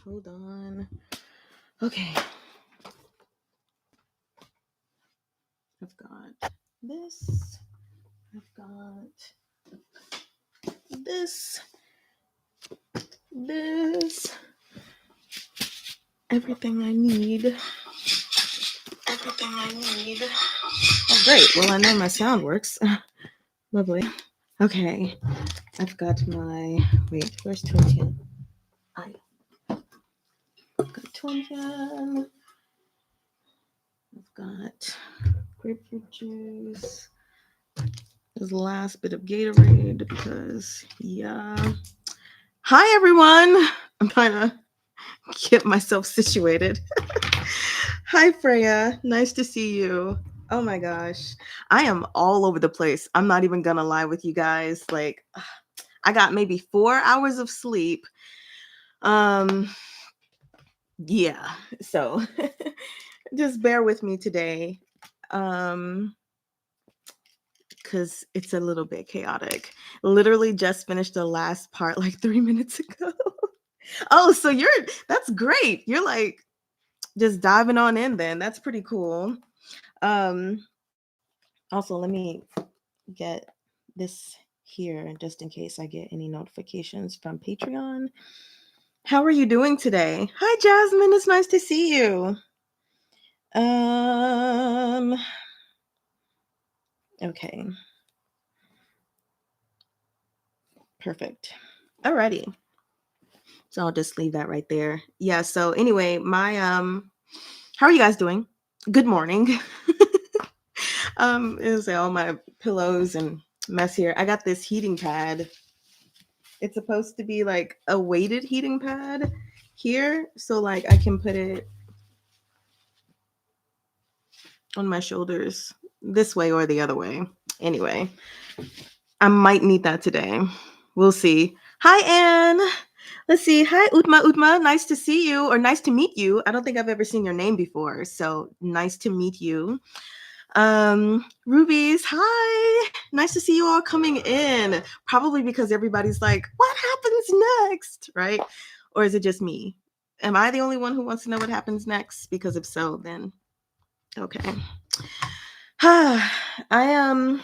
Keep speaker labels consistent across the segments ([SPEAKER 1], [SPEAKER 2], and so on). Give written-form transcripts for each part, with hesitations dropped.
[SPEAKER 1] Hold on. Okay. I've got this. I've got this. This. Everything I need. Everything I need. Oh, great. Well, I know my sound works. Lovely. Okay. I've got my. Wait, where's Twintian? I've got Twintian. I've got grapefruit juice. This last bit of Gatorade because, yeah. Hi, everyone. I'm trying to get myself situated. Hi, Freya. Nice to see you. Oh my gosh. I am all over the place. I'm not even gonna lie with you guys. Like, I got maybe 4 hours of sleep. Yeah. So just bear with me today. Because it's a little bit chaotic. Literally just finished the last part like 3 minutes ago. Oh, so that's great. You're like just diving on in then. That's pretty cool. Also, let me get this here just in case I get any notifications from Patreon. How are you doing today? Hi, Jasmine. It's nice to see you. Okay. Perfect. Alrighty. So I'll just leave that right there. Yeah. So anyway, my how are you guys doing? Good morning. Is all my pillows and mess here. I got this heating pad. It's supposed to be like a weighted heating pad here, so like I can put it on my shoulders this way or the other way. Anyway, I might need that today. We'll see. Hi, Anne. Let's see. Hi, Utma. Utma, nice to see you or nice to meet you. I don't think I've ever seen your name before, so nice to meet you. Rubies, hi. Nice to see you all coming in. Probably because everybody's like, what happens next, right? Or is it just me? Am I the only one who wants to know what happens next? Because if so, then okay. I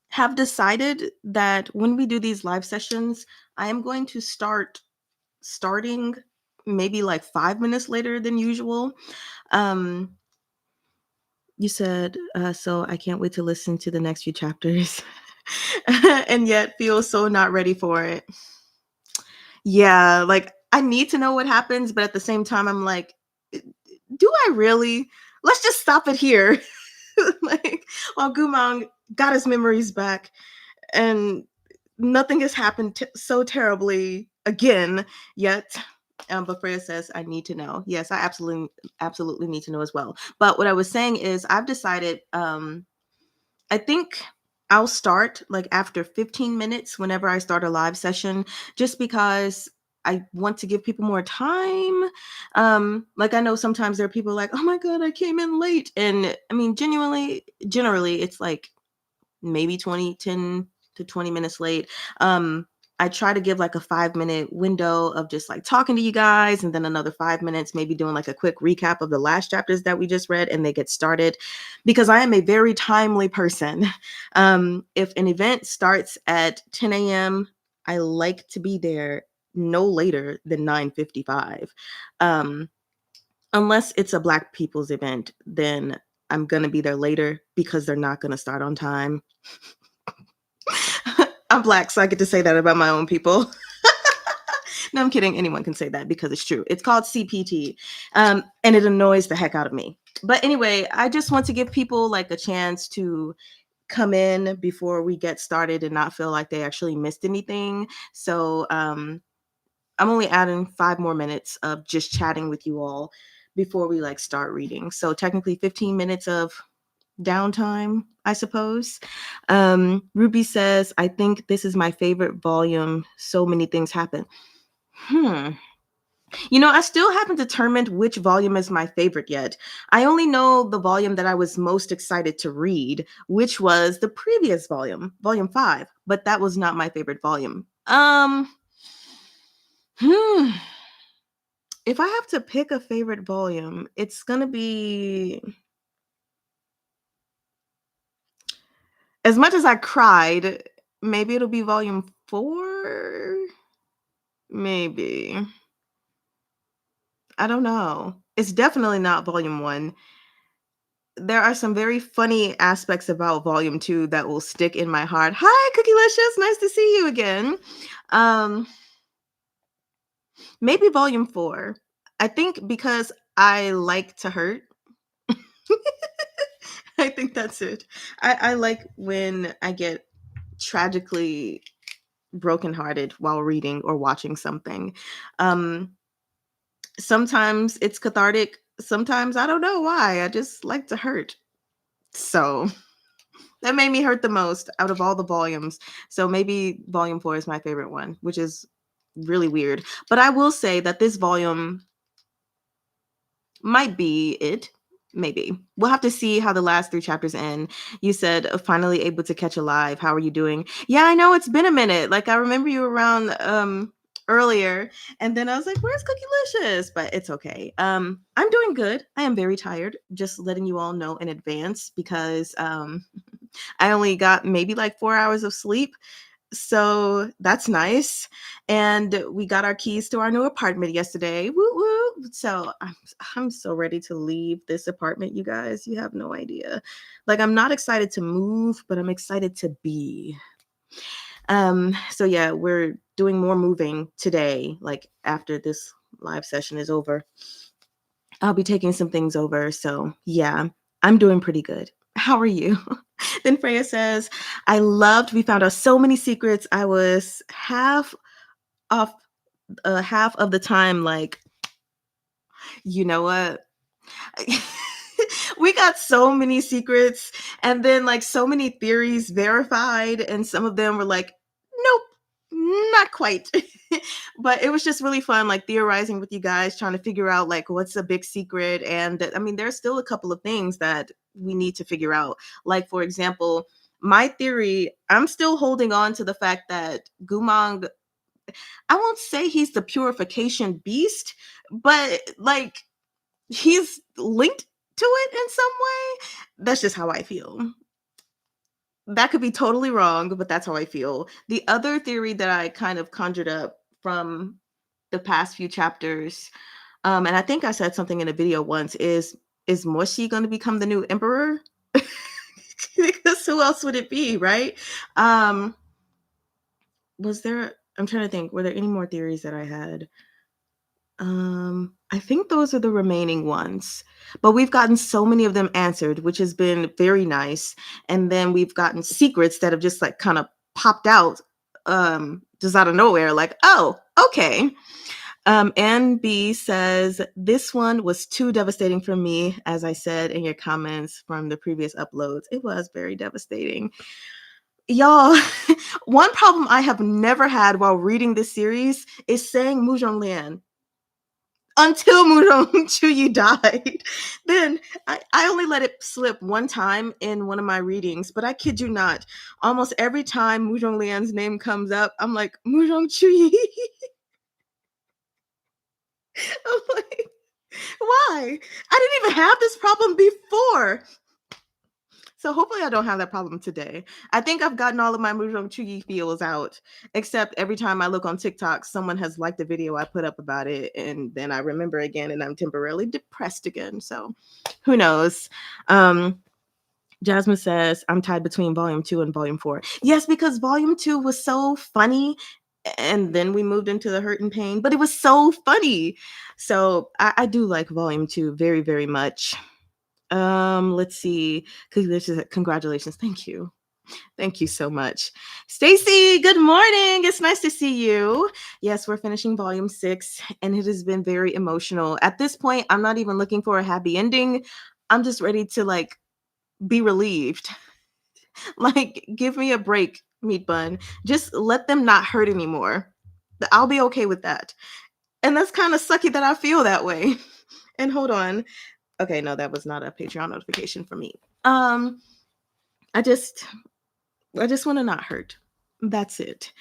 [SPEAKER 1] have decided that when we do these live sessions, I am going to starting maybe like 5 minutes later than usual. You said, so I can't wait to listen to the next few chapters and yet feel so not ready for it. Yeah, like I need to know what happens, but at the same time, I'm like, do I really? Let's just stop it here. Like, while Gumang got his memories back and nothing has happened so terribly again yet. But Freya says, I need to know. Yes, I absolutely need to know as well. But what I was saying is I've decided, I think I'll start like after 15 minutes whenever I start a live session, just because I want to give people more time. Like I know sometimes there are people like, oh my God, I came in late. And I mean, generally, it's like maybe 10 to 20 minutes late. I try to give like a 5-minute window of just like talking to you guys, and then another 5 minutes, maybe doing like a quick recap of the last chapters that we just read, and they get started because I am a very timely person. If an event starts at 10 a.m., I like to be there no later than 9:55. Unless it's a Black people's event, then I'm going to be there later because they're not going to start on time. I'm Black, so I get to say that about my own people. No, I'm kidding. Anyone can say that because it's true. It's called CPT, and it annoys the heck out of me. But anyway, I just want to give people like a chance to come in before we get started and not feel like they actually missed anything. So I'm only adding 5 more minutes of just chatting with you all before we like start reading. So technically 15 minutes of downtime, I suppose. Ruby says, I think this is my favorite volume. So many things happen. You know, I still haven't determined which volume is my favorite yet. I only know the volume that I was most excited to read, which was the previous volume, volume 5, but that was not my favorite volume. If I have to pick a favorite volume, it's gonna be as much as I cried, maybe it'll be volume 4? Maybe. I don't know. It's definitely not volume 1. There are some very funny aspects about volume 2 that will stick in my heart. Hi, Cookielicious, nice to see you again. Um, maybe volume 4. I think because I like to hurt. I think that's it. I like when I get tragically brokenhearted while reading or watching something. Um, Sometimes it's cathartic. Sometimes I don't know why. I just like to hurt. So that made me hurt the most out of all the volumes. So maybe volume 4 is my favorite one, which is really weird. But I will say that this volume might be it. Maybe. We'll have to see how the last 3 chapters end. You said finally able to catch a live. How are you doing? Yeah, I know it's been a minute. Like I remember you around earlier and then I was like, "Where's Cookielicious?" But it's okay. I'm doing good. I am very tired. Just letting you all know in advance because I only got maybe like 4 hours of sleep. So that's nice. And we got our keys to our new apartment yesterday. Woo woo. So I'm so ready to leave this apartment, you guys. You have no idea. Like I'm not excited to move, but I'm excited to be. So yeah, we're doing more moving today, like after this live session is over. I'll be taking some things over. So yeah, I'm doing pretty good. How are you? Then Freya says, we found out so many secrets. I was off half of the time like, you know what? We got so many secrets and then like so many theories verified and some of them were like, nope, not quite. But it was just really fun like theorizing with you guys trying to figure out like what's a big secret and I mean there's still a couple of things that we need to figure out. Like for example, my theory, I'm still holding on to the fact that Gumang, I won't say he's the purification beast, but like he's linked to it in some way. That's just how I feel. That could be totally wrong, but that's how I feel. The other theory that I kind of conjured up from the past few chapters, and I think I said something in a video once, is Moshi going to become the new emperor? Because who else would it be, right? Um, was there? I'm trying to think. Were there any more theories that I had? I think those are the remaining ones. But we've gotten so many of them answered, which has been very nice. And then we've gotten secrets that have just like kind of popped out just out of nowhere, like, oh, okay. NB says, this one was too devastating for me, as I said in your comments from the previous uploads. It was very devastating. Y'all, one problem I have never had while reading this series is saying Muzhong Lian until Mudong Chuyi died. Then I only let it slip one time in one of my readings, but I kid you not, almost every time Mudong Lian's name comes up, I'm like, Mudong Chuyi. I'm like, why? I didn't even have this problem before. So hopefully I don't have that problem today. I think I've gotten all of my Mujong Chugi feels out, except every time I look on TikTok, someone has liked a video I put up about it, and then I remember again, and I'm temporarily depressed again. So who knows? Jasmine says, I'm tied between volume 2 and volume 4. Yes, because volume 2 was so funny. And then we moved into the hurt and pain, but it was so funny. So I do like volume 2 very, very much. Let's see. Congratulations. Thank you. Thank you so much. Stacy, good morning. It's nice to see you. Yes, we're finishing volume 6 and it has been very emotional. At this point, I'm not even looking for a happy ending. I'm just ready to like be relieved. Like give me a break, meat bun. Just let them not hurt anymore. I'll be okay with that. And that's kind of sucky that I feel that way. And hold on. Okay, no, that was not a Patreon notification for me. I just want to not hurt. That's it.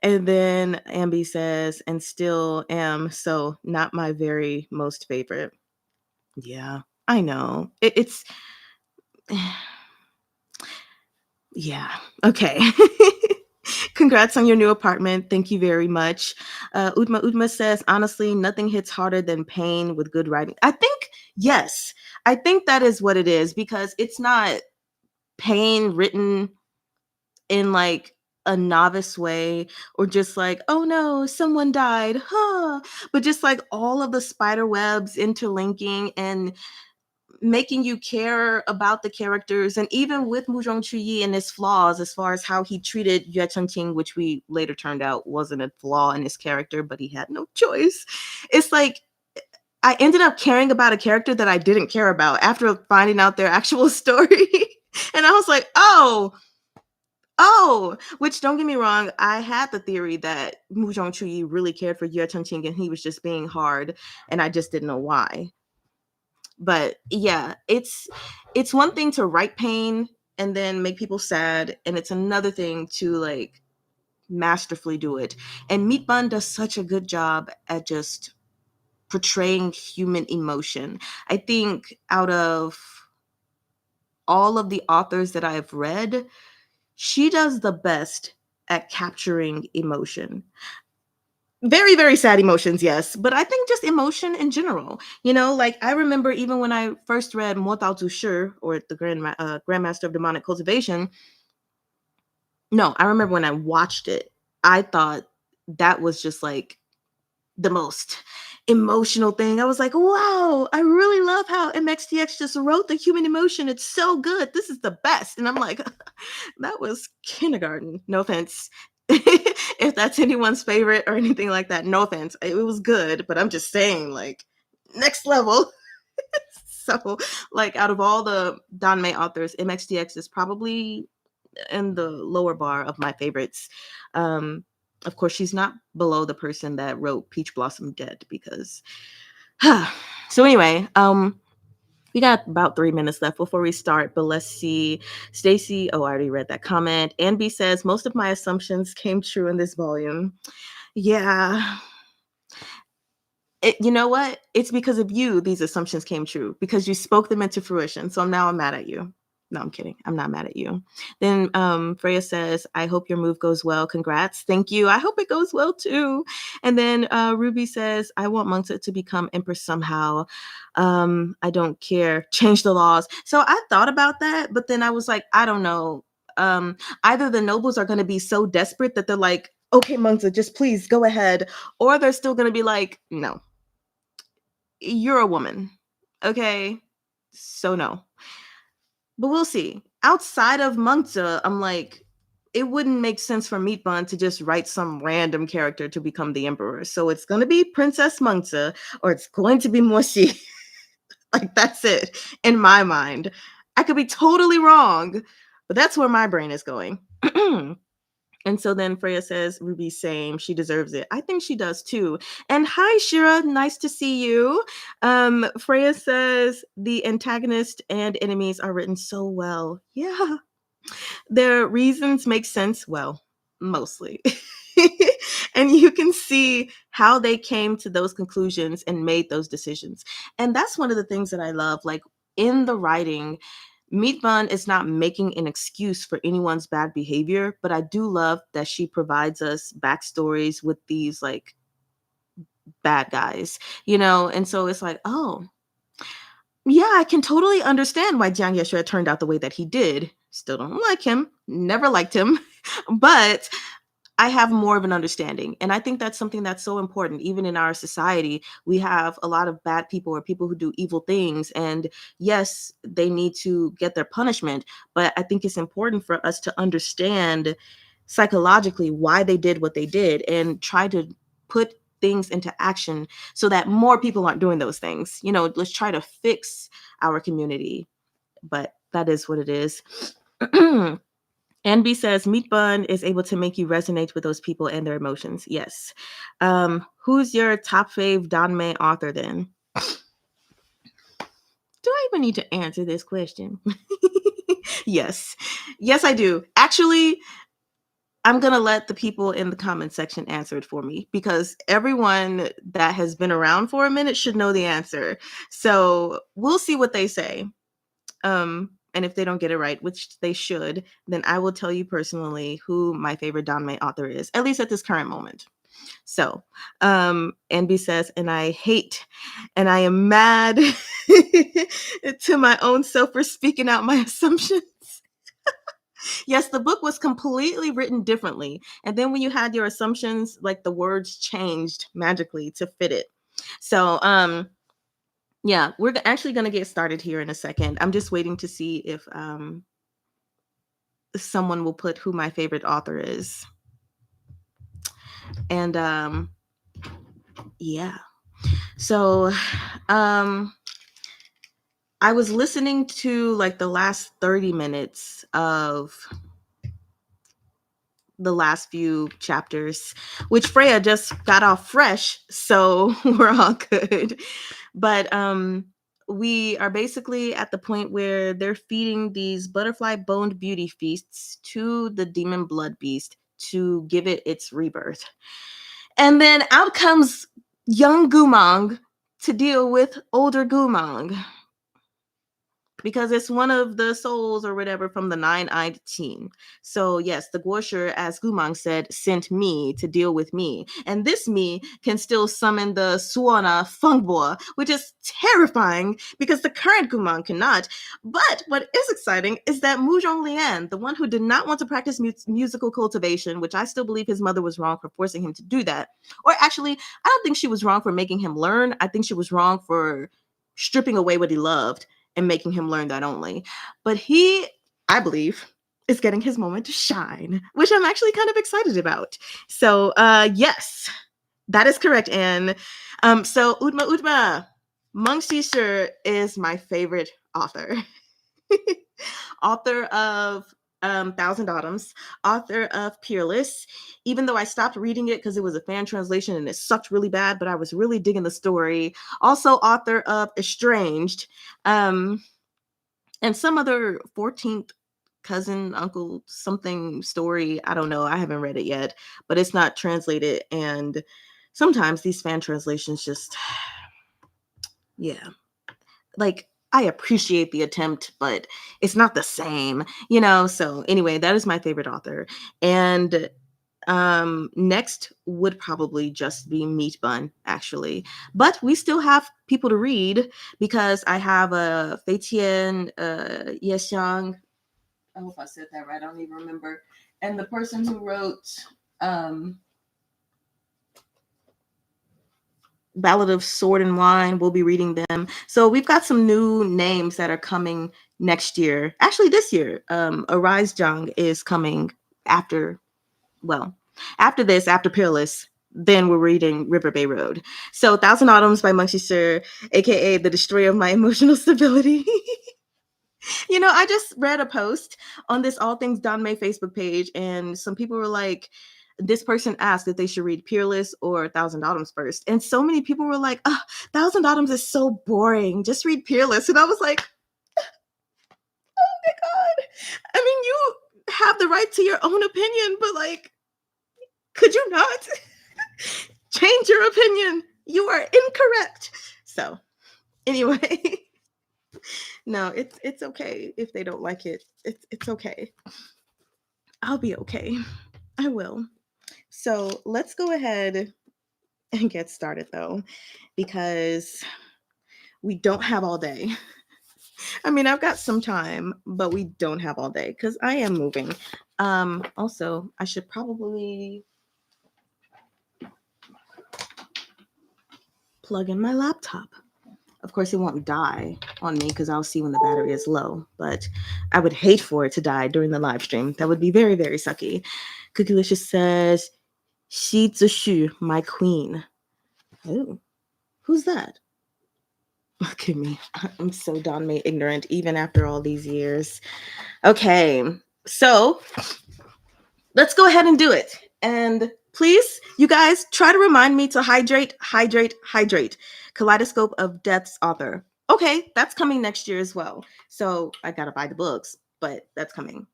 [SPEAKER 1] And then Ambi says, and still am, so not my very most favorite. Yeah, I know. It's yeah. Okay. Congrats on your new apartment. Thank you very much. Udma says, honestly, nothing hits harder than pain with good writing. I think, yes, I think that is what it is because it's not pain written in like a novice way or just like, oh no, someone died, huh? But just like all of the spider webs interlinking and making you care about the characters, and even with Muzhong Chuyi and his flaws as far as how he treated Yue Chengqing, which we later turned out wasn't a flaw in his character, but he had no choice. It's like I ended up caring about a character that I didn't care about after finding out their actual story. And I was like, which don't get me wrong, I had the theory that Muzhong Chuyi really cared for Yue Chengqing and he was just being hard, and I just didn't know why. But yeah, it's one thing to write pain and then make people sad, and it's another thing to like masterfully do it. And Meat Bun does such a good job at just portraying human emotion. I think out of all of the authors that I've read, she does the best at capturing emotion. Very, very sad emotions, yes. But I think just emotion in general. You know, like I remember even when I first read Mortal to Shi, or the Grandmaster of Demonic Cultivation. No, I remember when I watched it, I thought that was just like the most emotional thing. I was like, wow, I really love how MXTX just wrote the human emotion. It's so good. This is the best. And I'm like, that was kindergarten. No offense. If that's anyone's favorite or anything like that, no offense. It was good, but I'm just saying, like, next level. So, like, out of all the Danmei authors, MXTX is probably in the lower bar of my favorites. Of course, she's not below the person that wrote Peach Blossom Dead because. So anyway, we got about 3 minutes left before we start, but let's see. Stacy, oh, I already read that comment. Anby says, most of my assumptions came true in this volume. Yeah. You know what? It's because of you these assumptions came true, because you spoke them into fruition. So now I'm mad at you. No, I'm kidding. I'm not mad at you. Then Freya says, I hope your move goes well. Congrats. Thank you. I hope it goes well too. And then Ruby says, I want Mengzi to become empress somehow. I don't care. Change the laws. So I thought about that, but then I was like, I don't know. Either the nobles are going to be so desperate that they're like, okay, Mengzi, just please go ahead. Or they're still going to be like, no, you're a woman. Okay. So no. But we'll see. Outside of Mengzi, I'm like, it wouldn't make sense for Meat Bun to just write some random character to become the emperor. So it's going to be Princess Mengzi, or it's going to be Moshi. Like, that's it in my mind. I could be totally wrong, but that's where my brain is going. And so then Freya says, Ruby, same. She deserves it. I think she does too. And hi, Shira. Nice to see you. Freya says, the antagonist and enemies are written so well. Yeah. Their reasons make sense. Well, mostly. And you can see how they came to those conclusions and made those decisions. And that's one of the things that I love. Like in the writing, Meat Bun is not making an excuse for anyone's bad behavior, but I do love that she provides us backstories with these like bad guys, you know? And so it's like, oh, yeah, I can totally understand why Jiang Yeshe turned out the way that he did. Still don't like him, never liked him, but I have more of an understanding. And I think that's something that's so important. Even in our society, we have a lot of bad people or people who do evil things. And yes, they need to get their punishment. But I think it's important for us to understand psychologically why they did what they did and try to put things into action so that more people aren't doing those things. You know, let's try to fix our community. But that is what it is. NB says Meat Bun is able to make you resonate with those people and their emotions. Yes. Who's your top fave Danmei author then? Do I even need to answer this question? Yes. Yes, I do. Actually, I'm going to let the people in the comment section answer it for me, because everyone that has been around for a minute should know the answer. So we'll see what they say. And if they don't get it right, which they should, then I will tell you personally who my favorite Danmei author is, at least at this current moment. So, NB says, and I hate and I am mad to my own self for speaking out my assumptions. Yes, the book was completely written differently. And then when you had your assumptions, like the words changed magically to fit it. So, yeah, we're actually going to get started here in a second. I'm just waiting to see if someone will put who my favorite author is. And yeah. So, I was listening to like the last 30 minutes of the last few chapters, which Freya just got off fresh, so we're all good. But we are basically at the point where they're feeding these butterfly boned beauty feasts to the demon blood beast to give it its rebirth. And then out comes young Gumong to deal with older Gumong, because it's one of the souls or whatever from the nine-eyed team. So yes, the Guosher, as Gumang said, sent me to deal with me. And this me can still summon the Suona Fungbo, which is terrifying because the current Gumang cannot. But what is exciting is that Muzhong Lian, the one who did not want to practice musical cultivation, which I still believe his mother was wrong for forcing him to do that. Or actually, I don't think she was wrong for making him learn. I think she was wrong for stripping away what he loved and making him learn that only. But he, I believe, is getting his moment to shine, which I'm actually kind of excited about. So, yes, that is correct, Anne. So, Udma, Meng Sisher is my favorite author. Author of Thousand Autumns, author of Peerless. Even though I stopped reading it because it was a fan translation and it sucked really bad, but I was really digging the story. Also author of Estranged, and some other 14th cousin, uncle, something story. I don't know. I haven't read it yet, but it's not translated. And sometimes these fan translations just, yeah, like, I appreciate the attempt, but it's not the same, you know? So anyway, that is my favorite author. And next would probably just be Meat Bun, actually. But we still have people to read, because I have a Fei Tian, Yexiang. I hope I said that right. I don't even remember. And the person who wrote Ballad of Sword and Wine, we'll be reading them. So we've got some new names that are coming next year. Actually, this year, Arise Jung is coming after, well, after this, after Peerless. Then we're reading River Bay Road. So Thousand Autumns by Munchie Sir, aka The Destroyer of My Emotional Stability. You know, I just read a post on this All Things Danmei Facebook page, and some people were like, this person asked if they should read Peerless or Thousand Autumns first. And so many people were like, oh, Thousand Autumns is so boring. Just read Peerless. And I was like, oh my God. I mean, you have the right to your own opinion, but like, could you not change your opinion? You are incorrect. So anyway, no, it's okay if they don't like it. It's okay. I'll be okay. I will. So let's go ahead and get started though, because we don't have all day. I mean, I've got some time, but we don't have all day because I am moving. Also, I should probably plug in my laptop. Of course, it won't die on me because I'll see when the battery is low, but I would hate for it to die during the live stream. That would be very, very sucky. Cookielicious says, Shi Zishu, my queen. Ooh, who's that? Look at me. I'm so Danmei ignorant, even after all these years. Okay, so let's go ahead and do it. And please, you guys, try to remind me to hydrate, hydrate, hydrate. Kaleidoscope of Death's author. Okay, that's coming next year as well. So I gotta buy the books, but that's coming.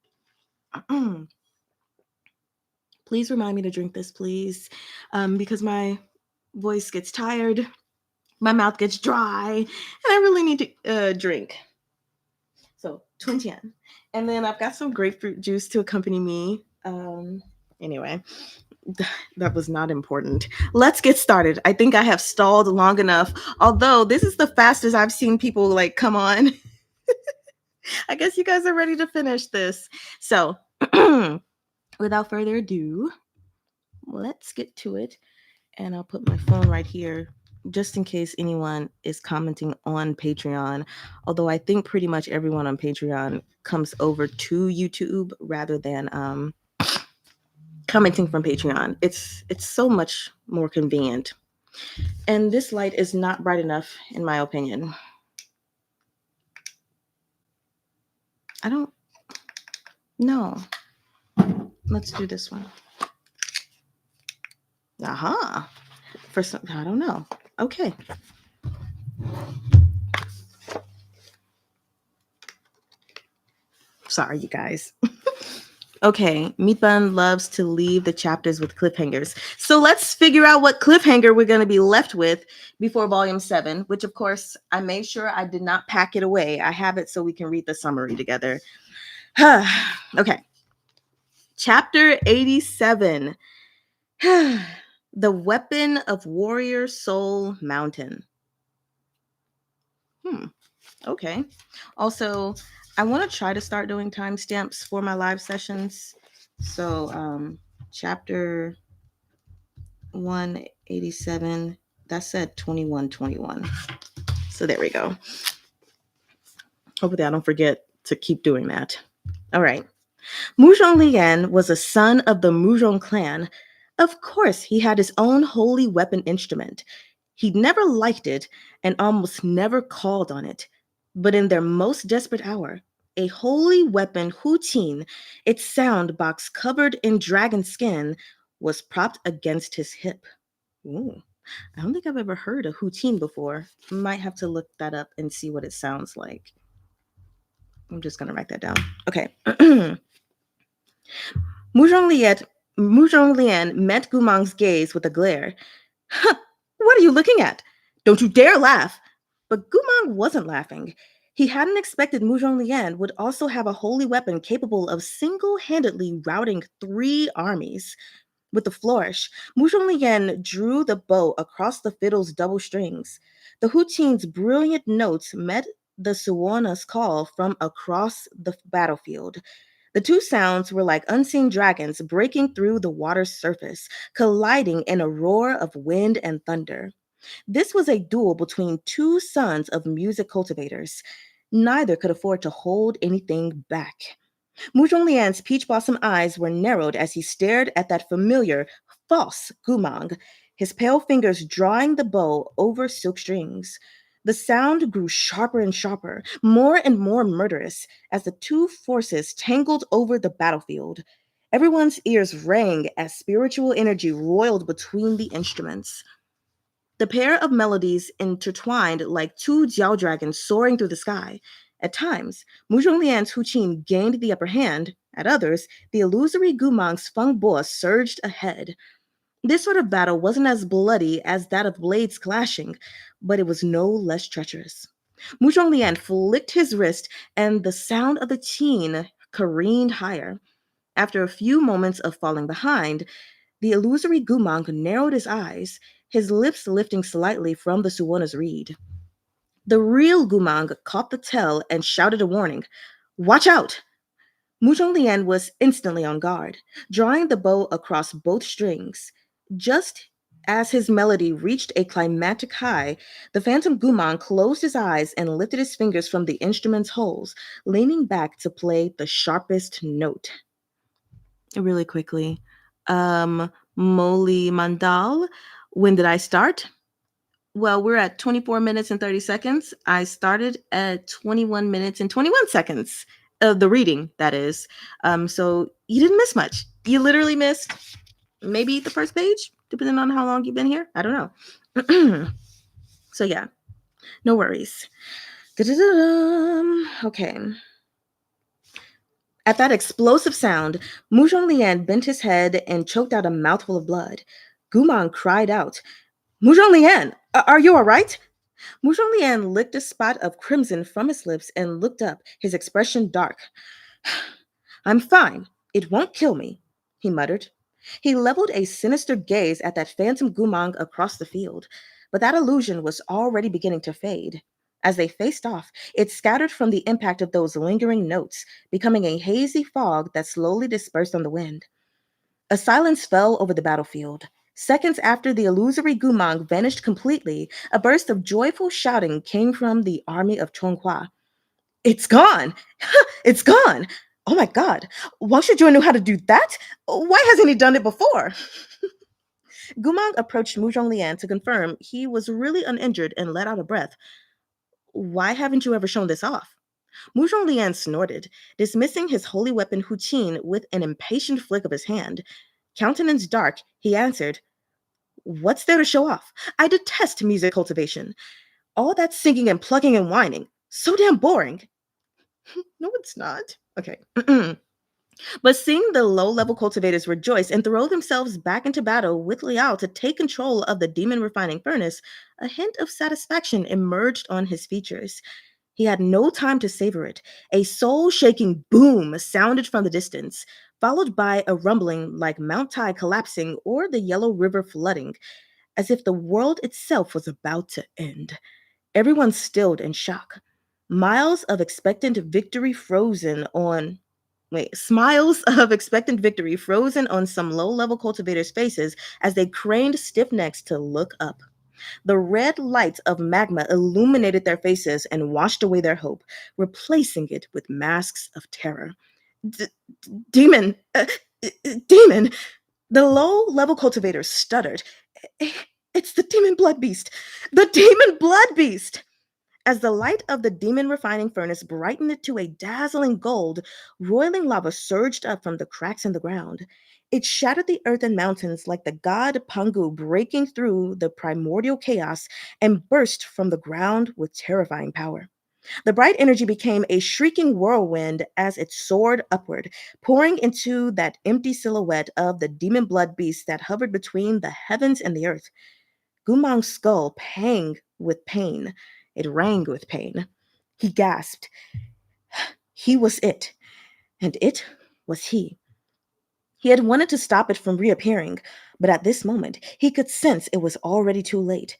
[SPEAKER 1] Please remind me to drink this, please, because my voice gets tired, my mouth gets dry, and I really need to drink. So 20 yen. And then I've got some grapefruit juice to accompany me. Anyway, that was not important. Let's get started. I think I have stalled long enough. Although this is the fastest I've seen people like come on. I guess you guys are ready to finish this. So without further ado, let's get to it. And I'll put my phone right here just in case anyone is commenting on Patreon. Although I think pretty much everyone on Patreon comes over to YouTube rather than commenting from Patreon. It's so much more convenient. And this light is not bright enough, in my opinion. I don't know. Let's do this one. Aha. For some, I don't know. Okay. Sorry, you guys. Okay, Meatbun loves to leave the chapters with cliffhangers. So let's figure out what cliffhanger we're going to be left with before volume 7, which of course I made sure I did not pack it away. I have it so we can read the summary together. Okay. Chapter 87. The Weapon of Warrior Soul Mountain. Okay. Also, I want to try to start doing timestamps for my live sessions. So, chapter 187, that said 2121. So there we go. Hopefully I don't forget to keep doing that. All right. Muzhong Lian was a son of the Muzhong clan. Of course, he had his own holy weapon instrument. He'd never liked it and almost never called on it. But in their most desperate hour, a holy weapon huqin, its sound box covered in dragon skin, was propped against his hip. Ooh, I don't think I've ever heard of huqin before. Might have to look that up and see what it sounds like. I'm just going to write that down. Okay. Muzhong Lian met Gumang's gaze with a glare. Huh, what are you looking at? Don't you dare laugh! But Gumang wasn't laughing. He hadn't expected Muzhong Lian would also have a holy weapon capable of single-handedly routing 3 armies. With a flourish, Muzhong Lian drew the bow across the fiddle's double strings. The huqin's brilliant notes met the Suwana's call from across the battlefield. The two sounds were like unseen dragons breaking through the water's surface, colliding in a roar of wind and thunder. This was a duel between 2 sons of music cultivators. Neither could afford to hold anything back. Muzhong Lian's peach blossom eyes were narrowed as he stared at that familiar, false Gumang, his pale fingers drawing the bow over silk strings. The sound grew sharper and sharper, more and more murderous, as the 2 forces tangled over the battlefield. Everyone's ears rang as spiritual energy roiled between the instruments. The pair of melodies intertwined like 2 jiao dragons soaring through the sky. At times, Muzhong Lian's huqin gained the upper hand. At others, the illusory Gumang's feng bo surged ahead. This sort of battle wasn't as bloody as that of blades clashing, but it was no less treacherous. Muzhong Lian flicked his wrist, and the sound of the qin careened higher. After a few moments of falling behind, the illusory Gumang narrowed his eyes, his lips lifting slightly from the Suwana's reed. The real Gumang caught the tell and shouted a warning. Watch out! Muzhong Lian was instantly on guard, drawing the bow across both strings. Just as his melody reached a climactic high, the phantom Gumang closed his eyes and lifted his fingers from the instrument's holes, leaning back to play the sharpest note. Really quickly, Moli Mandal, when did I start? Well, we're at 24 minutes and 30 seconds. I started at 21 minutes and 21 seconds of the reading, that is. So you didn't miss much. You literally missed maybe the first page, depending on how long you've been here. I don't know. So yeah, no worries. Okay. At that explosive sound, Muzhong Lian bent his head and choked out a mouthful of blood. Gumang cried out, Muzhong Lian, are you all right? Muzhong Lian licked a spot of crimson from his lips and looked up, his expression dark. I'm fine. It won't kill me, he muttered. He leveled a sinister gaze at that phantom Gumang across the field, but that illusion was already beginning to fade. As they faced off, it scattered from the impact of those lingering notes, becoming a hazy fog that slowly dispersed on the wind. A silence fell over the battlefield. Seconds after the illusory Gumang vanished completely, a burst of joyful shouting came from the army of Chonghua. It's gone! It's gone! Oh my god, Wang Shizhuo knew how to do that? Why hasn't he done it before? Gumang approached Muzhong Lian to confirm he was really uninjured and let out a breath. Why haven't you ever shown this off? Muzhong Lian snorted, dismissing his holy weapon Hu Qin with an impatient flick of his hand. Countenance dark, he answered, What's there to show off? I detest music cultivation. All that singing and plucking and whining. So damn boring. No, it's not. Okay. But seeing the low-level cultivators rejoice and throw themselves back into battle with Liao to take control of the demon refining furnace, a hint of satisfaction emerged on his features. He had no time to savor it. A soul-shaking boom sounded from the distance, followed by a rumbling like Mount Tai collapsing or the Yellow River flooding, as if the world itself was about to end. Everyone stilled in shock. Miles of expectant victory frozen on Smiles of expectant victory frozen on some low-level cultivators' faces as they craned stiff necks to look up. The red light of magma illuminated their faces and washed away their hope, replacing it with masks of terror. D- demon! Demon! The low-level cultivators stuttered. It's the demon blood beast! The demon blood beast! As the light of the demon refining furnace brightened it to a dazzling gold, roiling lava surged up from the cracks in the ground. It shattered the earth and mountains like the god Pangu breaking through the primordial chaos and burst from the ground with terrifying power. The bright energy became a shrieking whirlwind as it soared upward, pouring into that empty silhouette of the demon blood beast that hovered between the heavens and the earth. Gumang's skull panged with pain. It rang with pain. He gasped. He was it, and it was he. He had wanted to stop it from reappearing, but at this moment, he could sense it was already too late.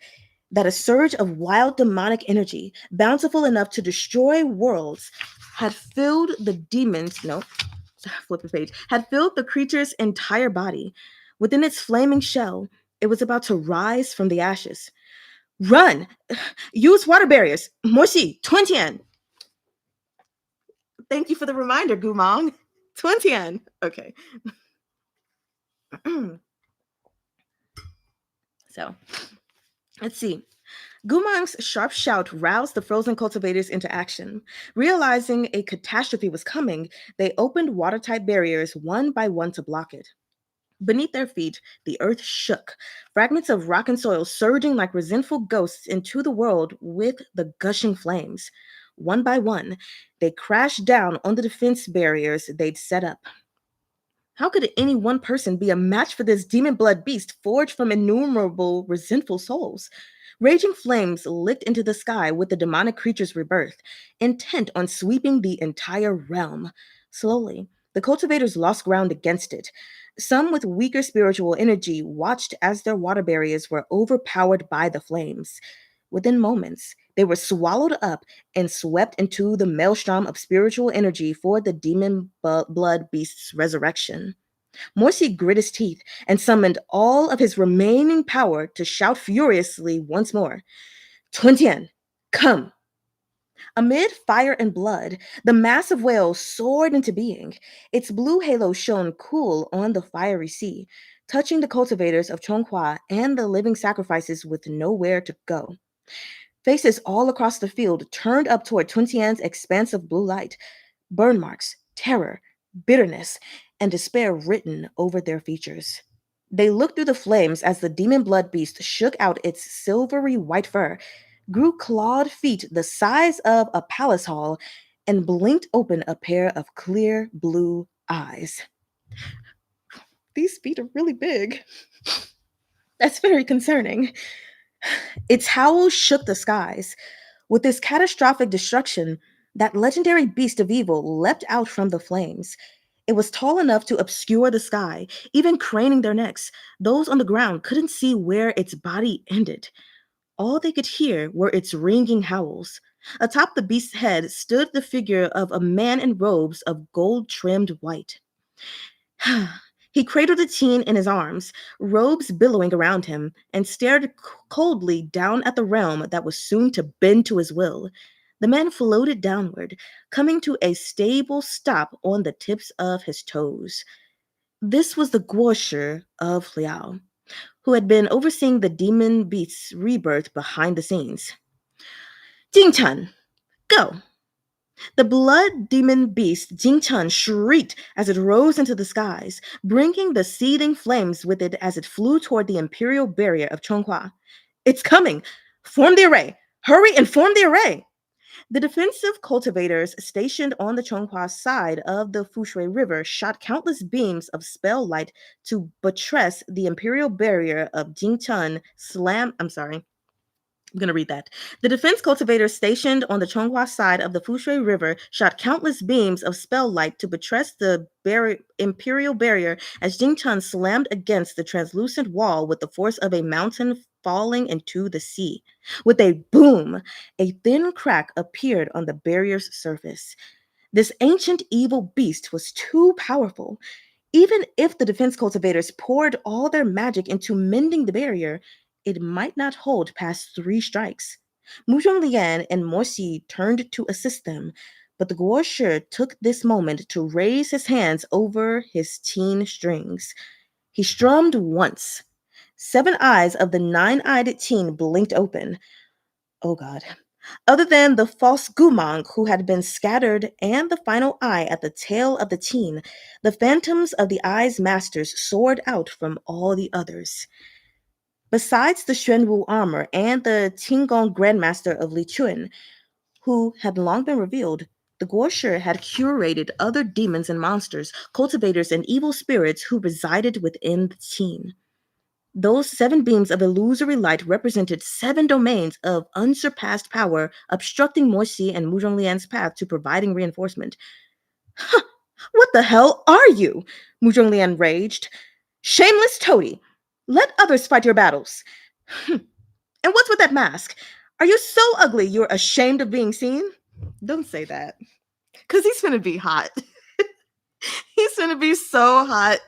[SPEAKER 1] That a surge of wild demonic energy, bountiful enough to destroy worlds, had filled the demons, no, flip the page, had filled the creature's entire body. Within its flaming shell, it was about to rise from the ashes. Run! Use water barriers! Moshi, 20 yen! Thank you for the reminder, Gumong. 20 yen. Okay. So, let's see. Gumang's sharp shout roused the frozen cultivators into action. Realizing a catastrophe was coming, they opened watertight barriers one by one to block it. Beneath their feet, the earth shook, fragments of rock and soil surging like resentful ghosts into the world with the gushing flames. One by one, they crashed down on the defense barriers they'd set up. How could any one person be a match for this demon blood beast forged from innumerable resentful souls? Raging flames licked into the sky with the demonic creature's rebirth, intent on sweeping the entire realm. Slowly, the cultivators lost ground against it. Some with weaker spiritual energy watched as their water barriers were overpowered by the flames. Within moments, they were swallowed up and swept into the maelstrom of spiritual energy for the demon blood beast's resurrection. Morsi grit his teeth and summoned all of his remaining power to shout furiously once more, Tuntian, come! Amid fire and blood, the massive whale soared into being. Its blue halo shone cool on the fiery sea, touching the cultivators of Chonghua and the living sacrifices with nowhere to go. Faces all across the field turned up toward Tuntian's expansive blue light, burn marks, terror, bitterness, and despair written over their features. They looked through the flames as the demon blood beast shook out its silvery white fur, grew clawed feet the size of a palace hall, and blinked open a pair of clear blue eyes. These feet are really big. That's very concerning. Its howl shook the skies. With this catastrophic destruction, that legendary beast of evil leapt out from the flames. It was tall enough to obscure the sky, even craning their necks. Those on the ground couldn't see where its body ended. All they could hear were its ringing howls. Atop the beast's head stood the figure of a man in robes of gold trimmed white. He cradled the teen in his arms, robes billowing around him, and stared coldly down at the realm that was soon to bend to his will. The man floated downward, coming to a stable stop on the tips of his toes. This was the Guosher of Liao, who had been overseeing the demon beast's rebirth behind the scenes. Jingchen, go! The blood demon beast Jingchen shrieked as it rose into the skies, bringing the seething flames with it as it flew toward the imperial barrier of Chonghua. It's coming! Form the array! Hurry and form the array! The defensive cultivators stationed on the Chonghua side of the Fushui River shot countless beams of spell light to buttress the imperial barrier of Jingchen slam. I'm going to read that. The defense cultivators stationed on the Chonghua side of the Fushui River shot countless beams of spell light to buttress the imperial barrier as Jingchun slammed against the translucent wall with the force of a mountain falling into the sea. With a boom, a thin crack appeared on the barrier's surface. This ancient evil beast was too powerful. Even if the defense cultivators poured all their magic into mending the barrier, it might not hold past 3 strikes. Mu Zhonglian and Morsi turned to assist them, but the Guosher took this moment to raise his hands over his teen strings. He strummed once. 7 eyes of the 9-eyed teen blinked open. Oh God. Other than the false Gumang who had been scattered and the final eye at the tail of the teen, the phantoms of the eye's masters soared out from all the others. Besides the Xuanwu armor and the Qinggong Grandmaster of Lichuan, who had long been revealed, the Guosher had curated other demons and monsters, cultivators and evil spirits who resided within the teen. Those 7 beams of illusory light represented 7 domains of unsurpassed power, obstructing Moxi and Mu Zhonglian's path to providing reinforcement. Huh, what the hell are you? Mu Zhonglian raged. Shameless toady! Let others fight your battles. And what's with that mask? Are you so ugly you're ashamed of being seen? Don't say that. Because he's gonna be hot. He's gonna be so hot.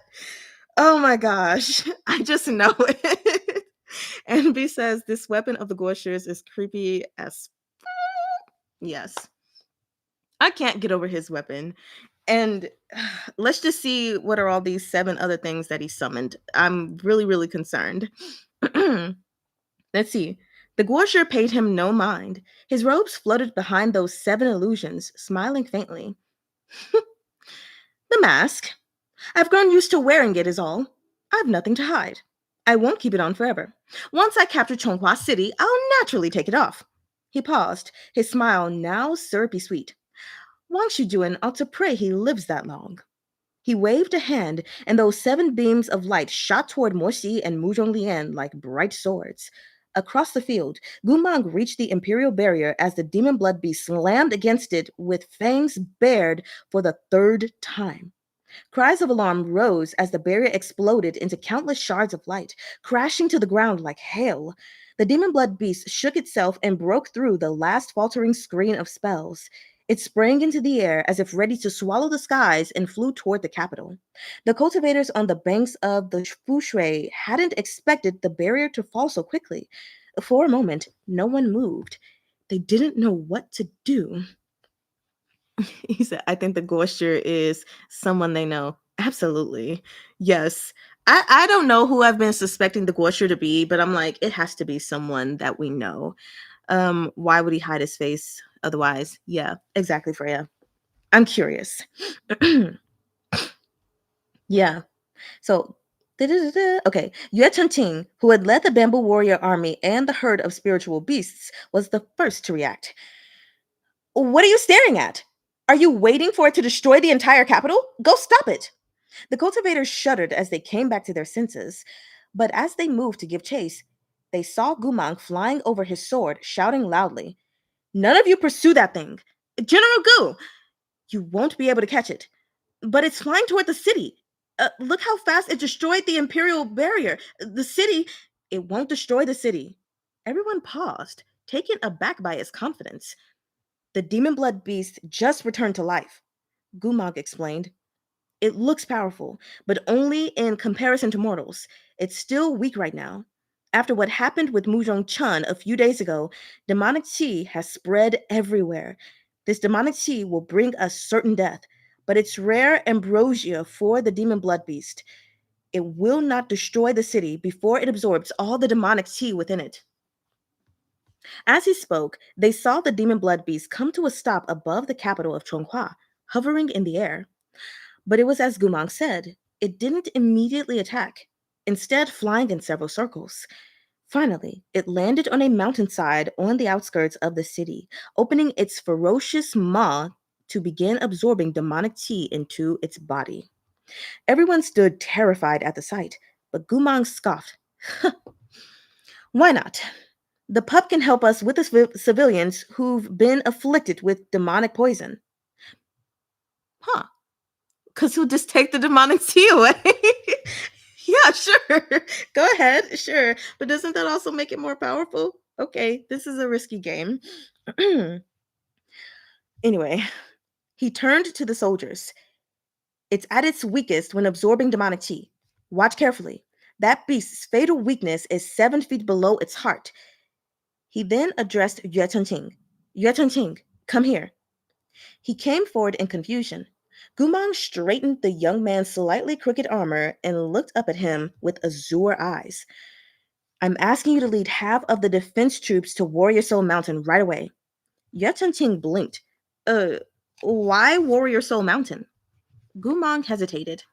[SPEAKER 1] Oh my gosh. I just know it. And B says, this weapon of the Gorshers is creepy as. Yes. I can't get over his weapon. And let's just see what are all these 7 other things that he summoned. I'm really, really concerned. Let's see. The Gorsher paid him no mind. His robes fluttered behind those 7 illusions, smiling faintly. The mask. I've grown used to wearing it is all. I've nothing to hide. I won't keep it on forever. Once I capture Chonghua City, I'll naturally take it off. He paused, his smile now syrupy sweet. Wang Shujuan ought to pray he lives that long. He waved a hand, and those 7 beams of light shot toward Moxi and Mu Zhonglian like bright swords. Across the field, Gumang reached the Imperial Barrier as the demon blood beast slammed against it with fangs bared for the 3rd time. Cries of alarm rose as the barrier exploded into countless shards of light, crashing to the ground like hail. The demon blood beast shook itself and broke through the last faltering screen of spells. It sprang into the air as if ready to swallow the skies and flew toward the capital. The cultivators on the banks of the Fushui hadn't expected the barrier to fall so quickly. For a moment, no one moved. They didn't know what to do. He said, I think the Gosher is someone they know. Absolutely. Yes. I don't know who I've been suspecting the Gosher to be, but I'm like, it has to be someone that we know. Why would he hide his face otherwise? Yeah, exactly, Freya. I'm curious. Yeah. So, okay. Yue Chengqing, who had led the Bamboo Warrior Army and the herd of spiritual beasts, was the first to react. What are you staring at? Are you waiting for it to destroy the entire capital? Go stop it! The cultivators shuddered as they came back to their senses, but as they moved to give chase, they saw Gumang flying over his sword, shouting loudly, "None of you pursue that thing! General Gu! You won't be able to catch it. But it's flying toward the city. Look how fast it destroyed the Imperial barrier. The city, it won't destroy the city." Everyone paused, taken aback by his confidence. "The demon blood beast just returned to life," Gumag explained. "It looks powerful, but only in comparison to mortals. It's still weak right now. After what happened with Muzhong Chun a few days ago, demonic qi has spread everywhere. This demonic qi will bring us certain death, but it's rare ambrosia for the demon blood beast. It will not destroy the city before it absorbs all the demonic qi within it." As he spoke, they saw the demon blood beast come to a stop above the capital of Chonghua, hovering in the air. But it was as Gumang said, it didn't immediately attack, instead flying in several circles. Finally, it landed on a mountainside on the outskirts of the city, opening its ferocious maw to begin absorbing demonic qi into its body. Everyone stood terrified at the sight, but Gumang scoffed. "Why not? The pup can help us with the civilians who've been afflicted with demonic poison." Huh. Because he'll just take the demonic tea away. Yeah, sure. Go ahead. Sure. But doesn't that also make it more powerful? Okay, this is a risky game. Anyway, he turned to the soldiers. "It's at its weakest when absorbing demonic chi. Watch carefully. That beast's fatal weakness is 7 feet below its heart." He then addressed Yue Chengqing. "Yue Chengqing, come here." He came forward in confusion. Gumang straightened the young man's slightly crooked armor and looked up at him with azure eyes. "I'm asking you to lead half of the defense troops to Warrior Soul Mountain right away." Yue Chengqing blinked. Uh, why Warrior Soul Mountain?" Gumang hesitated.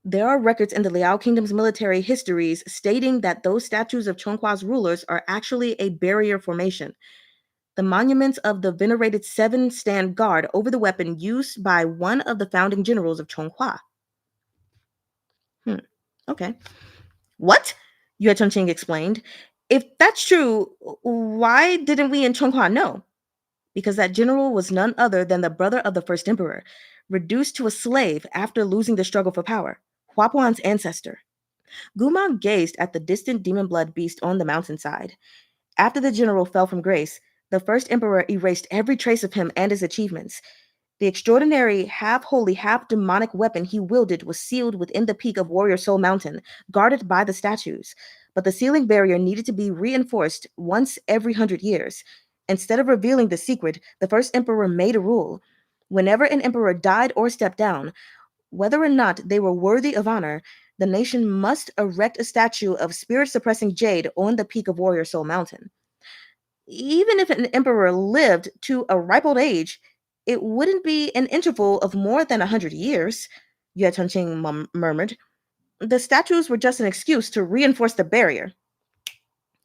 [SPEAKER 1] "There are records in the Liao Kingdom's military histories stating that those statues of Chonghua's rulers are actually a barrier formation. The monuments of the venerated seven stand guard over the weapon used by one of the founding generals of Chonghua." Okay. "What?" Yue Chongqing explained. "If that's true, why didn't we in Chonghua know?" "Because that general was none other than the brother of the first emperor, reduced to a slave after losing the struggle for power. Huapuan's ancestor." Gumang gazed at the distant demon blood beast on the mountainside. After the general fell from grace, the first emperor erased every trace of him and his achievements. The extraordinary, half holy, half demonic weapon he wielded was sealed within the peak of Warrior Soul Mountain, guarded by the statues. But the sealing barrier needed to be reinforced once every 100 years. Instead of revealing the secret, the first emperor made a rule. Whenever an emperor died or stepped down, whether or not they were worthy of honor, the nation must erect a statue of spirit suppressing jade on the peak of Warrior Soul Mountain. Even if an emperor lived to a ripe old age, it wouldn't be an interval of more than 100 years, Yue Chengqing murmured. "The statues were just an excuse to reinforce the barrier."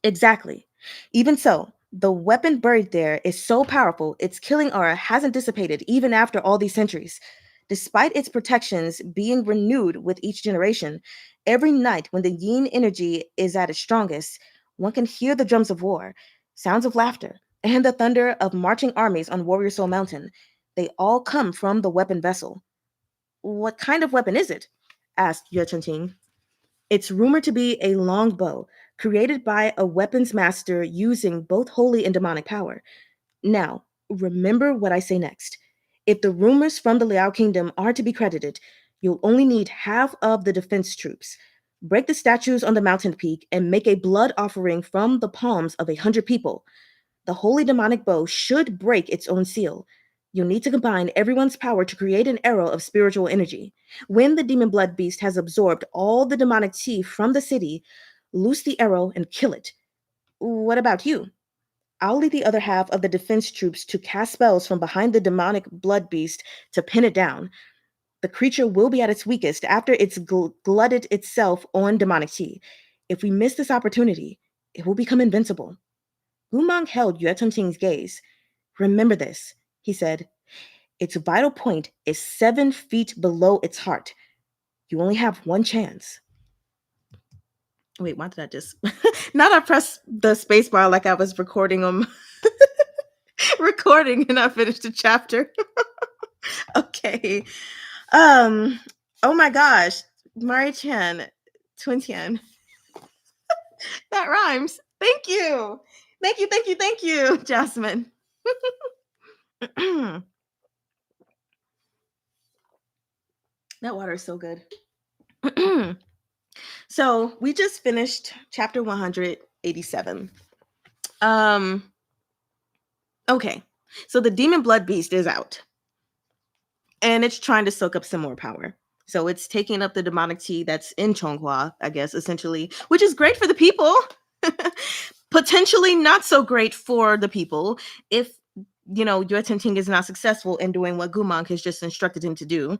[SPEAKER 1] "Exactly. Even so, the weapon buried there is so powerful, its killing aura hasn't dissipated even after all these centuries. Despite its protections being renewed with each generation, every night when the yin energy is at its strongest, one can hear the drums of war, sounds of laughter, and the thunder of marching armies on Warrior Soul Mountain. They all come from the weapon vessel." "What kind of weapon is it?" asked Yue Chengqing. "It's rumored to be a long bow, created by a weapons master using both holy and demonic power. Now, remember what I say next. If the rumors from the Liao Kingdom are to be credited, you'll only need half of the defense troops. Break the statues on the mountain peak and make a blood offering from the palms of 100 people. The holy demonic bow should break its own seal. You'll need to combine everyone's power to create an arrow of spiritual energy. When the demon blood beast has absorbed all the demonic chi from the city, loose the arrow and kill it. What about you? I'll lead the other half of the defense troops to cast spells from behind the demonic blood beast to pin it down. The creature will be at its weakest after it's glutted itself on demonic chi. If we miss this opportunity, it will become invincible." Gumang held Yue Chengqing's gaze. "Remember this," he said.
[SPEAKER 2] Its vital point is 7 feet below its heart. You only have one chance.
[SPEAKER 1] Wait, why did I just not I pressed the space bar like I was recording them recording and I finished the chapter. Okay. Um oh my gosh. Marytr, Twintian. That rhymes. Thank you. Thank you, Jasmine. That water is so good. So we just finished chapter 187. Okay. So the demon blood beast is out. And it's trying to soak up some more power. So it's taking up the demonic tea that's in Chonghua, I guess, essentially, which is great for the people. Potentially not so great for the people if, Yue Ting is not successful in doing what Gumang has just instructed him to do.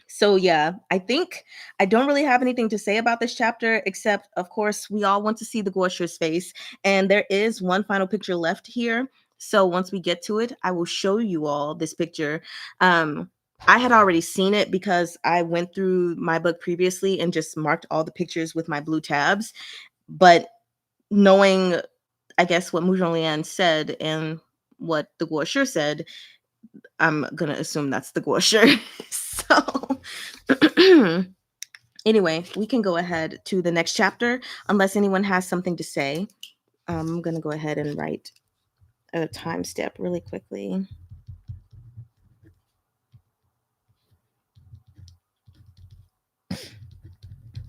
[SPEAKER 1] So yeah, I think I don't really have anything to say about this chapter, except of course we all want to see the Guosher's face, and there is one final picture left here. So once we get to it, I will show you all this picture. I had already seen it because I went through my book previously and just marked all the pictures with my blue tabs. But knowing, I guess, what Mu Zhonglian said and what the Guosher said, I'm gonna assume that's the Guosher. So anyway, we can go ahead to the next chapter unless anyone has something to say. I'm gonna go ahead and write a time step really quickly.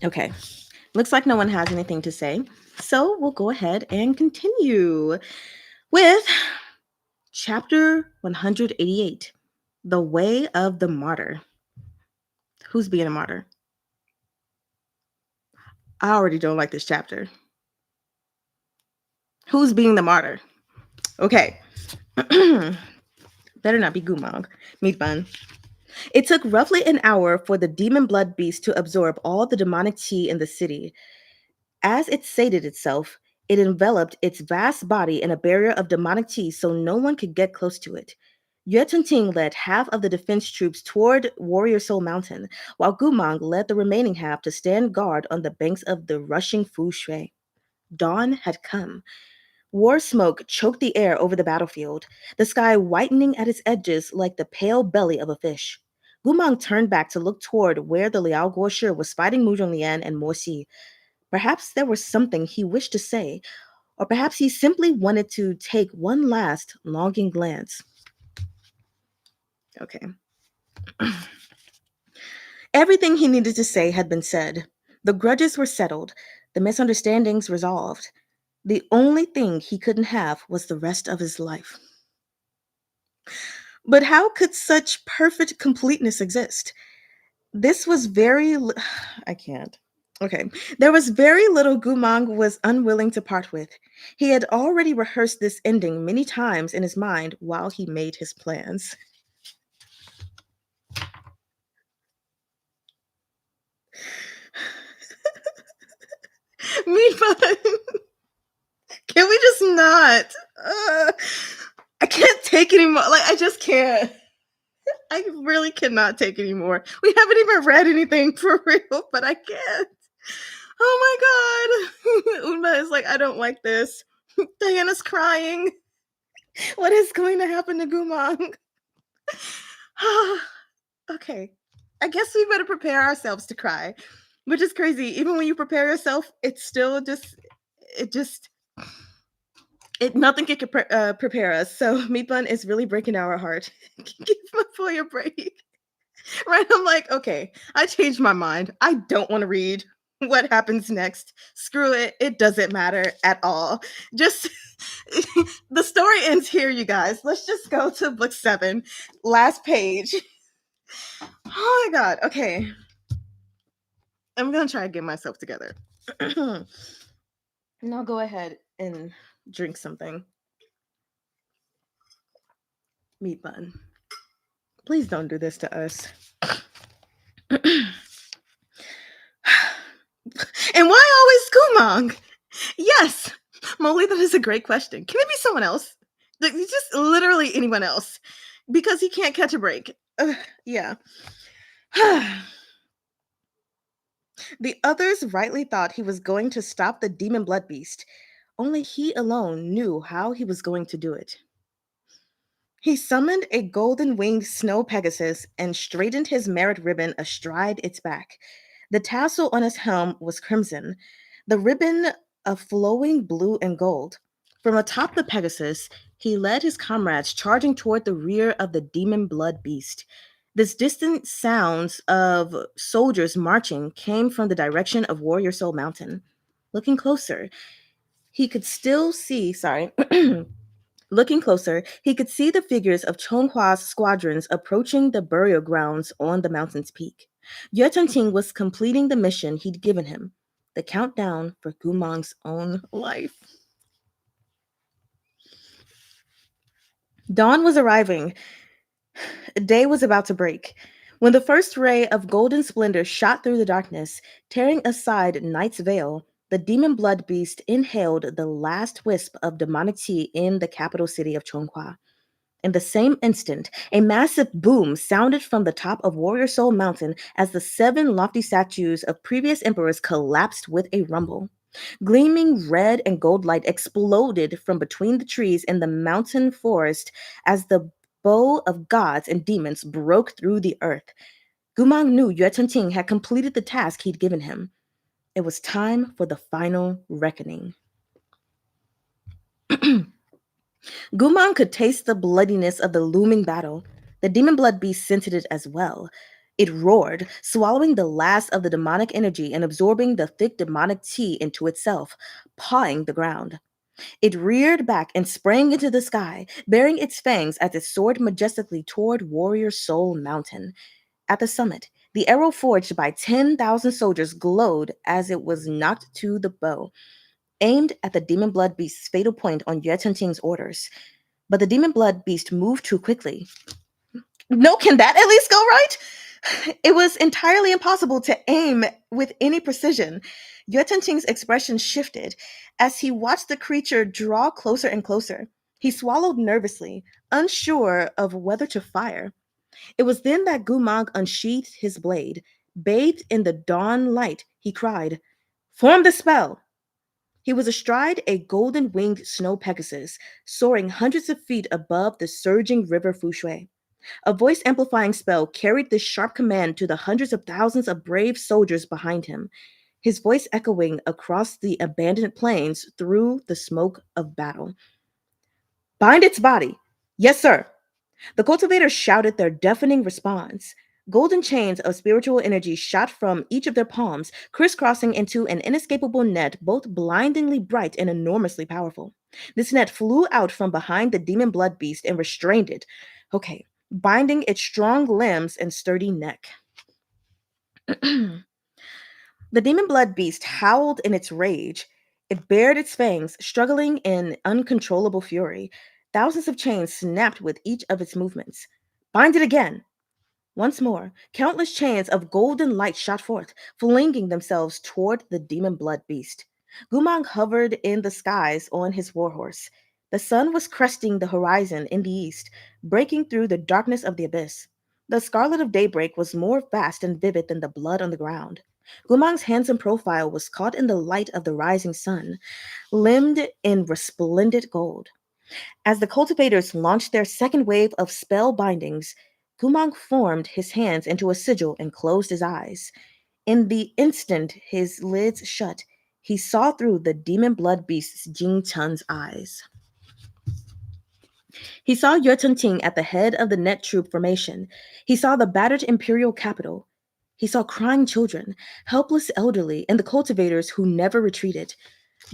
[SPEAKER 1] Okay, looks like no one has anything to say, so we'll go ahead and continue with chapter 188, The Way of the Martyr. Who's being a martyr? I already don't like this chapter. Who's being the martyr? Okay. Better not be Gumang. Meat bun. It took roughly an hour for the demon blood beast to absorb all the demonic tea in the city. As it sated itself, it enveloped its vast body in a barrier of demonic tea so no one could get close to it. Yue Ting led half of the defense troops toward Warrior Soul Mountain, while Gumang led the remaining half to stand guard on the banks of the rushing Fu Shui. Dawn had come. War smoke choked the air over the battlefield, the sky whitening at its edges like the pale belly of a fish. Gumang turned back to look toward where the Liao Guoshi was fighting Mu Zhonglian and Mo Xi. Perhaps there was something he wished to say, or perhaps he simply wanted to take one last longing glance. Okay. Everything he needed to say had been said. The grudges were settled, the misunderstandings resolved. The only thing he couldn't have was the rest of his life. But how could such perfect completeness exist? This was I can't. Okay. There was very little Gumang was unwilling to part with. He had already rehearsed this ending many times in his mind while he made his plans. Meanwhile, can we just not? I can't take anymore. Like, I just can't. I really cannot take anymore. We haven't even read anything for real, but I can't. Oh my god. Uma is like, I don't like this. Diana's crying. What is going to happen to Gumang? Okay. I guess we better prepare ourselves to cry. Which is crazy. Even when you prepare yourself, it's still nothing can prepare us. So Meat Bun is really breaking our heart. Give my boy a break. Right? I'm like, okay, I changed my mind. I don't want to read what happens next. Screw it. It doesn't matter at all. Just the story ends here, you guys. Let's just go to book 7, last page. Oh my god. Okay. I'm gonna try to get myself together. And I'll go ahead and drink something. Meat Bun. Please don't do this to us. And why always Gumang? Yes, Molly, that is a great question. Can it be someone else? Just literally anyone else. because he can't catch a break. Yeah. The others rightly thought he was going to stop the demon blood beast. Only he alone knew how he was going to do it. He summoned a golden winged snow Pegasus and straightened his merit ribbon astride its back. The tassel on his helm was crimson, the ribbon of flowing blue and gold. From atop the Pegasus, he led his comrades charging toward the rear of the demon blood beast. This distant sounds of soldiers marching came from the direction of Warrior Soul Mountain. Looking closer, he could still see, sorry, Looking closer, he could see the figures of Chonghua's squadrons approaching the burial grounds on the mountain's peak. Yue Chengqing was completing the mission he'd given him, the countdown for Gumang's own life. Dawn was arriving. Day was about to break. When the first ray of golden splendor shot through the darkness, tearing aside night's veil, the demon blood beast inhaled the last wisp of demonic qi in the capital city of Chonghua. In the same instant, a massive boom sounded from the top of Warrior Soul Mountain as the 7 lofty statues of previous emperors collapsed with a rumble. Gleaming red and gold light exploded from between the trees in the mountain forest as the bow of gods and demons broke through the earth. Gumang knew Yue Chengqing had completed the task he'd given him. It was time for the final reckoning. Gumang could taste the bloodiness of the looming battle. The demon blood beast scented it as well. It roared, swallowing the last of the demonic energy and absorbing the thick demonic qi into itself, pawing the ground. It reared back and sprang into the sky, baring its fangs as it soared majestically toward Warrior Soul Mountain. At the summit, the arrow forged by 10,000 soldiers glowed as it was knocked to the bow, aimed at the demon blood beast's fatal point on Yue Chengqing's orders. But the demon blood beast moved too quickly. No, can that at least go right? It was entirely impossible to aim with any precision. Yue Chengqing's expression shifted as he watched the creature draw closer and closer. He swallowed nervously, unsure of whether to fire. It was then that Gumang unsheathed his blade. Bathed in the dawn light, he cried, "Form the spell!" He was astride a golden winged snow Pegasus, soaring hundreds of feet above the surging river Fushui. A voice amplifying spell carried this sharp command to the hundreds of thousands of brave soldiers behind him, his voice echoing across the abandoned plains through the smoke of battle. "Bind its body!" "Yes, sir!" The cultivators shouted their deafening response. Golden chains of spiritual energy shot from each of their palms, crisscrossing into an inescapable net, both blindingly bright and enormously powerful. This net flew out from behind the demon blood beast and restrained it. Okay, binding its strong limbs and sturdy neck. The demon blood beast howled in its rage. It bared its fangs, struggling in uncontrollable fury. Thousands of chains snapped with each of its movements. "Bind it again!" Once more, countless chains of golden light shot forth, flinging themselves toward the demon blood beast. Gumang hovered in the skies on his warhorse. The sun was cresting the horizon in the east, breaking through the darkness of the abyss. The scarlet of daybreak was more vast and vivid than the blood on the ground. Gumang's handsome profile was caught in the light of the rising sun, limned in resplendent gold. As the cultivators launched their second wave of spell bindings, Gumang formed his hands into a sigil and closed his eyes. In the instant his lids shut, he saw through the demon blood beast's Jing Chun's eyes. He saw Yue Chengqing at the head of the net troop formation. He saw the battered imperial capital. He saw crying children, helpless elderly, and the cultivators who never retreated.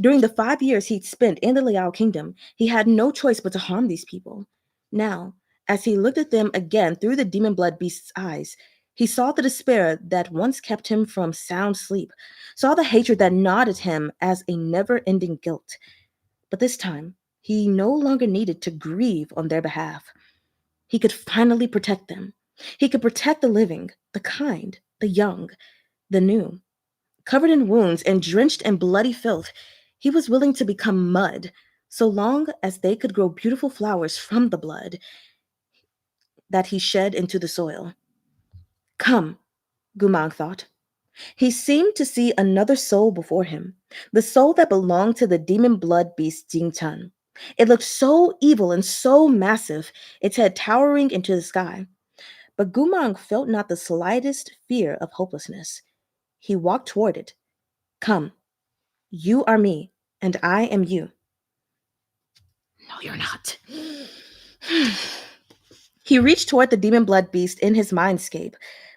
[SPEAKER 1] During the 5 years he'd spent in the Liao kingdom, he had no choice but to harm these people. Now, as he looked at them again through the demon blood beast's eyes, he saw the despair that once kept him from sound sleep, saw the hatred that gnawed at him as a never-ending guilt. But this time, he no longer needed to grieve on their behalf. He could finally protect them. He could protect the living, the kind, the young, the new. Covered in wounds and drenched in bloody filth, he was willing to become mud, so long as they could grow beautiful flowers from the blood.
[SPEAKER 2] that he shed into the soil. Come, Gumang thought. He seemed to see another soul before him, the soul that belonged to the demon blood beast Jingchan. It looked so evil and so massive, its head towering into the sky. But Gumang felt not the slightest fear of hopelessness. He walked toward it. Come, you are me, and I am you.
[SPEAKER 1] No, you're not.
[SPEAKER 2] He reached toward the demon blood beast in his mindscape,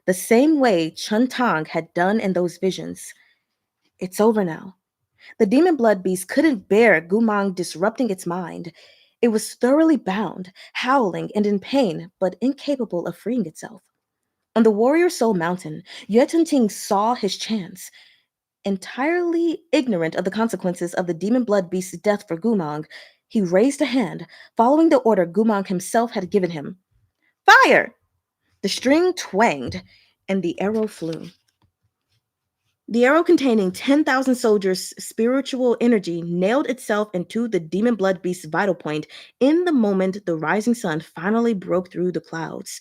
[SPEAKER 2] the same way Chun Tang had done in those visions. It's over now. The demon blood beast couldn't bear Gumang disrupting its mind. It was thoroughly bound, howling and in pain, but incapable of freeing itself. On the Warrior Soul Mountain, Yue Ting saw his chance. Entirely ignorant of the consequences of the demon blood beast's death for Gumang, he raised a hand, following the order Gumang himself had given him. Fire! The string twanged, and the arrow flew. The arrow containing 10,000 soldiers' spiritual energy nailed itself into the demon blood beast's vital point in the moment the rising sun finally broke through the clouds.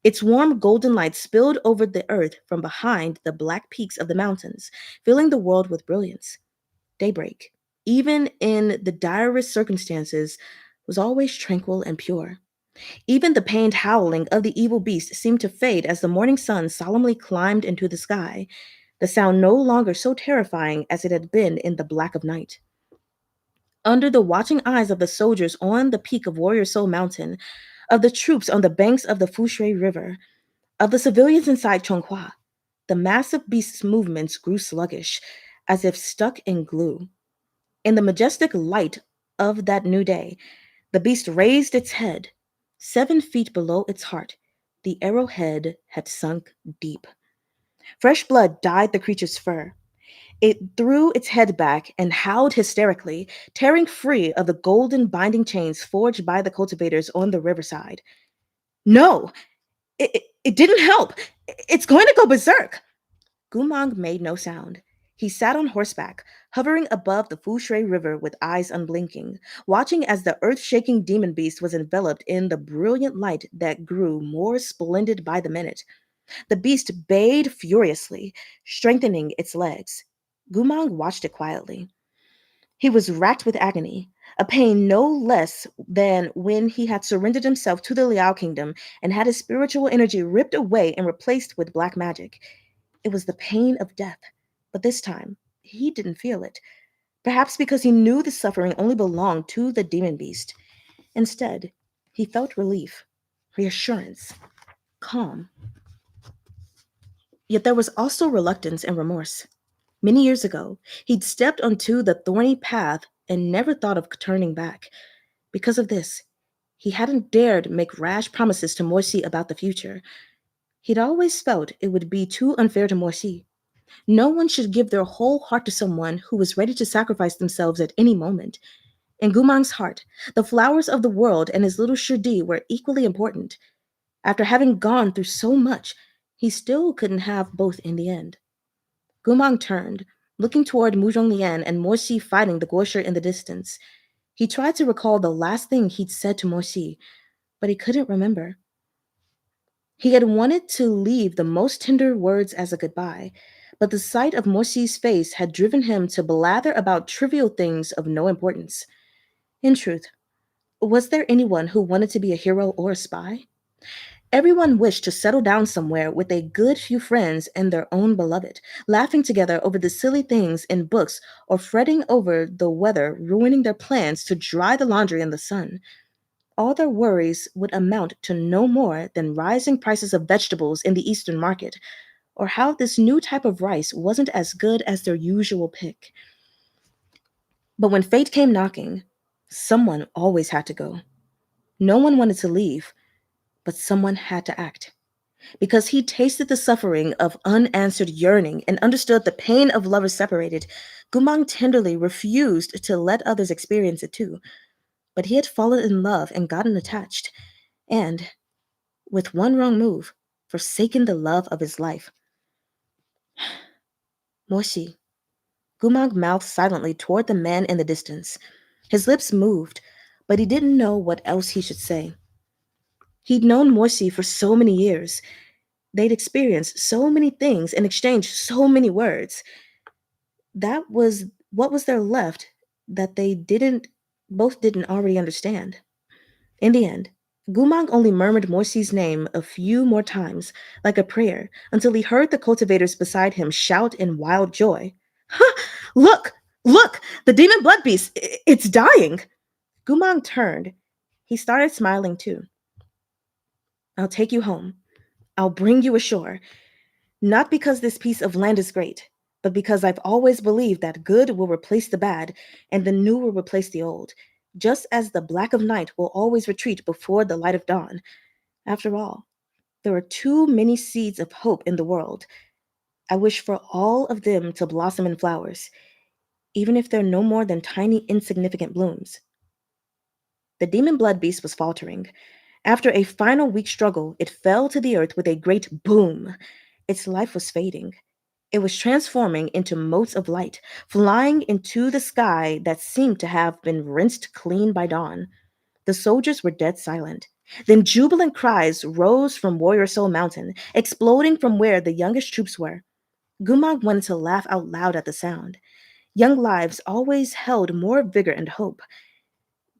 [SPEAKER 2] Its warm golden light spilled over the earth from behind the black peaks of the mountains, filling the world with brilliance. Daybreak, even in the direst circumstances, was always tranquil and pure. Even the pained howling of the evil beast seemed to fade as the morning sun solemnly climbed into the sky, the sound no longer so terrifying as it had been in the black of night. Under the watching eyes of the soldiers on the peak of Warrior Soul Mountain, of the troops on the banks of the Fushui River, of the civilians inside Chonghua, the massive beast's movements grew sluggish, as if stuck in glue. In the majestic light of that new day, the beast raised its head. 7 feet below its heart, the arrowhead had sunk deep. Fresh blood dyed the creature's fur. It threw its head back and howled hysterically, tearing free of the golden binding chains forged by the cultivators on the riverside. No! It didn't help! It's going to go berserk! Gumang made no sound. He sat on horseback, hovering above the Fushui River with eyes unblinking, watching as the earth-shaking demon beast was enveloped in the brilliant light that grew more splendid by the minute. The beast bayed furiously, strengthening its legs. Gumang watched it quietly. He was racked with agony, a pain no less than when he had surrendered himself to the Liao kingdom and had his spiritual energy ripped away and replaced with black magic. It was the pain of death, but this time he didn't feel it, perhaps because he knew the suffering only belonged to the demon beast. Instead, he felt relief, reassurance, calm. Yet there was also reluctance and remorse. Many years ago, he'd stepped onto the thorny path and never thought of turning back. Because of this, he hadn't dared make rash promises to Morsi about the future. He'd always felt it would be too unfair to Morsi. No one should give their whole heart to someone who was ready to sacrifice themselves at any moment. In Gumang's heart, the flowers of the world and his little Shudi were equally important. After having gone through so much, he still couldn't have both in the end. Gumang turned, looking toward Muzhonglian and Morsi fighting the Gosher in the distance. He tried to recall the last thing he'd said to Morsi, but he couldn't remember. He had wanted to leave the most tender words as a goodbye, but the sight of Morsi's face had driven him to blather about trivial things of no importance. In truth, was there anyone who wanted to be a hero or a spy? Everyone wished to settle down somewhere with a good few friends and their own beloved, laughing together over the silly things in books or fretting over the weather ruining their plans to dry the laundry in the sun. All their worries would amount to no more than rising prices of vegetables in the Eastern market, or how this new type of rice wasn't as good as their usual pick. But when fate came knocking, someone always had to go. No one wanted to leave, but someone had to act. Because he tasted the suffering of unanswered yearning and understood the pain of lovers separated, Gumang tenderly refused to let others experience it too. But he had fallen in love and gotten attached, and, with one wrong move, forsaken the love of his life. Moshi. Gumang mouthed silently toward the man in the distance. His lips moved, but he didn't know what else he should say. He'd known Morsi for so many years. They'd experienced so many things and exchanged so many words. That was what was there left that they didn't both didn't already understand. In the end, Gumang only murmured Morsi's name a few more times, like a prayer, until he heard the cultivators beside him shout in wild joy. "Ha! Look! Look! The demon blood beast! It's dying!" Gumang turned. He started smiling too. "I'll take you home. I'll bring you ashore. Not because this piece of land is great, but because I've always believed that good will replace the bad and the new will replace the old, just as the black of night will always retreat before the light of dawn. After all, there are too many seeds of hope in the world. I wish for all of them to blossom in flowers, even if they're no more than tiny, insignificant blooms." The demon blood beast was faltering. After a final weak struggle, it fell to the earth with a great boom. Its life was fading. It was transforming into motes of light, flying into the sky that seemed to have been rinsed clean by dawn. The soldiers were dead silent. Then jubilant cries rose from Warrior Soul Mountain, exploding from where the youngest troops were. Gumag wanted to laugh out loud at the sound. Young lives always held more vigor and hope.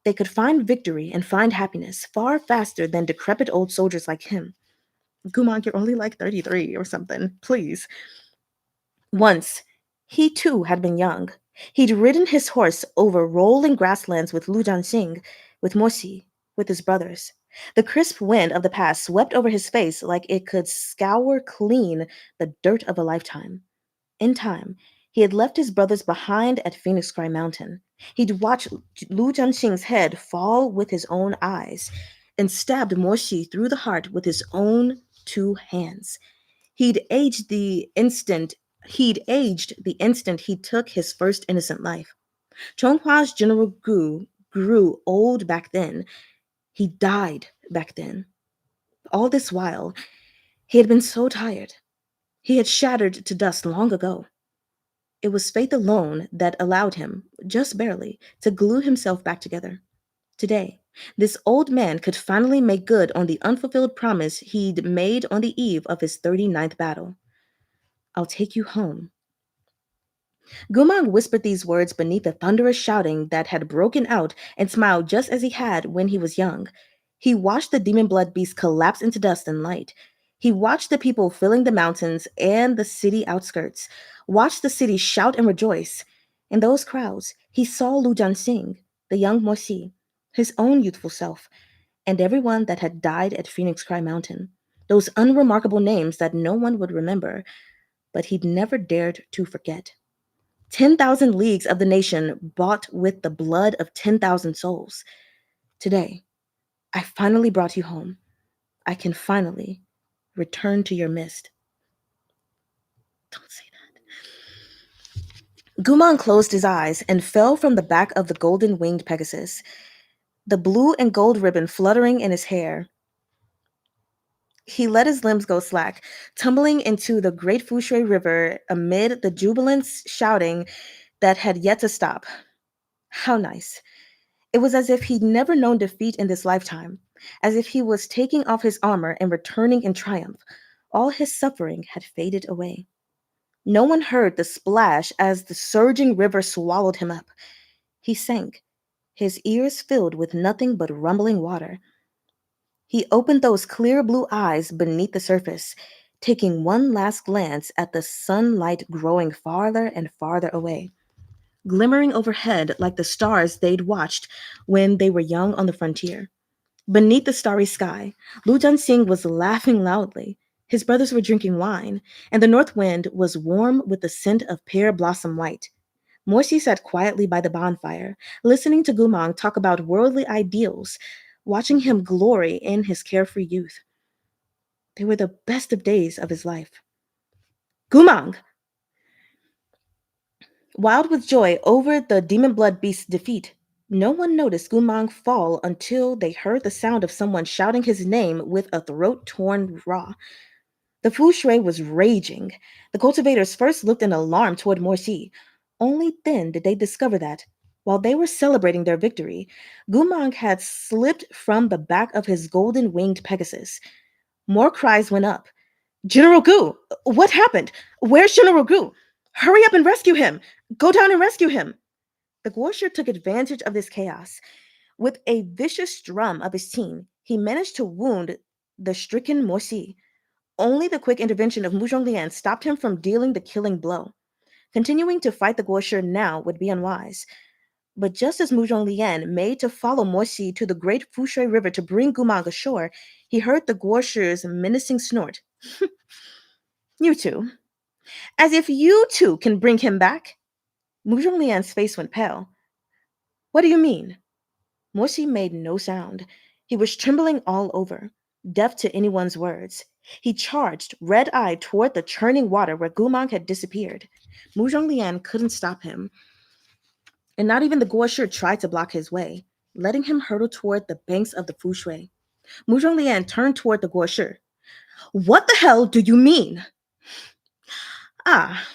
[SPEAKER 2] They could find victory and find happiness far faster than decrepit old soldiers like him. "Gumag, you're only like 33 or something. Please." Once, he too had been young. He'd ridden his horse over rolling grasslands with Lu Jianxing, with Mosi, with his brothers. The crisp wind of the past swept over his face like it could scour clean the dirt of a lifetime. In time, he had left his brothers behind at Phoenix Cry Mountain. He'd watched Lu Jianxing's head fall with his own eyes and stabbed Moshi through the heart with his own two hands. He'd aged the instant he'd aged the instant he took his first innocent life. Chonghua's General Gu grew old back then. He died back then. All this while, he had been so tired. He had shattered to dust long ago. It was faith alone that allowed him, just barely, to glue himself back together. Today, this old man could finally make good on the unfulfilled promise he'd made on the eve of his 39th battle. "I'll take you home." Gumang whispered these words beneath the thunderous shouting that had broken out and smiled just as he had when he was young. He watched the demon blood beast collapse into dust and light. He watched the people filling the mountains and the city outskirts, watched the city shout and rejoice. In those crowds, he saw Lu Jianxing, the young Mosi, his own youthful self, and everyone that had died at Phoenix Cry Mountain. Those unremarkable names that no one would remember, but he'd never dared to forget. 10,000 leagues of the nation bought with the blood of 10,000 souls. Today, I finally brought you home. I can finally return to your mist. Don't say that. Guman closed his eyes and fell from the back of the golden winged Pegasus, the blue and gold ribbon fluttering in his hair. He let his limbs go slack, tumbling into the great Fushui River amid the jubilant shouting that had yet to stop. How nice. It was as if he'd never known defeat in this lifetime, as if he was taking off his armor and returning in triumph. All his suffering had faded away. No one heard the splash as the surging river swallowed him up. He sank, his ears filled with nothing but rumbling water. He opened those clear blue eyes beneath the surface, taking one last glance at the sunlight growing farther and farther away, glimmering overhead like the stars they'd watched when they were young on the frontier. Beneath the starry sky, Lu Jianxing was laughing loudly. His brothers were drinking wine, and the north wind was warm with the scent of pear blossom white. Morsi sat quietly by the bonfire, listening to Gumang talk about worldly ideals, watching him glory in his carefree youth. They were the best of days of his life. "Gumang!" Wild with joy over the demon blood beast's defeat, no one noticed Gumang fall until they heard the sound of someone shouting his name with a throat torn raw. The Fu Shui was raging. The cultivators first looked in alarm toward Morsi. Only then did they discover that, While they were celebrating their victory, Gumang had slipped from the back of his golden winged Pegasus. More cries went up. General Gu, what happened? Where's General Gu? Hurry up and rescue him! Go down and rescue him! The Guosher took advantage of this chaos. With a vicious strum of his team, he managed to wound the stricken Moxi. Only the quick intervention of Mu Zhonglian stopped him from dealing the killing blow. Continuing to fight the Guosher now would be unwise. But just as Mu Zhonglian made to follow Moxi to the great Fushui River to bring Gumang ashore, he heard the Guosher's menacing snort. You two. As if you two can bring him back? Mu Zhonglian's face went pale. What do you mean? Moxi made no sound. He was trembling all over, deaf to anyone's words. He charged, red-eyed, toward the churning water where Gumang had disappeared. Mu Zhonglian couldn't stop him, and not even the Guosher tried to block his way, letting him hurtle toward the banks of the Fushui. Mu Zhonglian turned toward the Guosher. What the hell do you mean? Ah,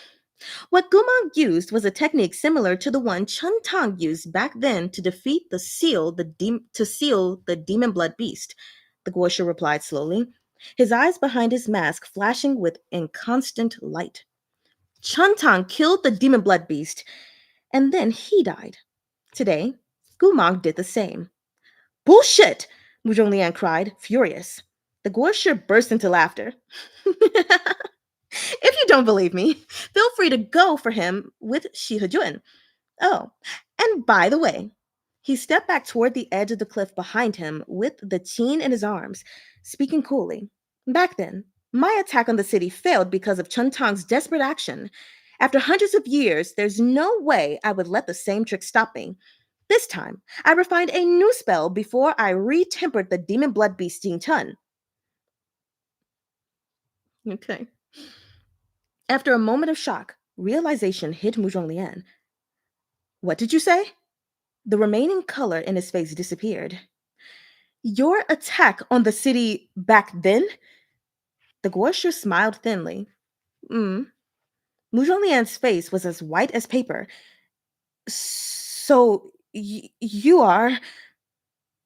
[SPEAKER 2] what Gumang used was a technique similar to the one Chun Tang used back then to defeat to seal the demon blood beast, the Guosher replied slowly, his eyes behind his mask flashing with inconstant light. Chun Tang killed the demon blood beast, and then he died. Today, Gumang did the same. Bullshit! Mu Zhonglian cried, furious. The Guosher burst into laughter. If you don't believe me, feel free to go for him with Shi Hejun. Oh, and by the way, he stepped back toward the edge of the cliff behind him with the teen in his arms, speaking coolly. Back then, my attack on the city failed because of Chun Tang's desperate action. After hundreds of years, there's no way I would let the same trick stop me. This time, I refined a new spell before I re-tempered the demon blood beast Jing Chun. Okay. After a moment of shock, realization hit Mu Zhonglian. What did you say? The remaining color in his face disappeared. Your attack on the city back then? The Guosher smiled thinly. Mu Zhonglian's face was as white as paper. So, you are...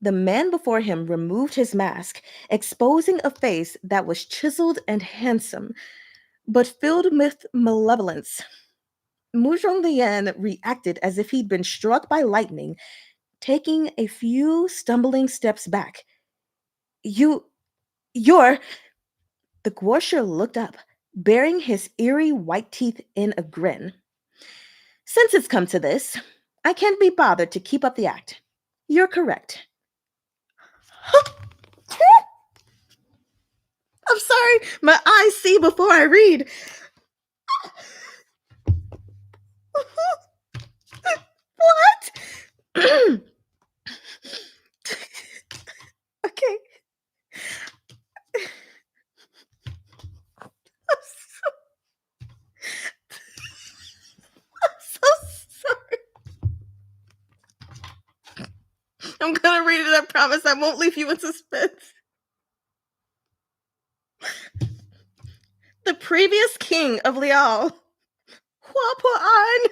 [SPEAKER 2] The man before him removed his mask, exposing a face that was chiseled and handsome, but filled with malevolence. Mu Zhonglian reacted as if he'd been struck by lightning, taking a few stumbling steps back. You're... The Guosher looked up, baring his eerie white teeth in a grin. Since it's come to this, I can't be bothered to keep up the act. You're correct. I'm sorry, my eyes see before I read. What? Okay. I'm so sorry. I'm gonna read it. I promise I won't leave you in suspense. The previous king of Liao, Hua Po An.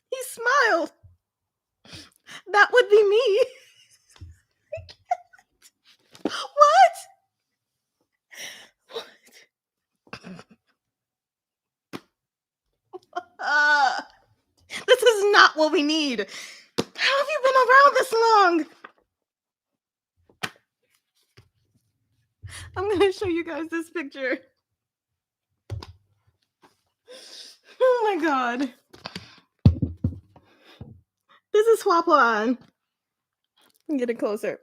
[SPEAKER 2] He smiled. That would be me. What? This is not what we need. How have you been around this long? I'm going to show you guys this picture. Oh my god. This is Hua Po An. I'm getting closer.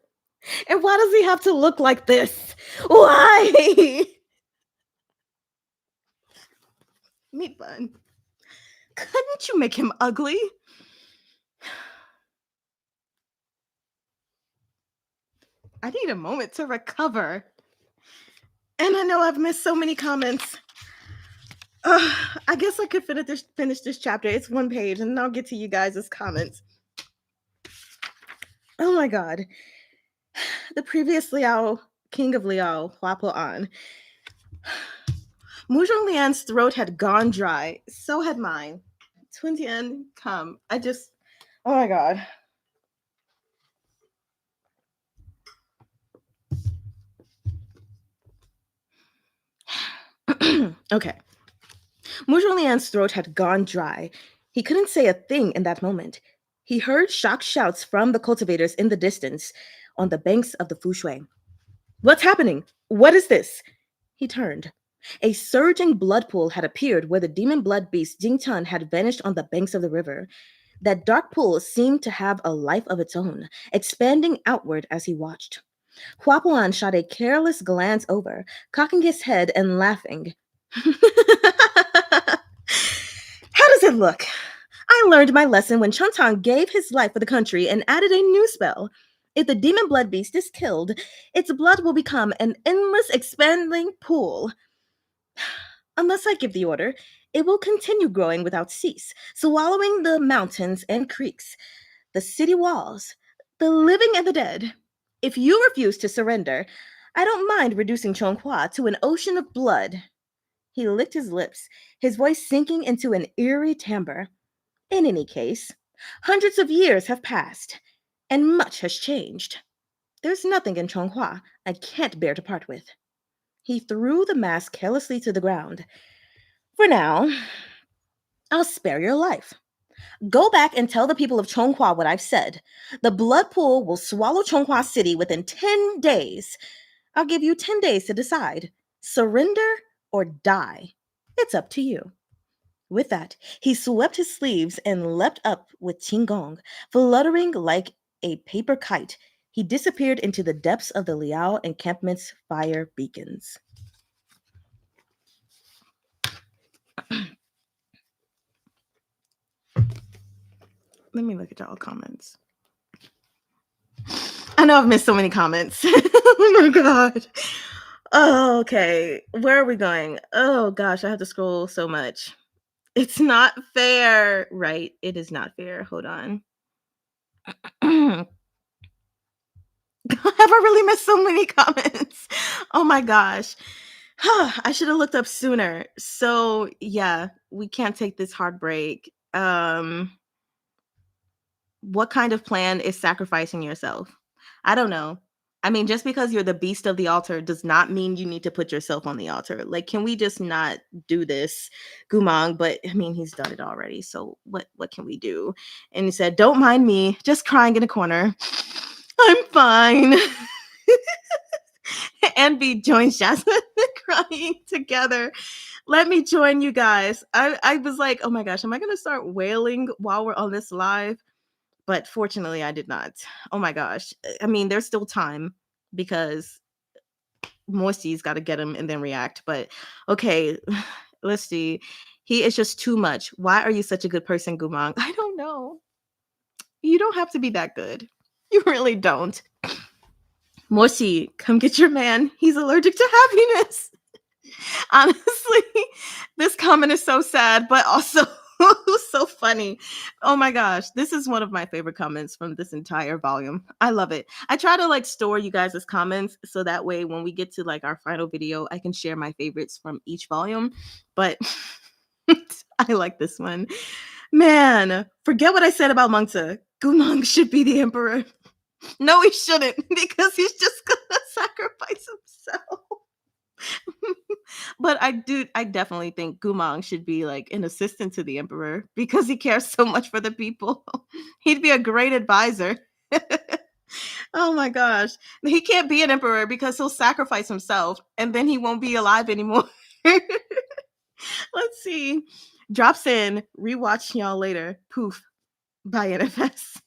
[SPEAKER 2] And why does he have to look like this? Why? Meat bun. Couldn't you make him ugly? I need a moment to recover. And I know I've missed so many comments. I guess I could finish this chapter. It's one page, and then I'll get to you guys' comments. Oh my god. The previous Liao, king of Liao, Hua Po An,
[SPEAKER 1] Mu Zhonglian's throat had gone dry. So had mine. Twin Tian, come. Oh my god. Okay. Mu Zhonglian's throat had gone dry. He couldn't say a thing in that moment. He heard shocked shouts from the cultivators in the distance on the banks of the Fushui. What's happening? What is this? He turned. A surging blood pool had appeared where the demon blood beast Jing Chun had vanished on the banks of the river. That dark pool seemed to have a life of its own, expanding outward as he watched. Huapuan shot a careless glance over, cocking his head and laughing. How does it look? I learned my lesson when Chuntang gave his life for the country and added a new spell. If the demon blood beast is killed, its blood will become an endless expanding pool. Unless I give the order, it will continue growing without cease, swallowing the mountains and creeks, the city walls, the living and the dead. If you refuse to surrender, I don't mind reducing Chonghua to an ocean of blood. He licked his lips, his voice sinking into an eerie timbre. In any case, hundreds of years have passed, and much has changed. There's nothing in Chonghua I can't bear to part with. He threw the mask carelessly to the ground. For now, I'll spare your life. Go back and tell the people of Chonghua what I've said. The blood pool will swallow Chonghua City within 10 days. I'll give you 10 days to decide. Surrender or die. It's up to you. With that, he swept his sleeves and leapt up with Qinggong, fluttering like a paper kite. He disappeared into the depths of the Liao encampment's fire beacons. Let me look at y'all comments. I know I've missed so many comments. Oh my god. Oh, okay. Where are we going? Oh gosh, I have to scroll so much. It's not fair. Right. It is not fair. Hold on. Have I really missed so many comments? Oh my gosh. I should have looked up sooner. So yeah, we can't take this hard break. What kind of plan is sacrificing yourself? I don't know. I mean, just because you're the beast of the altar does not mean you need to put yourself on the altar. Like, can we just not do this, Gumang? But I mean, he's done it already. So what can we do? And he said, "Don't mind me, just crying in a corner. I'm fine." And B joins Jasmine crying together. Let me join you guys. I was like, oh my gosh, am I gonna start wailing while we're on this live? But fortunately, I did not. Oh my gosh. I mean, there's still time because Moisty's got to get him and then react. But okay, let's see. He is just too much. Why are you such a good person, Gumang? I don't know. You don't have to be that good. You really don't. Moisty, come get your man. He's allergic to happiness. Honestly, this comment is so sad, but also so funny. Oh my gosh, this is one of my favorite comments from this entire volume. I love it. I try to like store you guys' comments so that way when we get to like our final video, I can share my favorites from each volume. But I like this one. Man, forget what I said about Mangta. Gumang should be the emperor. No, he shouldn't, because he's just gonna sacrifice himself. But I definitely think Gumang should be like an assistant to the emperor because he cares so much for the people. He'd be a great advisor. Oh my gosh. He can't be an emperor because he'll sacrifice himself and then he won't be alive anymore. Let's see. Drops in, rewatch y'all later. Poof. By NFS.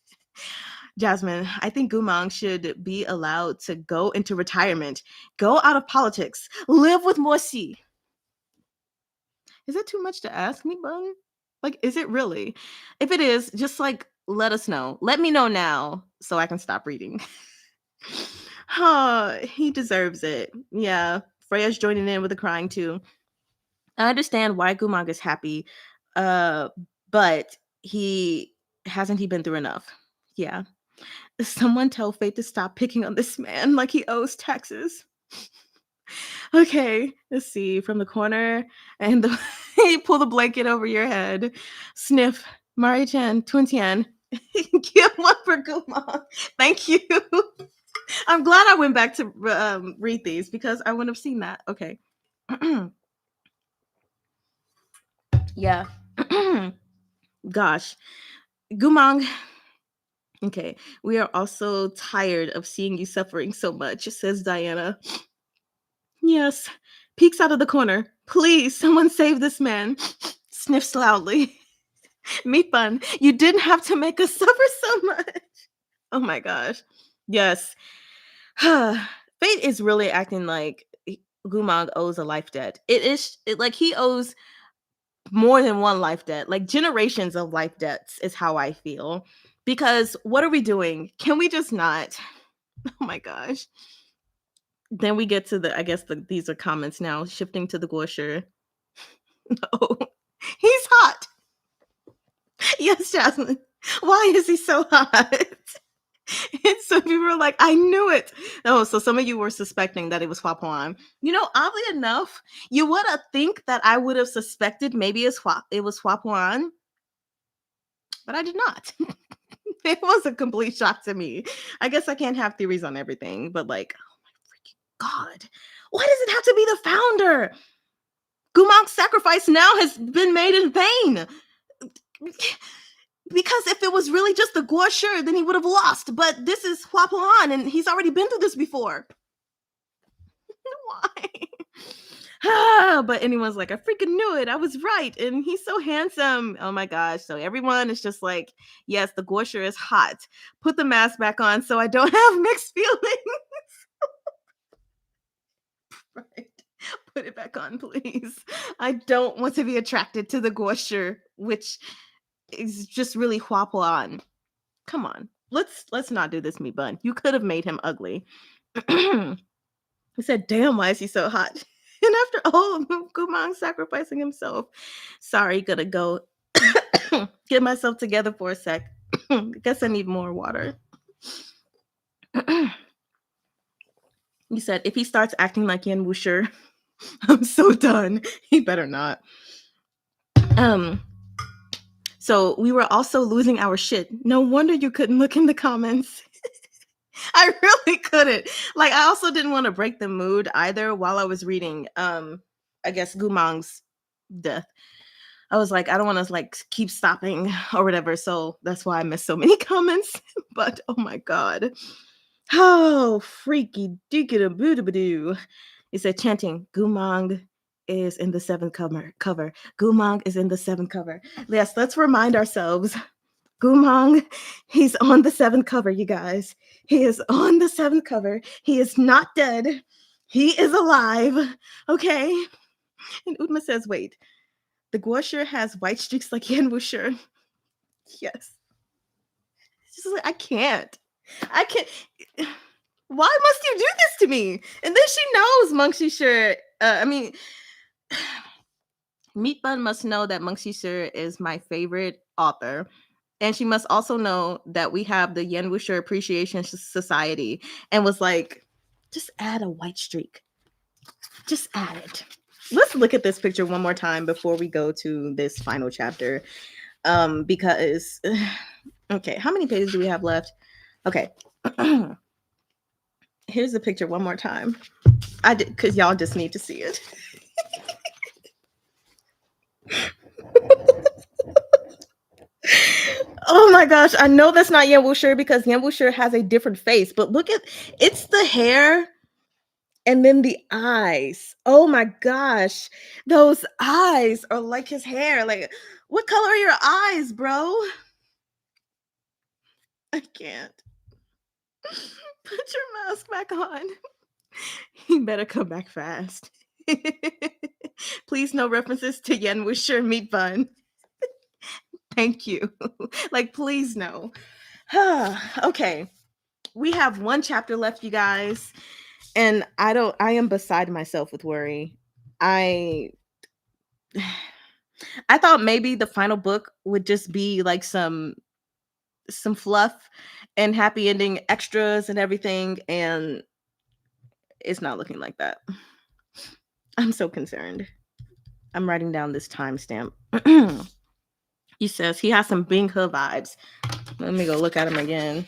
[SPEAKER 1] Jasmine, I think Gumang should be allowed to go into retirement, go out of politics, live with Moisi. Is that too much to ask me, Bung? Like, is it really? If it is, just like let us know. Let me know now so I can stop reading. He deserves it. Yeah, Freya's joining in with the crying too. I understand why Gumang is happy, but hasn't he been through enough? Yeah. Someone tell Faith to stop picking on this man like he owes taxes. Okay, let's see. From the corner, and you pull the blanket over your head. Sniff. Mari-chan, Twin-tian. Give one for Guma. Thank you. I'm glad I went back to read these because I wouldn't have seen that. Okay. Yeah. Gosh. Gumang. Okay. We are also tired of seeing you suffering so much, says Diana. Yes. Peeks out of the corner. Please, someone save this man. Sniffs loudly. Meat bun, you didn't have to make us suffer so much. Oh my gosh. Yes. Fate is really acting like Gumang owes a life debt. Like he owes more than one life debt, like generations of life debts is how I feel. Because what are we doing? Can we just not? Oh my gosh. Then we get to these are comments now, shifting to the Gosher. No, he's hot. Yes, Jasmine. Why is he so hot? And so people were like, I knew it. Oh, so some of you were suspecting that it was Hua. You know, oddly enough, you would have think that I would have suspected maybe it was Hua, but I did not. It was a complete shock to me. I guess I can't have theories on everything, but like, oh my freaking God. Why does it have to be the founder? Gumong's sacrifice now has been made in vain. Because if it was really just the Gosher, then he would have lost. But this is Hua Puan, and he's already been through this before. Why? But anyone's like, I freaking knew it. I was right. And he's so handsome. Oh my gosh. So everyone is just like, yes, the Gosher is hot. Put the mask back on so I don't have mixed feelings. Right. Put it back on, please. I don't want to be attracted to the Gosher, which is just really Hua Puan. Come on. Let's not do this, me bun. You could have made him ugly. He said, damn, why is he so hot? And after all of Gumang sacrificing himself. Sorry, gotta go get myself together for a sec. Guess I need more water. You said, if he starts acting like Yan Wusher, I'm so done. He better not. So we were also losing our shit. No wonder you couldn't look in the comments. I really couldn't. Like, I also didn't want to break the mood either while I was reading I guess Gumang's death. I was like, I don't want to like keep stopping or whatever. So that's why I missed so many comments. But oh my God. Oh, freaky deekity. It said chanting, Gumang is in the seventh cover. Gumang is in the seventh cover. Yes, let's remind ourselves. Gumang, he's on the seventh cover, you guys. He is on the seventh cover. He is not dead. He is alive. Okay. And Udma says, wait, the Gosher has white streaks like Yan Wusher. Yes. It's just like, I can't. Why must you do this to me? And then she knows Monkey Sure. Meat Bun must know that Monkey Sure is my favorite author. And she must also know that we have the Yan Wusher Appreciation Society and was like, just add a white streak. Just add it. Let's look at this picture one more time before we go to this final chapter. Because, okay, how many pages do we have left? Okay. Here's the picture one more time. I did, because y'all just need to see it. Oh my gosh, I know that's not Yan Wusher because Yan Wusher has a different face, but look at it's the hair and then the eyes. Oh my gosh, those eyes are like his hair. Like, what color are your eyes, bro? I can't. Put your mask back on. You better come back fast. Please, no references to Yan Wusher meat bun. Thank you. Like, please, no. Okay. We have one chapter left, you guys. And I am beside myself with worry. I thought maybe the final book would just be like some fluff and happy ending extras and everything, and it's not looking like that.
[SPEAKER 2] I'm so concerned. I'm writing down this timestamp. He says he has some Bing He vibes. Let me go look at him again.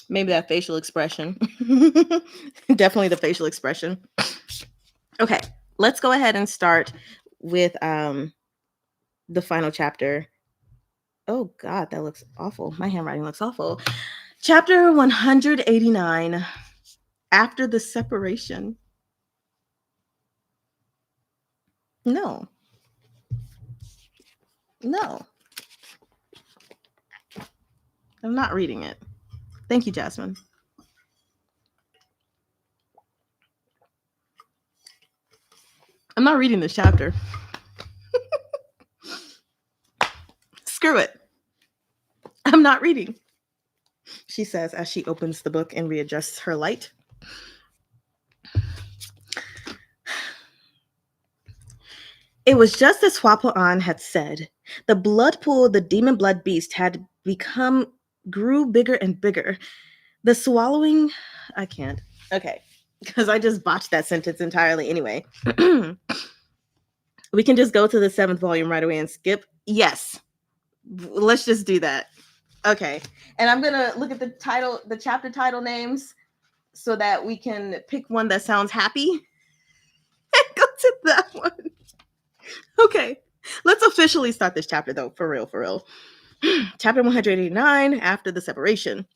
[SPEAKER 2] Maybe that facial expression. Definitely the facial expression. Okay, let's go ahead and start with the final chapter. Oh God, that looks awful. My handwriting looks awful. Chapter 189, After the Separation. No. No. I'm not reading it. Thank you, Jasmine. I'm not reading this chapter. Screw it. I'm not reading, she says as she opens the book and readjusts her light. It was just as Huapo-an had said. The blood pool the demon blood beast had grew bigger and bigger. The swallowing... I can't. Okay. Because I just botched that sentence entirely anyway. We can just go to the 7th volume right away and skip. Yes. Let's just do that. Okay. And I'm going to look at the chapter title names so that we can pick one that sounds happy and go to that one. Okay. Let's officially start this chapter though, for real, for real. Chapter 189, After the Separation.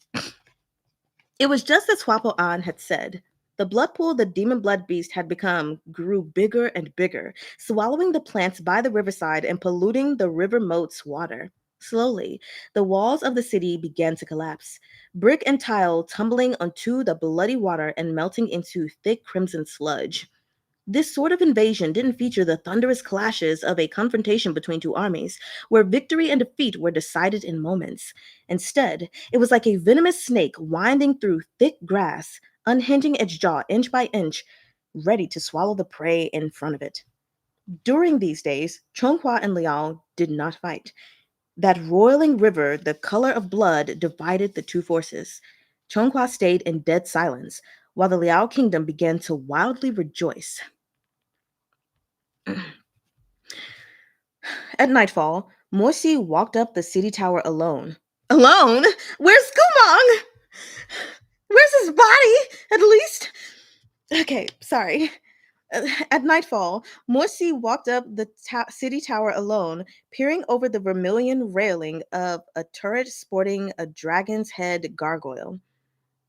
[SPEAKER 2] It was just as Huapo-an had said. The blood pool the demon blood beast had become grew bigger and bigger, swallowing the plants by the riverside and polluting the river moat's water. Slowly, the walls of the city began to collapse, brick and tile tumbling onto the bloody water and melting into thick crimson sludge. This sort of invasion didn't feature the thunderous clashes of a confrontation between two armies, where victory and defeat were decided in moments. Instead, it was like a venomous snake winding through thick grass, unhinging its jaw inch by inch, ready to swallow the prey in front of it. During these days, Chonghua and Liao did not fight. That roiling river, the color of blood, divided the two forces. Chonghua stayed in dead silence, while the Liao kingdom began to wildly rejoice. At nightfall, Morsi walked up the city tower alone. Alone? Where's Gumong? Where's his body, at least? Okay, sorry. At nightfall, Morsi walked up the city tower alone, peering over the vermilion railing of a turret sporting a dragon's head gargoyle.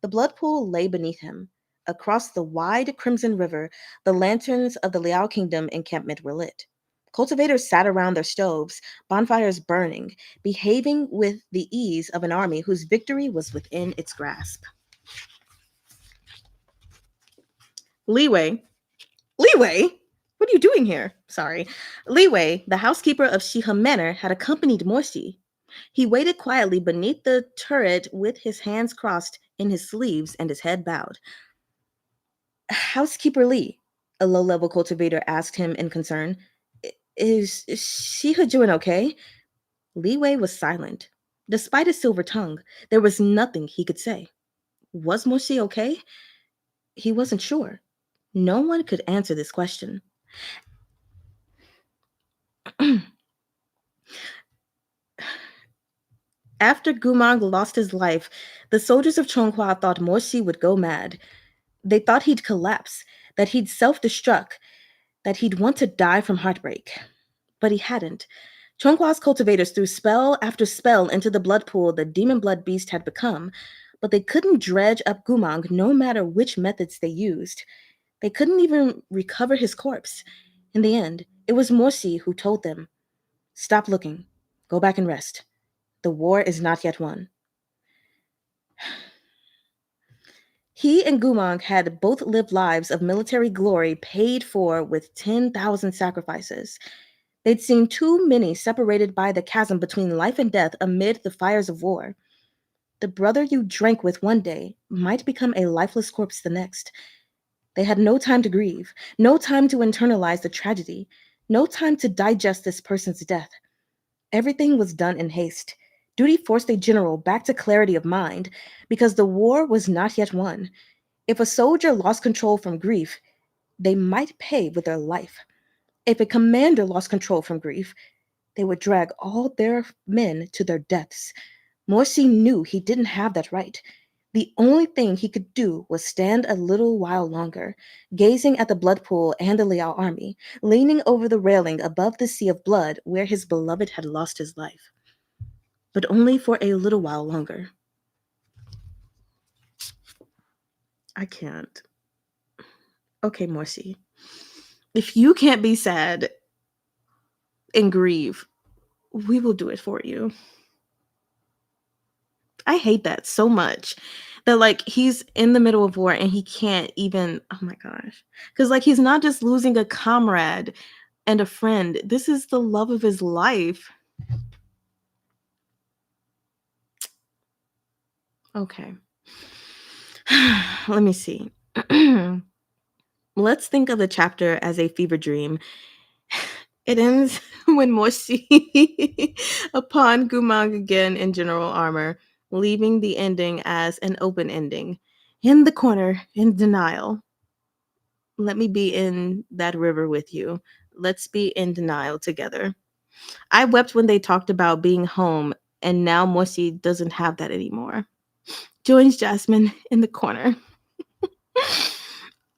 [SPEAKER 2] The blood pool lay beneath him. Across the wide crimson river, the lanterns of the Liao Kingdom encampment were lit. Cultivators sat around their stoves, bonfires burning, behaving with the ease of an army whose victory was within its grasp. Liwei? What are you doing here? Sorry. Liwei, the housekeeper of Shihe Manor, had accompanied Morsi. He waited quietly beneath the turret with his hands crossed in his sleeves and his head bowed. Housekeeper Lee, a low-level cultivator asked him in concern. Is Shihe doing okay? Li Wei was silent. Despite his silver tongue, there was nothing he could say. Was Morsi okay? He wasn't sure. No one could answer this question. After Gumang lost his life, the soldiers of Chonghua thought Morsi would go mad. They thought he'd collapse, that he'd self-destruct, that he'd want to die from heartbreak. But he hadn't. Chonghua's cultivators threw spell after spell into the blood pool the demon blood beast had become, but they couldn't dredge up Gumang no matter which methods they used. They couldn't even recover his corpse. In the end, it was Morsi who told them, "Stop looking. Go back and rest. The war is not yet won." He and Gumang had both lived lives of military glory paid for with 10,000 sacrifices. They'd seen too many separated by the chasm between life and death amid the fires of war. The brother you drank with one day might become a lifeless corpse the next. They had no time to grieve, no time to internalize the tragedy, no time to digest this person's death. Everything was done in haste. Duty forced a general back to clarity of mind because the war was not yet won. If a soldier lost control from grief, They might pay with their life. If a commander lost control from grief, they would drag all their men to their deaths. Morsi knew he didn't have that right. The only thing he could do was stand a little while longer, gazing at the blood pool and the Liao army, leaning over the railing above the sea of blood where his beloved had lost his life. But only for a little while longer. I can't. Okay, Morsi. If you can't be sad and grieve, we will do it for you. I hate that so much. That like he's in the middle of war and he can't even, oh my gosh. Cuz like he's not just losing a comrade and a friend. This is the love of his life. Okay. Let me see. Let's think of the chapter as a fever dream. It ends when Morsi upon Gumang again in general armor, leaving the ending as an open ending. In the corner, in denial. Let me be in that river with you. Let's be in denial together. I wept when they talked about being home, and now Morsi doesn't have that anymore. Joins Jasmine in the corner.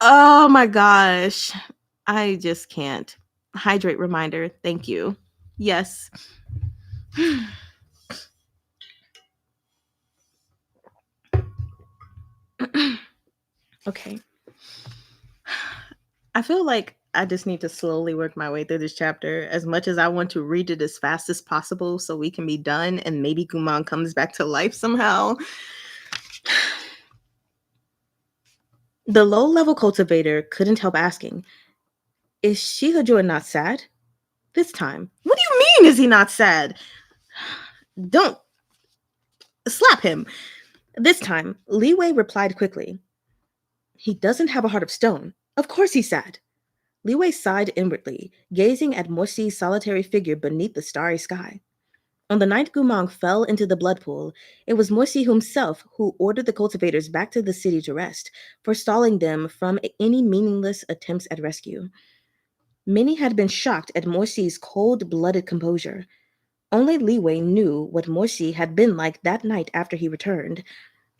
[SPEAKER 2] Oh my gosh. I just can't. Hydrate reminder. Thank you. Yes. Okay. I feel like I just need to slowly work my way through this chapter as much as I want to read it as fast as possible so we can be done and maybe Guman comes back to life somehow. The low-level cultivator couldn't help asking, is Shihajua not sad? This time. What do you mean is he not sad? Don't slap him. This time, Li Wei replied quickly. He doesn't have a heart of stone. Of course he's sad. Li Wei sighed inwardly, gazing at Morsi's solitary figure beneath the starry sky. On the night Gumang fell into the blood pool, it was Morsi himself who ordered the cultivators back to the city to rest, forestalling them from any meaningless attempts at rescue. Many had been shocked at Morsi's cold-blooded composure. Only Li Wei knew what Morsi had been like that night after he returned,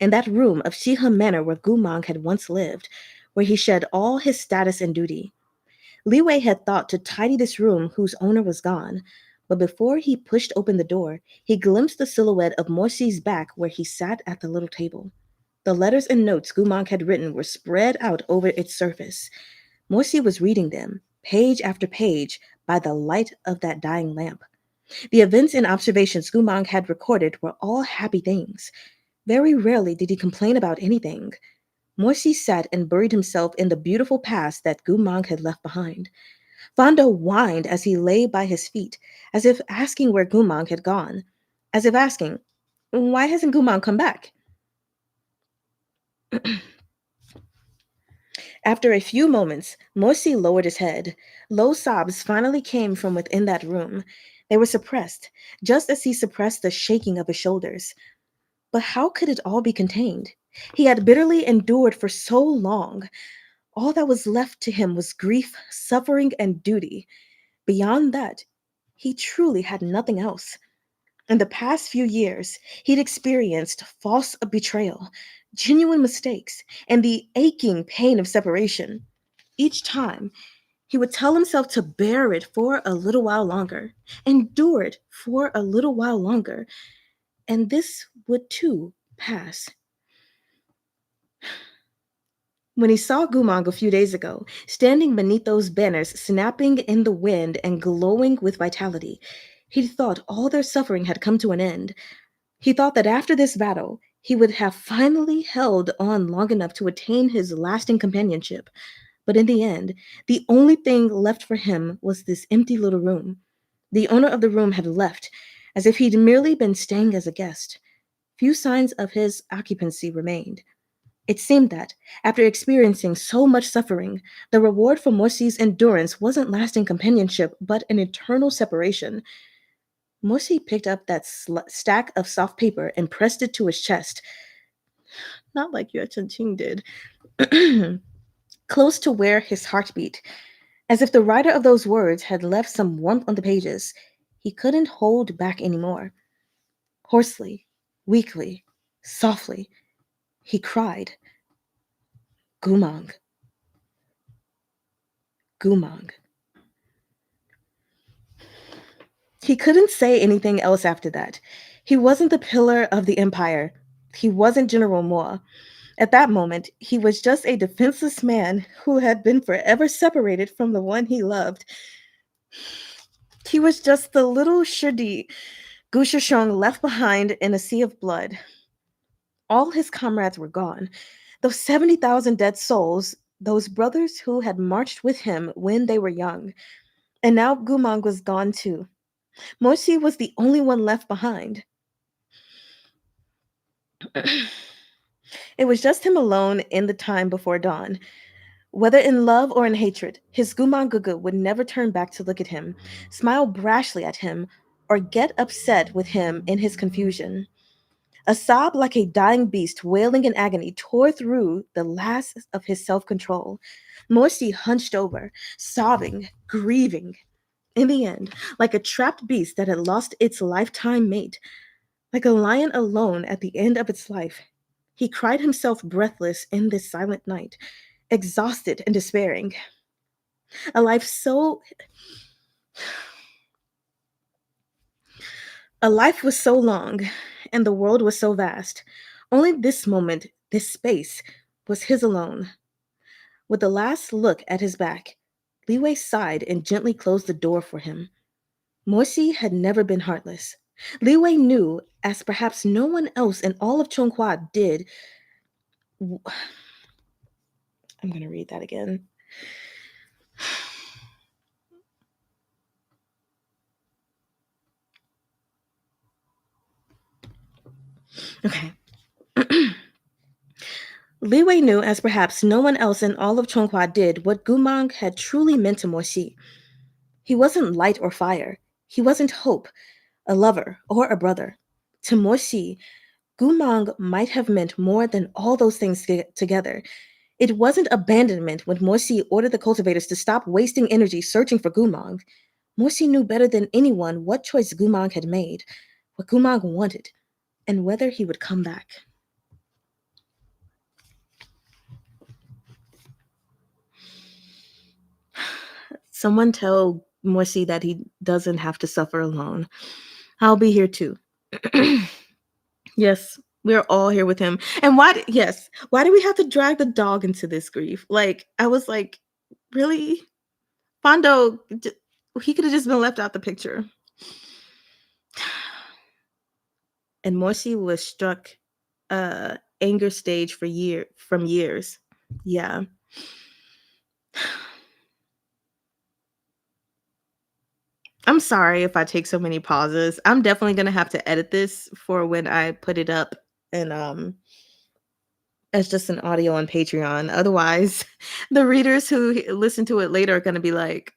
[SPEAKER 2] in that room of Shihe Manor where Gumang had once lived, where he shed all his status and duty. Li Wei had thought to tidy this room whose owner was gone, but before he pushed open the door, he glimpsed the silhouette of Morsi's back where he sat at the little table. The letters and notes Gumang had written were spread out over its surface. Morsi was reading them, page after page, by the light of that dying lamp. The events and observations Gumang had recorded were all happy things. Very rarely did he complain about anything. Morsi sat and buried himself in the beautiful past that Gumang had left behind. Fondo whined as he lay by his feet, as if asking where Gumang had gone, as if asking, why hasn't Gumang come back? After a few moments, Morsi lowered his head. Low sobs finally came from within that room. They were suppressed, just as he suppressed the shaking of his shoulders. But how could it all be contained? He had bitterly endured for so long. All that was left to him was grief, suffering, and duty. Beyond that, he truly had nothing else. In the past few years, he'd experienced false betrayal, genuine mistakes, and the aching pain of separation. Each time, he would tell himself to bear it for a little while longer, endure it for a little while longer, and this would too pass. When he saw Gumang a few days ago, standing beneath those banners, snapping in the wind and glowing with vitality, he thought all their suffering had come to an end. He thought that after this battle, he would have finally held on long enough to attain his lasting companionship. But in the end, the only thing left for him was this empty little room. The owner of the room had left, as if he'd merely been staying as a guest. Few signs of his occupancy remained. It seemed that, after experiencing so much suffering, the reward for Morsi's endurance wasn't lasting companionship, but an eternal separation. Morsi picked up that stack of soft paper and pressed it to his chest. Not like Yue Chenqing did. close to where his heart beat, as if the writer of those words had left some warmth on the pages. He couldn't hold back anymore. Hoarsely, weakly, softly, he cried, Gumang, Gumang. He couldn't say anything else after that. He wasn't the pillar of the empire. He wasn't General Moore. At that moment, he was just a defenseless man who had been forever separated from the one he loved. He was just the little Shudi Gushashong left behind in a sea of blood. All his comrades were gone. Those 70,000 dead souls, those brothers who had marched with him when they were young. And now Gumang was gone too. Moshi was the only one left behind. It was just him alone in the time before dawn. Whether in love or in hatred, his Gumangugu would never turn back to look at him, smile brashly at him, or get upset with him in his confusion. A sob like a dying beast wailing in agony tore through the last of his self-control. Moshi hunched over, sobbing, grieving. In the end, like a trapped beast that had lost its lifetime mate, like a lion alone at the end of its life, he cried himself breathless in this silent night, exhausted and despairing. A life so A life was so long, and the world was so vast. Only this moment, this space, was his alone. With a last look at his back, Liwei sighed and gently closed the door for him. Moshi had never been heartless. Liwei knew, as perhaps no one else in all of Chonghua did. I'm going to read that again. Okay. Liwei knew, as perhaps no one else in all of Chonghua did, what Gumang had truly meant to Moshi. He wasn't light or fire. He wasn't hope, a lover, or a brother. To Moshi, Gumang might have meant more than all those things together. It wasn't abandonment when Moshi ordered the cultivators to stop wasting energy searching for Gumang. Moshi knew better than anyone what choice Gumang had made, what Gumang wanted, and whether he would come back. Someone tell Moshi that he doesn't have to suffer alone. I'll be here too. Yes, we're all here with him. And why do we have to drag the dog into this grief? Like, I was like, really? Fondo, he could have just been left out the picture. And Moshi was struck anger stage from years. Yeah. I'm sorry if I take so many pauses. I'm definitely gonna have to edit this for when I put it up and as just an audio on Patreon. Otherwise, the readers who listen to it later are gonna be like,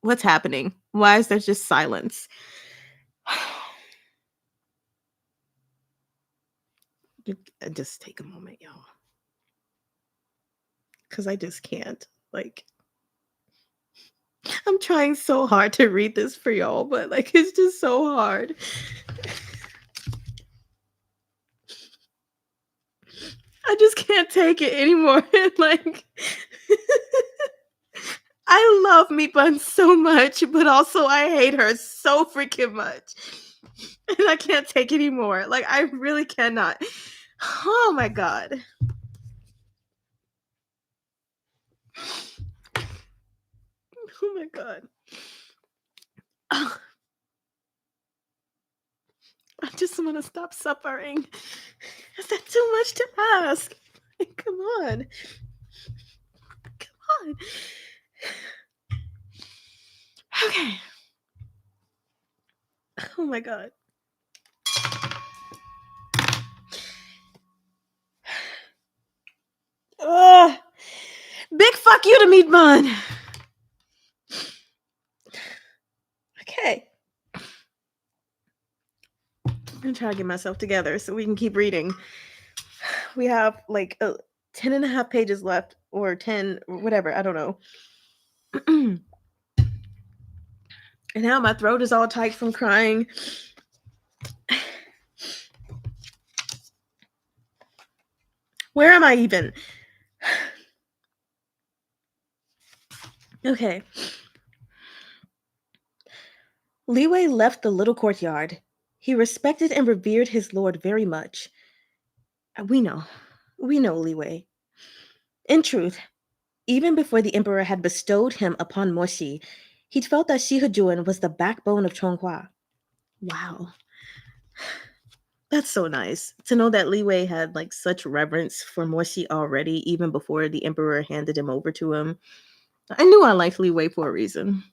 [SPEAKER 2] what's happening? Why is there just silence? Just take a moment, y'all. Because I just can't. Like, I'm trying so hard to read this for y'all, but like, it's just so hard. I just can't take it anymore. Like, I love Meat Bun so much, but also I hate her so freaking much. And I can't take it anymore. Like, I really cannot. Oh my god. Oh my god. Oh, I just want to stop suffering. Is that too much to ask? Come on. Come on. Okay. Oh my god. Ugh. Big fuck you to Meat Bun. Okay. I'm gonna try to get myself together so we can keep reading. We have like 10 and a half pages left, or 10, or whatever. I don't know. And now my throat is all tight from crying. Where am I even? Okay. Li Wei left the little courtyard. He respected and revered his lord very much. We know. We know Li Wei. In truth, even before the emperor had bestowed him upon Moshi, he'd felt that Shihajuan was the backbone of Chonghua. Wow. That's so nice to know that Li Wei had like such reverence for Moshi already, even before the emperor handed him over to him. I knew I liked Li Wei for a reason.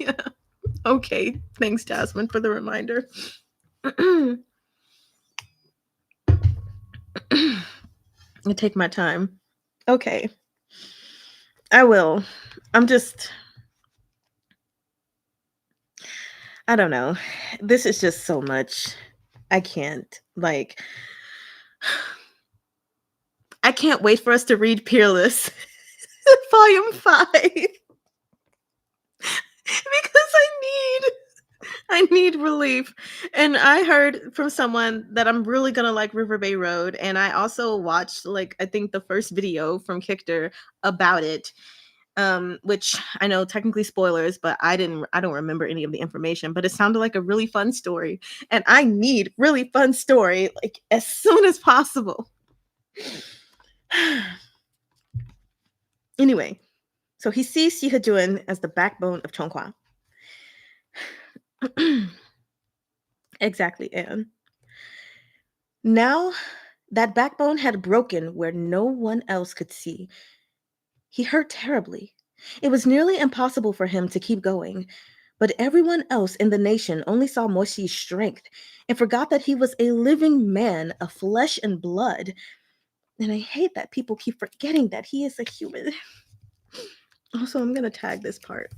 [SPEAKER 2] Yeah. Okay. Thanks, Jasmine, for the reminder. I take my time. Okay. I will. I'm just. I don't know. This is just so much. I can't. Like, I can't wait for us to read Peerless, Volume 5. Because I need relief. And I heard from someone that I'm really gonna like River Bay Road, and I also watched like I think the first video from Kichter about it, which I know technically spoilers, but I don't remember any of the information, but it sounded like a really fun story, and I need really fun story like as soon as possible. Anyway, so he sees Shihajuan as the backbone of Chonghua. Exactly, Anne. Now that backbone had broken where no one else could see. He hurt terribly. It was nearly impossible for him to keep going, but everyone else in the nation only saw Moshi's strength and forgot that he was a living man of flesh and blood. And I hate that people keep forgetting that he is a human. Also, I'm going to tag this part.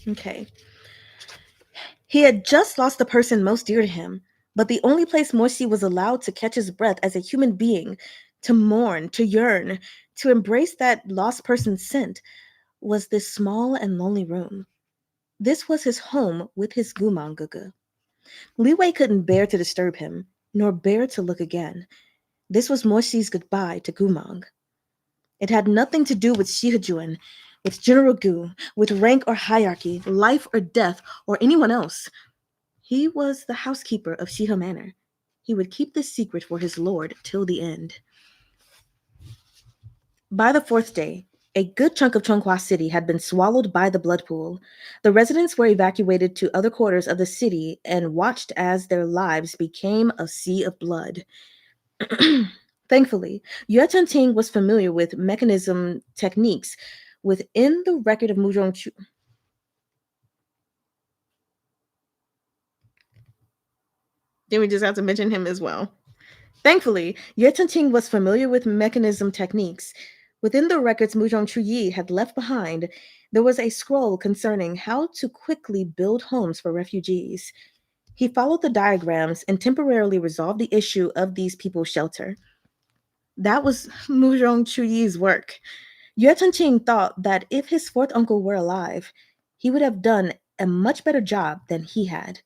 [SPEAKER 2] Okay. He had just lost the person most dear to him, but the only place Moshi was allowed to catch his breath as a human being, to mourn, to yearn, to embrace that lost person's scent, was this small and lonely room. This was his home with his Gumang Gugu. Li Wei couldn't bear to disturb him, nor bear to look again. This was Moshi's goodbye to Gumang. It had nothing to do with Shihajuan, with General Gu, with rank or hierarchy, life or death, or anyone else. He was the housekeeper of Shiha Manor. He would keep this secret for his lord till the end. By the fourth day, a good chunk of Chonghua City had been swallowed by the blood pool. The residents were evacuated to other quarters of the city and watched as their lives became a sea of blood. Thankfully, Yue Ting was familiar with mechanism techniques within the record of Muzhong Chu. Then we just have to mention him as well. Thankfully, Yue Ting was familiar with mechanism techniques. Within the records Muzhong Chuyi had left behind, there was a scroll concerning how to quickly build homes for refugees. He followed the diagrams and temporarily resolved the issue of these people's shelter. That was Muzhong Chuyi's work. Yue Ting thought that if his fourth uncle were alive, he would have done a much better job than he had.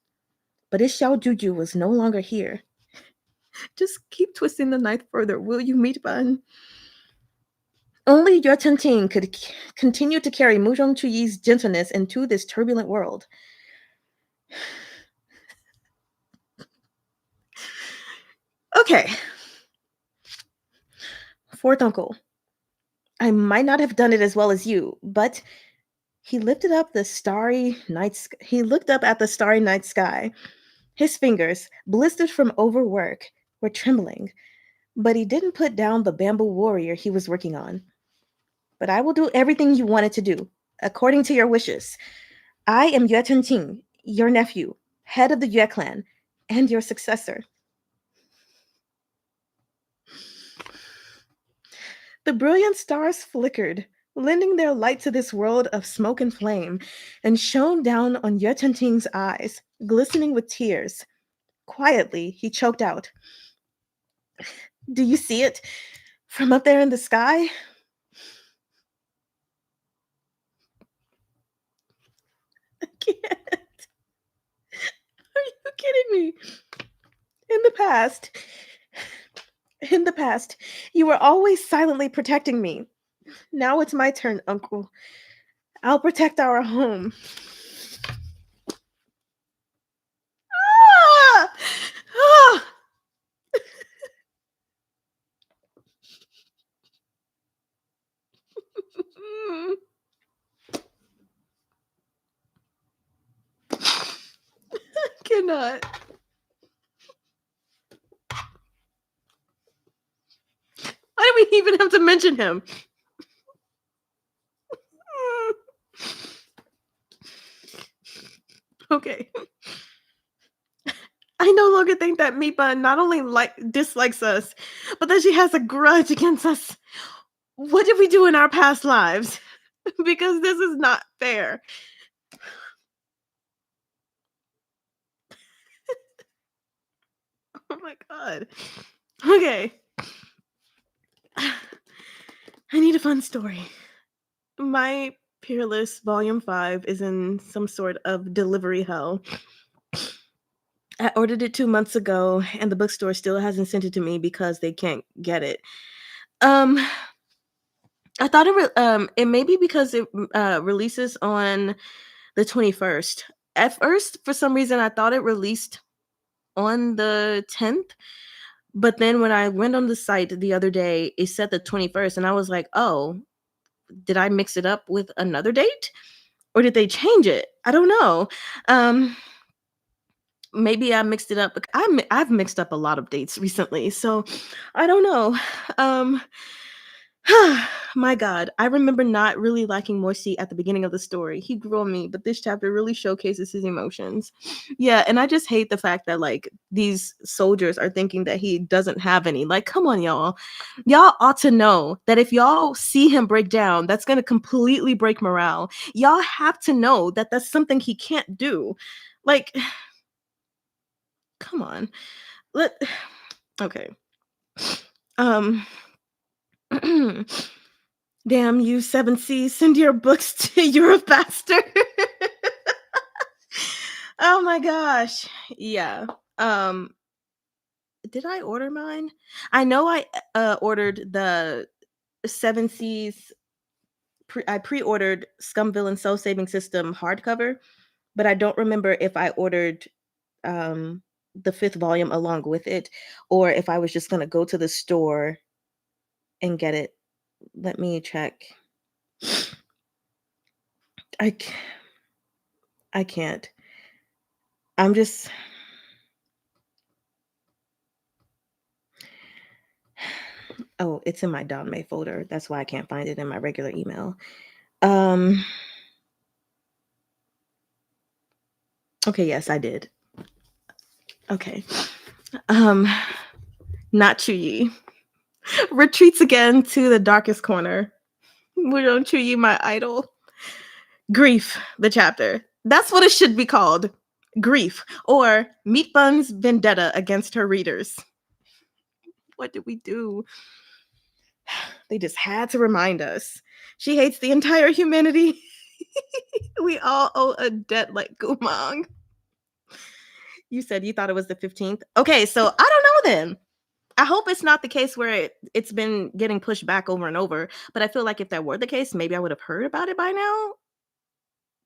[SPEAKER 2] But his Xiao Juju was no longer here. Just keep twisting the knife further, will you, meat bun? Only Yue Ting could continue to carry Muzhong Chuyi's gentleness into this turbulent world. Okay. Fourth uncle. I might not have done it as well as you, but he lifted up the starry night. He looked up at the starry night sky. His fingers, blistered from overwork, were trembling, but he didn't put down the bamboo warrior he was working on. But I will do everything you wanted to do, according to your wishes. I am Yue Ting, your nephew, head of the Yue clan, and your successor. The brilliant stars flickered, lending their light to this world of smoke and flame, and shone down on Yetunting's eyes, glistening with tears. Quietly, he choked out, "Do you see it? From up there in the sky?" I can't. Are you kidding me? In the past, in the past, you were always silently protecting me. Now it's my turn, Uncle. I'll protect our home. Ah! Ah! Mm. I cannot. Why do we even have to mention him? Okay. I no longer think that Mipa not only dislikes us, but that she has a grudge against us. What did we do in our past lives? Because this is not fair. Oh my god. Okay. I need a fun story. My Peerless Volume 5 is in some sort of delivery hell. I ordered it 2 months ago, and the bookstore still hasn't sent it to me because they can't get it. Um, I thought it may be because it releases on the 21st. At first, for some reason, I thought it released on the 10th, but then when I went on the site the other day, it said the 21st, and I was like, "Oh, did I mix it up with another date? Or did they change it? I don't know." Um, Maybe I mixed it up. I've mixed up a lot of dates recently, so I don't know. Um, my God, I remember not really liking Moisty at the beginning of the story. He grew on me, but this chapter really showcases his emotions. Yeah, and I just hate the fact that like these soldiers are thinking that he doesn't have any. Like, come on, y'all. Y'all ought to know that if y'all see him break down, that's going to completely break morale. Y'all have to know that that's something he can't do. Like, come on. Let okay. Um Damn you, Seven Seas, send your books to Europe faster. Oh my gosh. Yeah. Um, did I order mine? I know I ordered the Seven Seas. I pre-ordered Scum Villain Soul Saving System hardcover, but I don't remember if I ordered the fifth volume along with it, or if I was just gonna go to the store and get it. Let me check. I c- I can't. I'm just oh, it's in my Donmei folder. That's why I can't find it in my regular email. Um okay, yes, I did. Okay. Um Not Chuyi. Retreats again to the darkest corner. We don't Chuyi, my idol. Grief, the chapter. That's what it should be called. Grief, or Meat Bun's vendetta against her readers. What did we do? They just had to remind us. She hates the entire humanity. We all owe a debt like Gumang. You said you thought it was the 15th. Okay, so I don't know then. I hope it's not the case where it's been getting pushed back over and over. But I feel like if that were the case, maybe I would have heard about it by now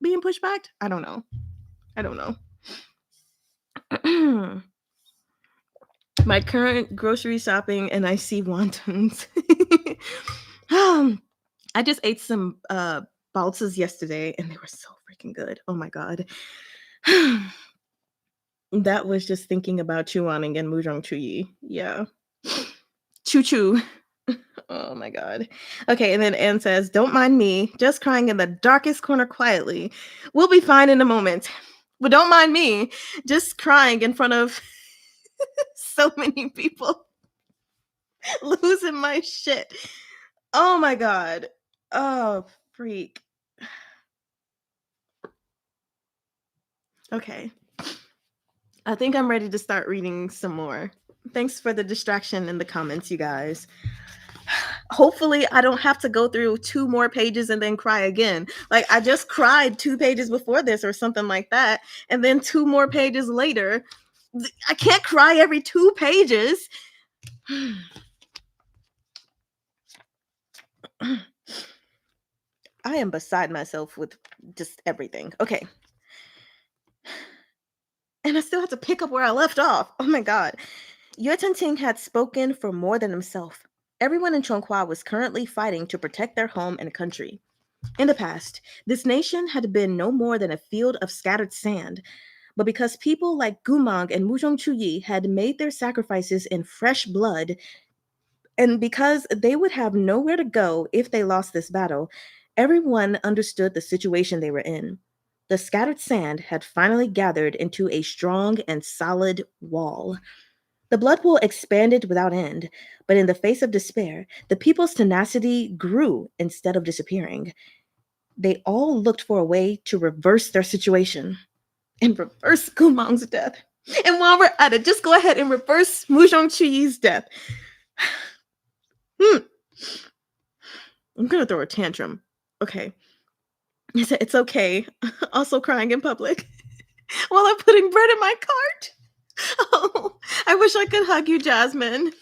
[SPEAKER 2] being pushed back. I don't know. I don't know. My current grocery shopping and I see wontons. I just ate some balsas yesterday and they were so freaking good. Oh my god. That was just thinking about Chuaning and Mujong Chuyi. Yeah. Choo choo. Oh my god. Okay, and then Anne says, "Don't mind me, just crying in the darkest corner quietly. We'll be fine in a moment. But don't mind me, just crying in front of so many people, losing my shit." Oh my god.
[SPEAKER 1] Oh, freak. Okay. I think I'm ready to start reading some more. Thanks for the distraction in the comments, you guys. Hopefully, I don't have to go through 2 more pages and then cry again. Like, I just cried 2 pages before this or something like that, and then 2 more pages later. I can't cry every 2 pages. I am beside myself with just everything. Okay. And I still have to pick up where I left off. Oh my god. Yue Ting had spoken for more than himself. Everyone in Chongqua was currently fighting to protect their home and country. In the past, this nation had been no more than a field of scattered sand, but because people like Gumang and Muzhong Chuyi had made their sacrifices in fresh blood, and because they would have nowhere to go if they lost this battle, everyone understood the situation they were in. The scattered sand had finally gathered into a strong and solid wall. The blood pool expanded without end, but in the face of despair, the people's tenacity grew instead of disappearing. They all looked for a way to reverse their situation and reverse Gumang's death. And while we're at it, just go ahead and reverse Muzhong Chuyi's death. I'm gonna throw a tantrum. Okay. It's okay. Also crying in public while I'm putting bread in my cart. Oh, I wish I could hug you, Jasmine.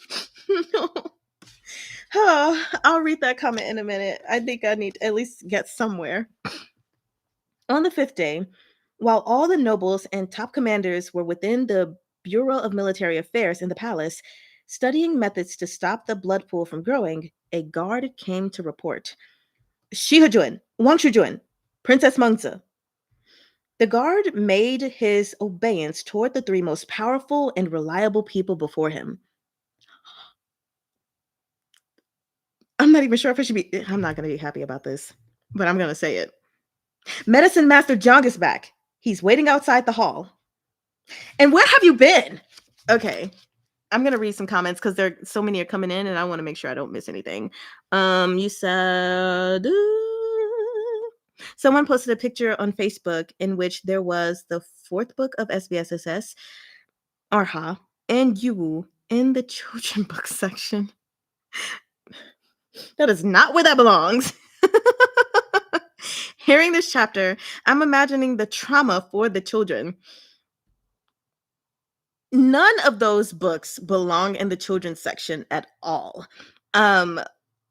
[SPEAKER 1] Oh, I'll read that comment in a minute. I think I need to at least get somewhere. On the 5th day, while all the nobles and top commanders were within the Bureau of Military Affairs in the palace, studying methods to stop the blood pool from growing, a guard came to report. Shihajun, Wang Shujun, Princess Mengzi. The guard made his obeisance toward the 3 most powerful and reliable people before him. I'm not even sure if I should be. I'm not going to be happy about this, but I'm going to say it. Medicine Master Jiang is back. He's waiting outside the hall. And where have you been? Okay. I'm going to read some comments because there so many are coming in and I want to make sure I don't miss anything. You said someone posted a picture on Facebook in which there was the 4th book of SBSSS, Arha, and YUWU in the children book section. That is not where that belongs. Hearing this chapter, I'm imagining the trauma for the children. None of those books belong in the children's section at all.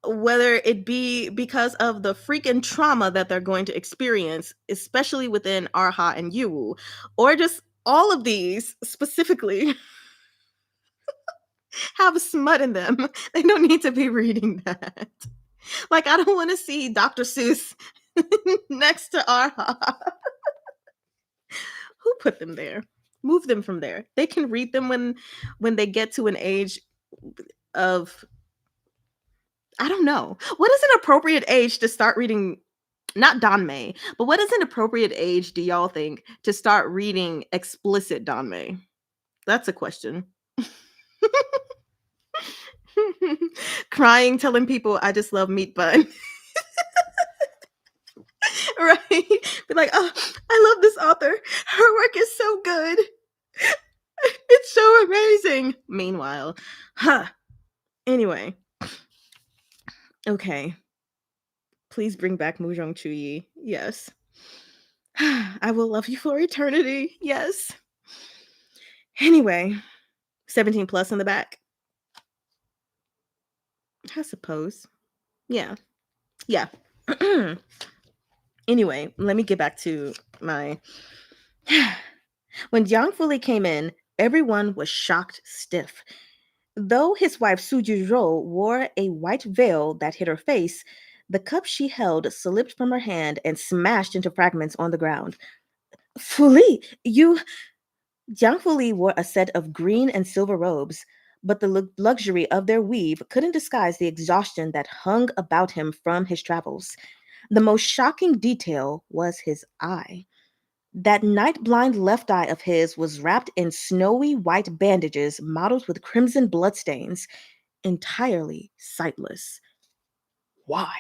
[SPEAKER 1] Whether it be because of the freaking trauma that they're going to experience, especially within Arha and YUWU, or just all of these specifically have smut in them. They don't need to be reading that. Like, I don't want to see Dr. Seuss next to Arha. Who put them there? Move them from there. They can read them when they get to an age of, I don't know. What is an appropriate age to start reading, not Danmei, but what is an appropriate age, do y'all think, to start reading explicit Danmei? That's a question. Crying, telling people I just love meat bun. Right? Be like, oh, I love this author. Her work is so good. It's so amazing. Meanwhile, anyway. Okay. Please bring back Muzhong Chuyi. Yes. I will love you for eternity. Yes. Anyway, 17 plus in the back. I suppose. Yeah. Yeah. Anyway, let me get back to my. When Jiang Fuli came in, everyone was shocked stiff. Though his wife Su Juzhou wore a white veil that hid her face, the cup she held slipped from her hand and smashed into fragments on the ground. Fuli, you. Jiang Fuli wore a set of green and silver robes, but the luxury of their weave couldn't disguise the exhaustion that hung about him from his travels. The most shocking detail was his eye. That night blind left eye of his was wrapped in snowy white bandages mottled with crimson bloodstains, entirely sightless. Why?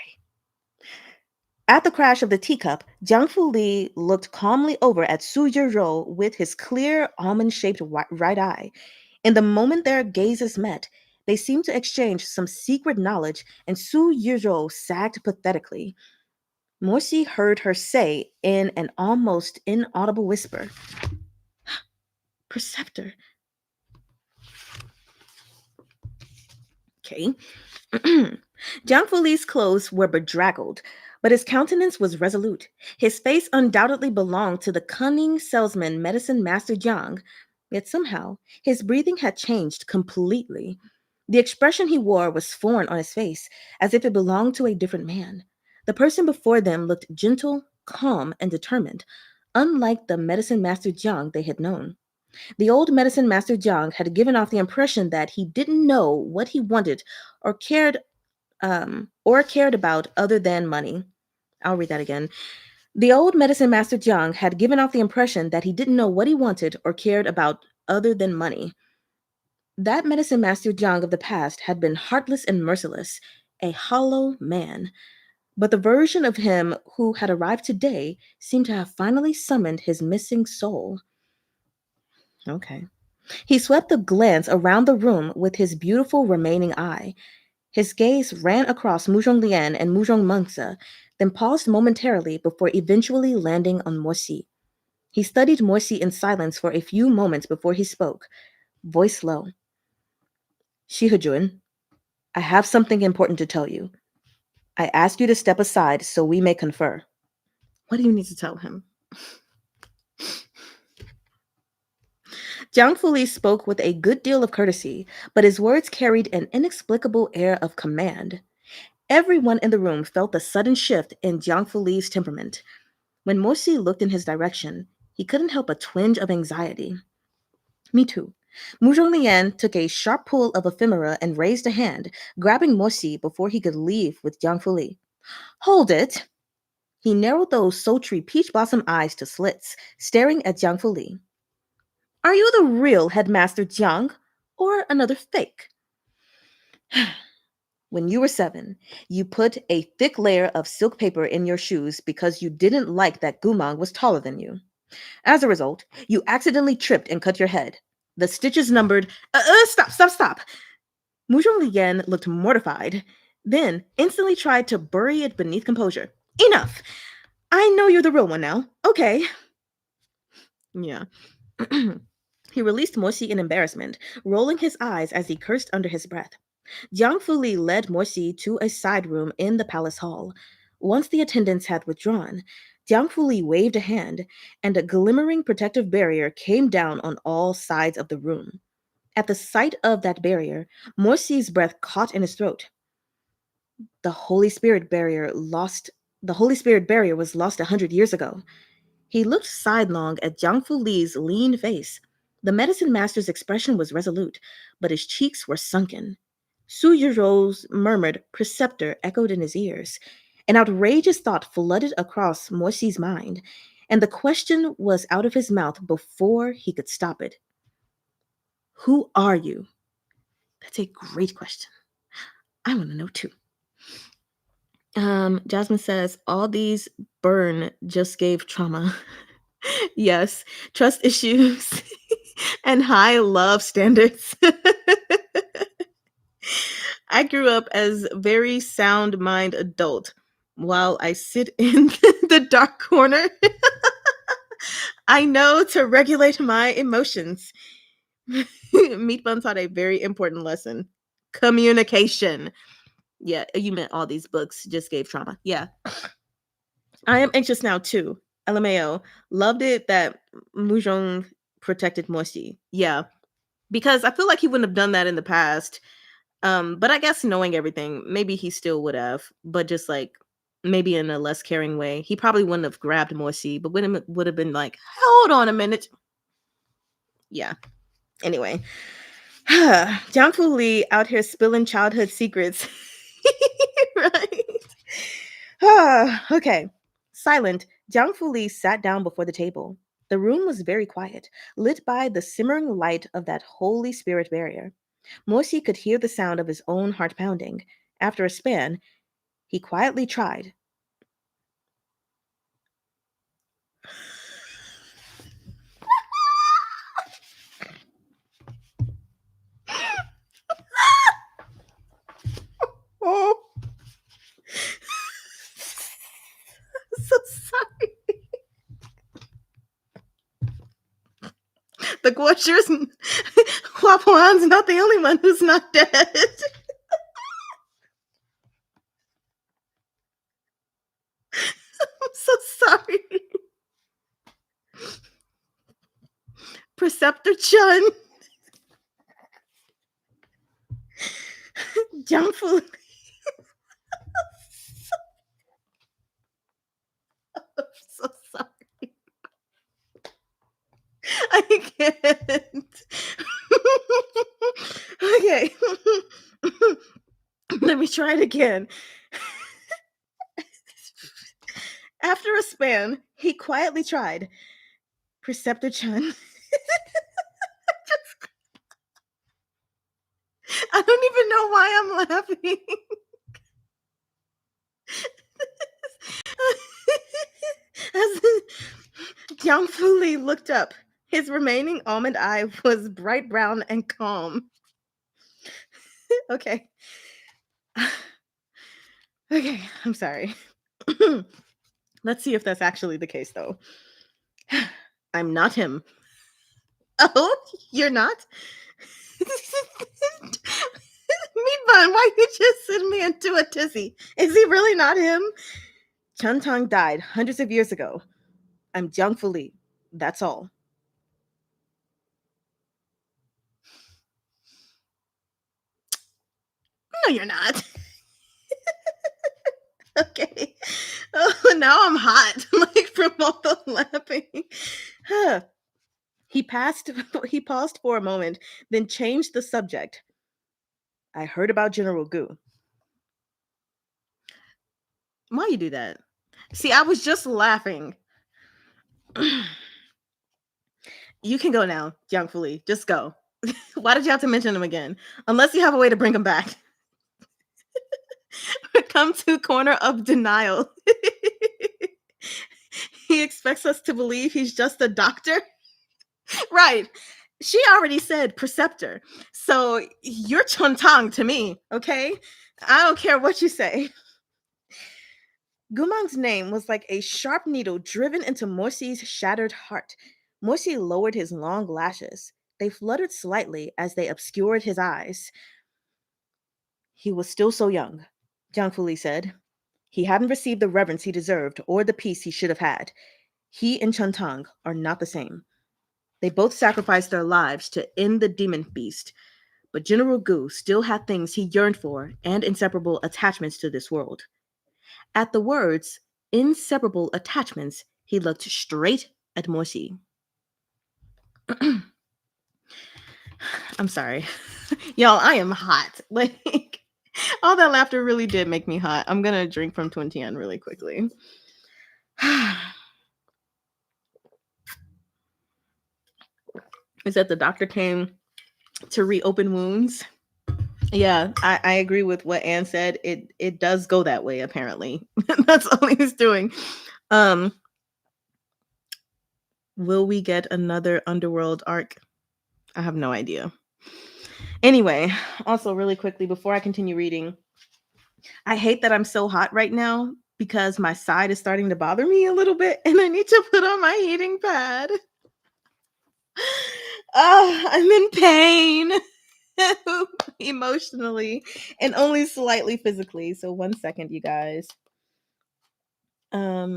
[SPEAKER 2] At the crash of the teacup, Jiang Fu Li looked calmly over at Su Yuzhou with his clear, almond-shaped right eye. In the moment their gazes met, they seemed to exchange some secret knowledge, and Su Yuzhou sagged pathetically. Morsi heard her say in an almost inaudible whisper, Preceptor. Okay. Jiang Fuli's clothes were bedraggled, but his countenance was resolute. His face undoubtedly belonged to the cunning salesman medicine master Jiang, yet somehow his breathing had changed completely. The expression he wore was foreign on his face, as if it belonged to a different man. The person before them looked gentle, calm, and determined, unlike the medicine master Jiang they had known. The old medicine master Jiang had given off the impression that he didn't know what he wanted or cared about other than money. I'll read that again. The old medicine master Jiang had given off the impression that he didn't know what he wanted or cared about other than money. That medicine master Jiang of the past had been heartless and merciless, a hollow man. But the version of him who had arrived today seemed to have finally summoned his missing soul. Okay. He swept a glance around the room with his beautiful remaining eye. His gaze ran across Muzhong Lian and Muzhong Mengzi, then paused momentarily before eventually landing on Morsi. He studied Morsi in silence for a few moments before he spoke, voice low. Shihajun, I have something important to tell you. I ask you to step aside so we may confer.
[SPEAKER 1] What do you need to tell him?
[SPEAKER 2] Jiang Fuli spoke with a good deal of courtesy, but his words carried an inexplicable air of command. Everyone in the room felt the sudden shift in Jiang Fuli's temperament. When Morsi looked in his direction, he couldn't help a twinge of anxiety. Me too. Muzhong Lian took a sharp pull of ephemera and raised a hand, grabbing Morsi before he could leave with Jiang Fuli. Hold it! He narrowed those sultry peach blossom eyes to slits, staring at Jiang Fuli. Are you the real headmaster Jiang, or another fake? When you were 7, you put a thick layer of silk paper in your shoes because you didn't like that Gumang was taller than you. As a result, you accidentally tripped and cut your head. The stitches numbered. Stop! Muzhong Lian looked mortified, then instantly tried to bury it beneath composure. Enough! I know you're the real one now. Okay. Yeah. He released Morsi in embarrassment, rolling his eyes as he cursed under his breath. Jiang Fuli led Morsi to a side room in the palace hall. Once the attendants had withdrawn, Jiang Fuli waved a hand, and a glimmering protective barrier came down on all sides of the room. At the sight of that barrier, Morsi's breath caught in his throat. The Holy Spirit barrier was lost 100 years ago. He looked sidelong at Jiang Fuli's lean face. The medicine master's expression was resolute, but his cheeks were sunken. Su Yuzhou's murmured preceptor echoed in his ears. An outrageous thought flooded across Morsi's mind, and the question was out of his mouth before he could stop it. Who are you? That's a great question. I want to know too. Jasmine says, all these burn just gave trauma. Yes, trust issues and high love standards. I grew up as very sound mind adult while I sit in the dark corner. I know to regulate my emotions. Meat Bun taught a very important lesson. Communication. Yeah, you meant all these books just gave trauma. Yeah. I am anxious now too. LMAO. Loved it that Muzhong protected Moshi. Yeah. Because I feel like he wouldn't have done that in the past. But I guess knowing everything, maybe he still would have, but just like maybe in a less caring way. He probably wouldn't have grabbed Moshi, but would have been like, hold on a minute. Yeah. Anyway. Jiang Fu Li out here spilling childhood secrets. Right? Okay. Silent, Jiang Fu Li sat down before the table. The room was very quiet, lit by the simmering light of that Holy Spirit barrier. Morsi could hear the sound of his own heart pounding. After a span, he quietly tried.
[SPEAKER 1] The Guochu's Hua Puan's not the only one who's not dead. I'm so sorry. Preceptor Chun. Jiangfu. I'm so sorry. I can't. Okay. Let me try it again. After a span, he quietly tried. Preceptor Chun. I don't even know why I'm laughing. As Jiang Fuli looked up, his remaining almond eye was bright brown and calm. Okay. Okay, I'm sorry. Let's see if that's actually the case, though. I'm not him. Oh, you're not? Meatbun, why you just send me into a tizzy? Is he really not him? Chun Tong died hundreds of years ago. I'm Jiang Fuli. That's all. No, you're not. Okay. Oh, now I'm hot, like from all the laughing. Huh. He paused for a moment, then changed the subject. I heard about General Gu. Why you do that? See, I was just laughing. You can go now, Jiang Fuli. Just go. Why did you have to mention him again? Unless you have a way to bring him back. Come to corner of denial. He expects us to believe he's just a doctor. Right. She already said preceptor. So you're Chun Tong to me, okay? I don't care what you say. Gumang's name was like a sharp needle driven into Morsi's shattered heart. Morsi lowered his long lashes. They fluttered slightly as they obscured his eyes. He was still so young, Jiang Fuli said. He hadn't received the reverence he deserved or the peace he should have had. He and Chun Tong are not the same. They both sacrificed their lives to end the demon beast, but General Gu still had things he yearned for and inseparable attachments to this world. At the words, inseparable attachments, he looked straight at Morsi. I'm sorry. Y'all, I am hot. Like, all that laughter really did make me hot. I'm gonna drink from Twintian really quickly. Is that the doctor came to reopen wounds? Yeah, I agree with what Anne said. It does go that way, apparently. That's all he's doing. Will we get another Underworld arc? I have no idea. Anyway, also really quickly before I continue reading, I hate that I'm so hot right now because my side is starting to bother me a little bit and I need to put on my heating pad. I'm in pain. Emotionally and only slightly physically. So 1 second, you guys. 30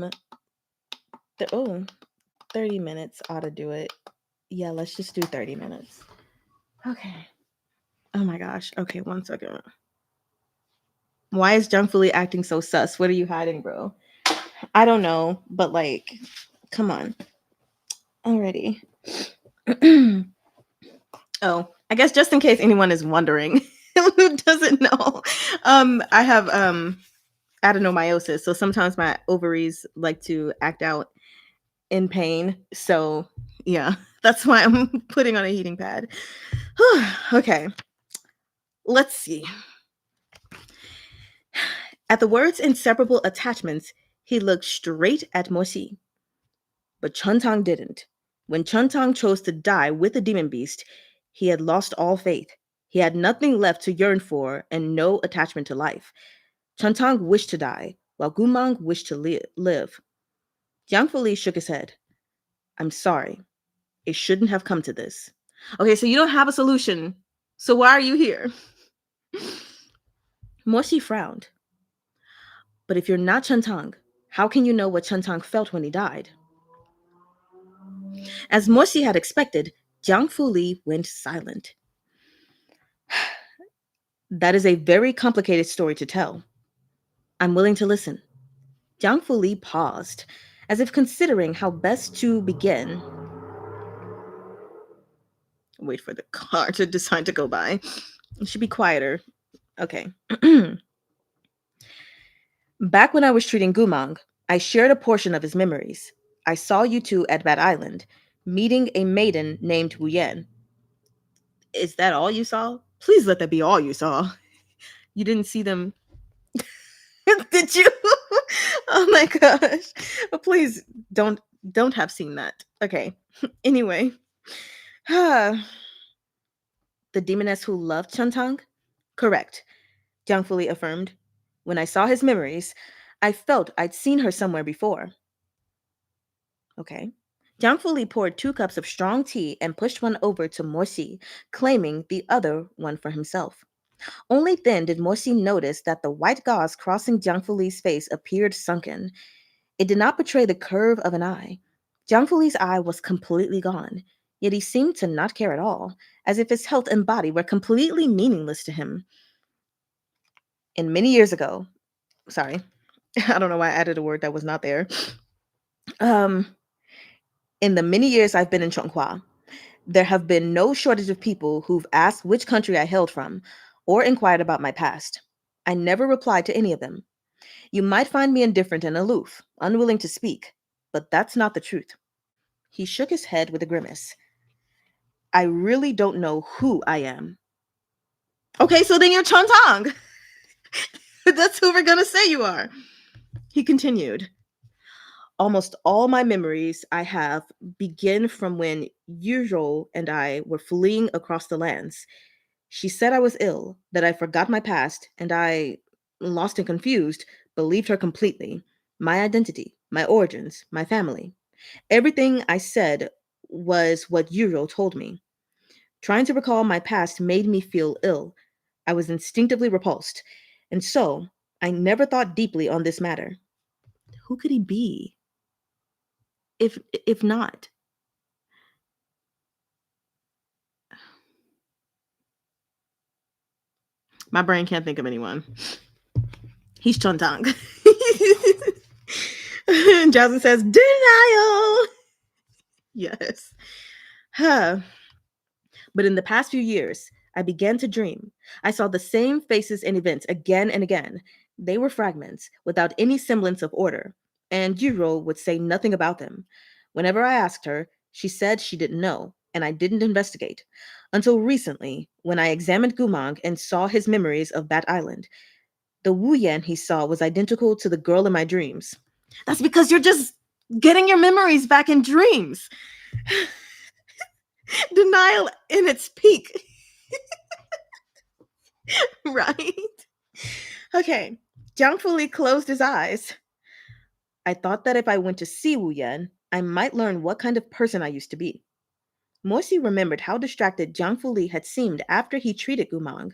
[SPEAKER 1] minutes ought to do it. Yeah, let's just do 30 minutes. Okay. Oh my gosh. Okay, 1 second. Why is Jiang Fuli acting so sus? What are you hiding, bro? I don't know, but like, come on. Already. Oh, I guess just in case anyone is wondering who doesn't know, I have adenomyosis, so sometimes my ovaries like to act out in pain. So yeah, that's why I'm putting on a heating pad. Okay, let's see. At the words inseparable attachments, he looked straight at Moxi. But Chun Tong didn't. When Chun Tong chose to die with the demon beast, he had lost all faith. He had nothing left to yearn for and no attachment to life. Chun Tong wished to die, while Gumang wished to live. Jiang Fuli shook his head. I'm sorry.
[SPEAKER 2] It shouldn't have come to this. Okay, so you don't have a solution. So why are you here? Morsi frowned. But if you're not Chuntang, how can you know what Chuntang felt when he died? As Morsi had expected, Jiang Fuli went silent. That is a very complicated story to tell. I'm willing to listen. Jiang Fuli paused, as if considering how best to begin. Wait for the car to decide to go by. It should be quieter. Okay. Back when I was treating Gumang, I shared a portion of his memories. I saw you two at Bat Island, meeting a maiden named Wu Yan. Is that all you saw? Please let that be all you saw. You didn't see them. Did you? Oh my gosh. Please don't have seen that. Okay. Anyway. The demoness who loved Chuntang? Correct, Jiang Fuli affirmed. When I saw his memories, I felt I'd seen her somewhere before. Okay. Jiang Fuli poured 2 cups of strong tea and pushed one over to Morsi, claiming the other one for himself. Only then did Morsi notice that the white gauze crossing Jiang Fuli's face appeared sunken. It did not betray the curve of an eye. Jiang Fuli's eye was completely gone, yet he seemed to not care at all, as if his health and body were completely meaningless to him. And many years ago, sorry, I don't know why I added a word that was not there. Um, in the many years I've been in Chonghua, there have been no shortage of people who've asked which country I hailed from or inquired about my past. I never replied to any of them. You might find me indifferent and aloof, unwilling to speak, but that's not the truth. He shook his head with a grimace. I really don't know who I am. Okay, so then you're Chontang. That's who we're gonna say you are. He continued. Almost all my memories I have begin from when YUWU and I were fleeing across the lands. She said I was ill, that I forgot my past, and I, lost and confused, believed her completely. My identity, my origins, my family. Everything I said was what YUWU told me. Trying to recall my past made me feel ill. I was instinctively repulsed. And so, I never thought deeply on this matter. Who could he be? If not? My brain can't think of anyone. He's Chontang. Jasmine says, denial. Yes. Huh. But in the past few years, I began to dream. I saw the same faces and events again and again. They were fragments, without any semblance of order, and Jiro would say nothing about them. Whenever I asked her, she said she didn't know, and I didn't investigate. Until recently, when I examined Gumang and saw his memories of Bat Island. The Wu Yan he saw was identical to the girl in my dreams. That's because you're just getting your memories back in dreams. Denial in its peak. Right? Okay. Jiang Fuli closed his eyes. I thought that if I went to see Wu Yan, I might learn what kind of person I used to be. Morsi remembered how distracted Jiang Fuli had seemed after he treated Gumang.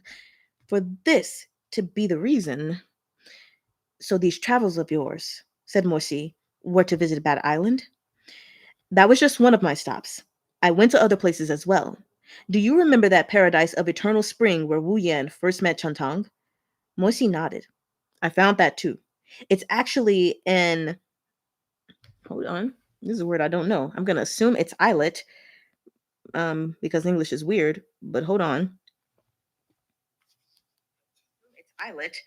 [SPEAKER 2] For this to be the reason. So these travels of yours, said Morsi, were to visit Bat Island? That was just one of my stops. I went to other places as well. Do you remember that paradise of eternal spring where Wu Yan first met Chuntang? Moisi nodded. I found that too. It's actually in. Hold on. This is a word I don't know. I'm going to assume it's islet because English is weird, but hold on. It's islet.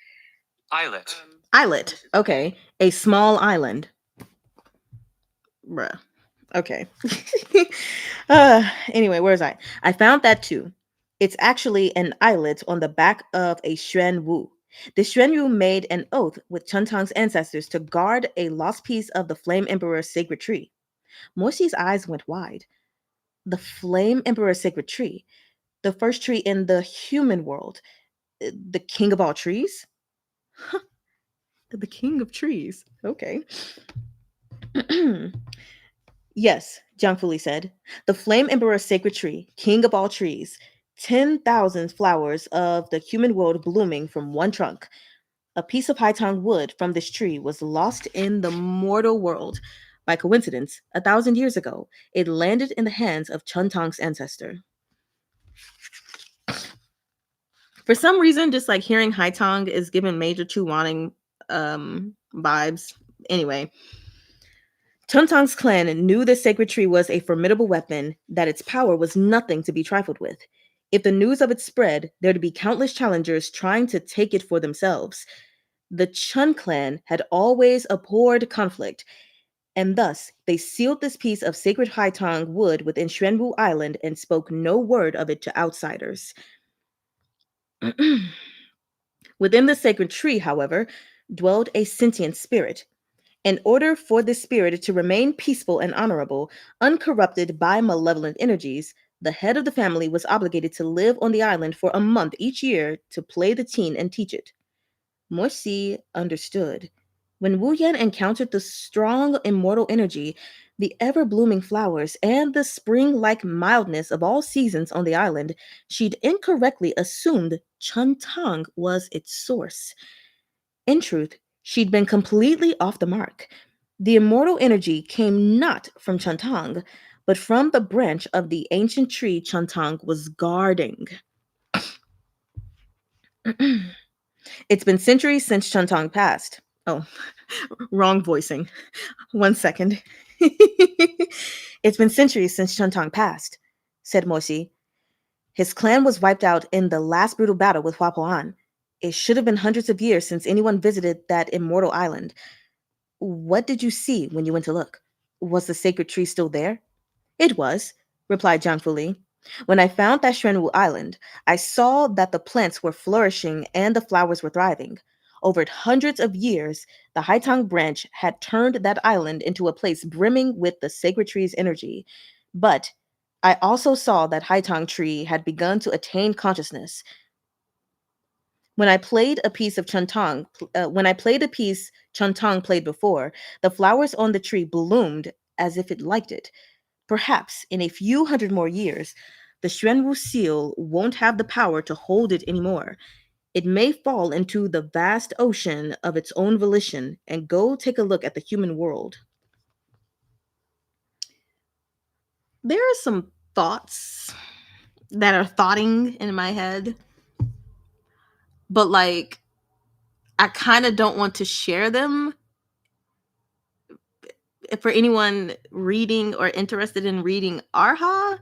[SPEAKER 3] Islet.
[SPEAKER 2] Islet. Okay. A small island. Bruh. Okay. Anyway, where is I? I found that too. It's actually an islet on the back of a Xuan Wu. The Xuan Wu made an oath with Chuntang's ancestors to guard a lost piece of the Flame Emperor's sacred tree. Morsi's eyes went wide. The Flame Emperor's sacred tree, the first tree in the human world, the king of all trees? Huh. The king of trees. Okay. Yes, Jiang Fuli said. The Flame Emperor's sacred tree, king of all trees. 10,000 flowers of the human world blooming from one trunk. A piece of Haitang wood from this tree was lost in the mortal world. By coincidence, 1,000 years ago, it landed in the hands of Chun Tong's ancestor.
[SPEAKER 1] For some reason, just like hearing Haitong is giving Major Chu wanting vibes. Anyway,
[SPEAKER 2] Chun Tong's clan knew this sacred tree was a formidable weapon, that its power was nothing to be trifled with. If the news of it spread, there'd be countless challengers trying to take it for themselves. The Chun clan had always abhorred conflict, and thus they sealed this piece of sacred Haitong wood within Xuanwu Island and spoke no word of it to outsiders. Within the sacred tree, however, dwelled a sentient spirit. In order for this spirit to remain peaceful and honorable, uncorrupted by malevolent energies, the head of the family was obligated to live on the island for a month each year to play the teen and teach it. Moxi understood. When Wu Yan encountered the strong immortal energy, the ever blooming flowers, and the spring like mildness of all seasons on the island, she'd incorrectly assumed Chun Tong was its source. In truth, she'd been completely off the mark. The immortal energy came not from Chun Tong, but from the branch of the ancient tree Chun Tong was guarding. It's been centuries since Chun Tong passed.
[SPEAKER 1] oh, wrong voicing. 1 second.
[SPEAKER 2] It's been centuries since Chun Tong passed, said Moxi. His clan was wiped out in the last brutal battle with Hua Poan. It should have been hundreds of years since anyone visited that immortal island. What did you see when you went to look? Was the sacred tree still there? It was, replied Jiang Fuli. When I found that Xuanwu Island, I saw that the plants were flourishing and the flowers were thriving. Over hundreds of years, the Haitang branch had turned that island into a place brimming with the sacred tree's energy. But I also saw that Haitang tree had begun to attain consciousness. When I played a piece Chun Tong played before, the flowers on the tree bloomed as if it liked it. Perhaps in a few hundred more years, the Xuanwu seal won't have the power to hold it anymore. It may fall into the vast ocean of its own volition and go take a look at the human world.
[SPEAKER 1] There are some thoughts that are thoughting in my head, but like I kind of don't want to share them for anyone reading or interested in reading Arha.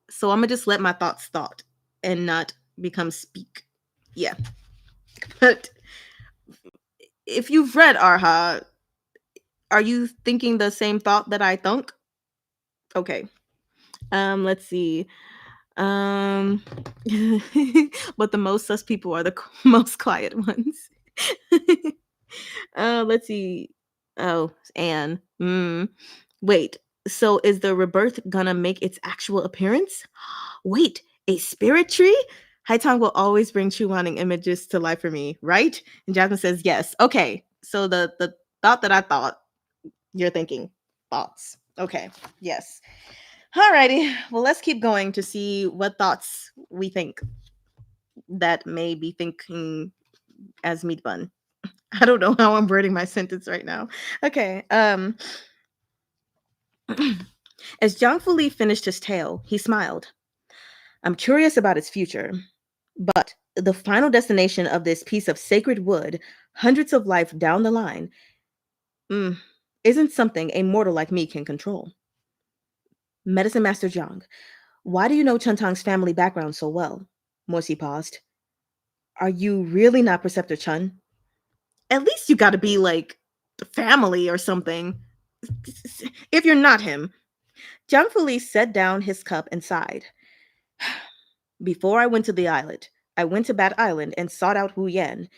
[SPEAKER 1] So I'm gonna just let my thoughts thought and not become speak. Yeah. But if you've read Arha, are you thinking the same thought that I think? Okay. Let's see. Um but the most sus people are the most quiet ones. Let's see. Oh, Anne. Wait. So is the rebirth gonna make its actual appearance? Wait, a spirit tree? Haitong will always bring true wanting images to life for me, right? And Jasmine says yes. Okay. So the thought that I thought, you're thinking thoughts. Okay. Yes. Alrighty. Well, let's keep going to see what thoughts we think that may be thinking as meat bun. I don't know how I'm wording my sentence right now. Okay. As Jiang Fuli finished his tale, he smiled. I'm curious about its future, but the final destination of this piece of sacred wood, hundreds of life down the line, isn't something a mortal like me can control. Medicine Master Jiang, why do you know Chun Tong's family background so well? Moxi paused. Are you really not Preceptor Chun? At least you gotta be like family or something. If you're not him. Jiang Fuli set down his cup and sighed. Before I went to the islet, I went to Bat Island and sought out Wu Yan.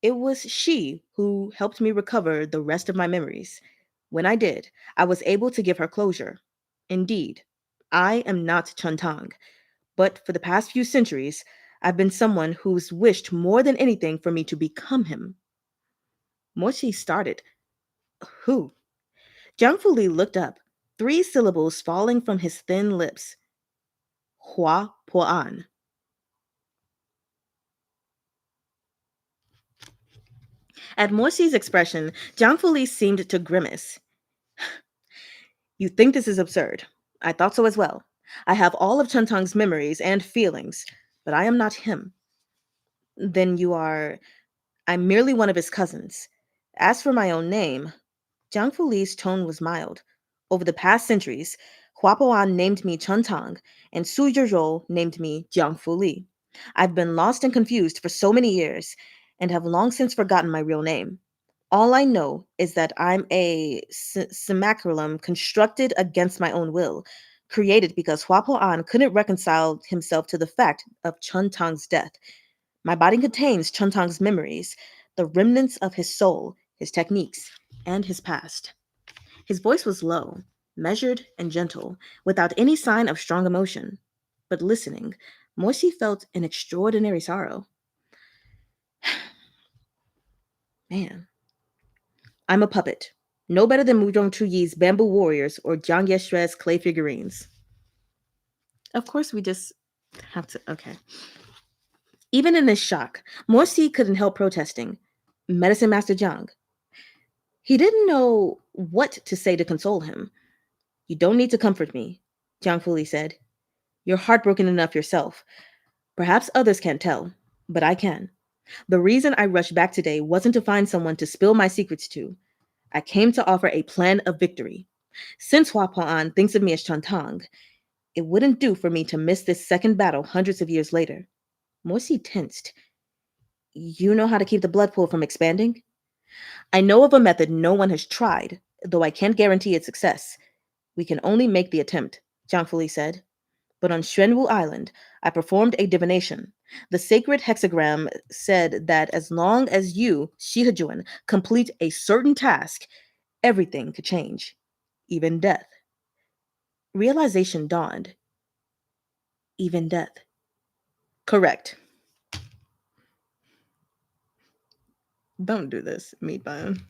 [SPEAKER 1] It was she who helped me recover the rest of my memories. When I did, I was able to give her closure. Indeed, I am not Chun Tong, but for the past few centuries, I've been someone who's wished more than anything for me to become him. Mochi started. Who?
[SPEAKER 2] Jiang Fuli looked up, 3 syllables falling from his thin lips. Hua Poan. At Morsi's expression, Jiang Fuli seemed to grimace. You think this is absurd. I thought so as well. I have all of Chuntong's memories and feelings, but I am not him. Then you are. I'm merely one of his cousins. As for my own name, Jiang Fuli's tone was mild. Over the past centuries, Huapoan named me Chuntong, and Su Yizhou named me Jiang Fuli. I've been lost and confused for so many years, and have long since forgotten my real name. All I know is that I'm a simulacrum constructed against my own will, created because Huapoan couldn't reconcile himself to the fact of Chuntong's death. My body contains Chuntong's memories, the remnants of his soul, his techniques, and his past. His voice was low, measured, and gentle, without any sign of strong emotion. But listening, Morsi felt an extraordinary sorrow. Man, I'm a puppet. No better than Mudong Chuyi's bamboo warriors or Jiang Yeshue's clay figurines. Of course, we just have to. Okay. Even in this shock, Morsi couldn't help protesting. Medicine Master Jiang. He didn't know what to say to console him. You don't need to comfort me, Jiang Fuli said. You're heartbroken enough yourself. Perhaps others can't tell, but I can. The reason I rushed back today wasn't to find someone to spill my secrets to. I came to offer a plan of victory. Since Hua Po'an thinks of me as Chantang, it wouldn't do for me to miss this second battle hundreds of years later. Morsi tensed. You know how to keep the blood pool from expanding? I know of a method no one has tried, though I can't guarantee its success. We can only make the attempt, Jiang Fuli said. But on Xuanwu Island, I performed a divination. The sacred hexagram said that as long as you, Shihajuan, complete a certain task, everything could change, even death. Realization dawned. Even death. Correct. Don't do this, Meatbone.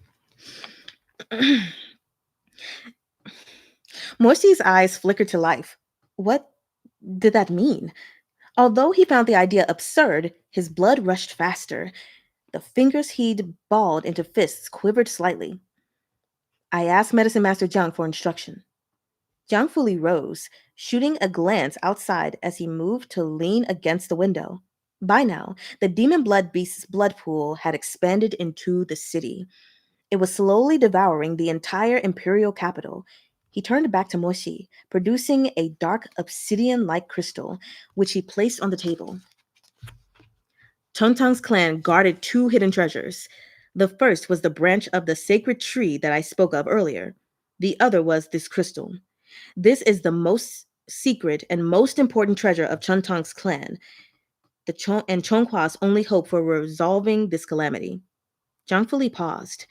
[SPEAKER 2] Morsi's eyes flickered to life. What did that mean? Although he found the idea absurd, his blood rushed faster. The fingers he'd balled into fists quivered slightly. I asked Medicine Master Jiang for instruction. Jiang Fuli rose, shooting a glance outside as he moved to lean against the window. By now, the demon blood beast's blood pool had expanded into the city. It was slowly devouring the entire imperial capital. He turned back to Moshi, producing a dark obsidian-like crystal, which he placed on the table. Chontang's clan guarded 2 hidden treasures. The first was the branch of the sacred tree that I spoke of earlier. The other was this crystal. This is the most secret and most important treasure of Chontang's clan, and Chonghua's only hope for resolving this calamity. Jiang Fuli paused.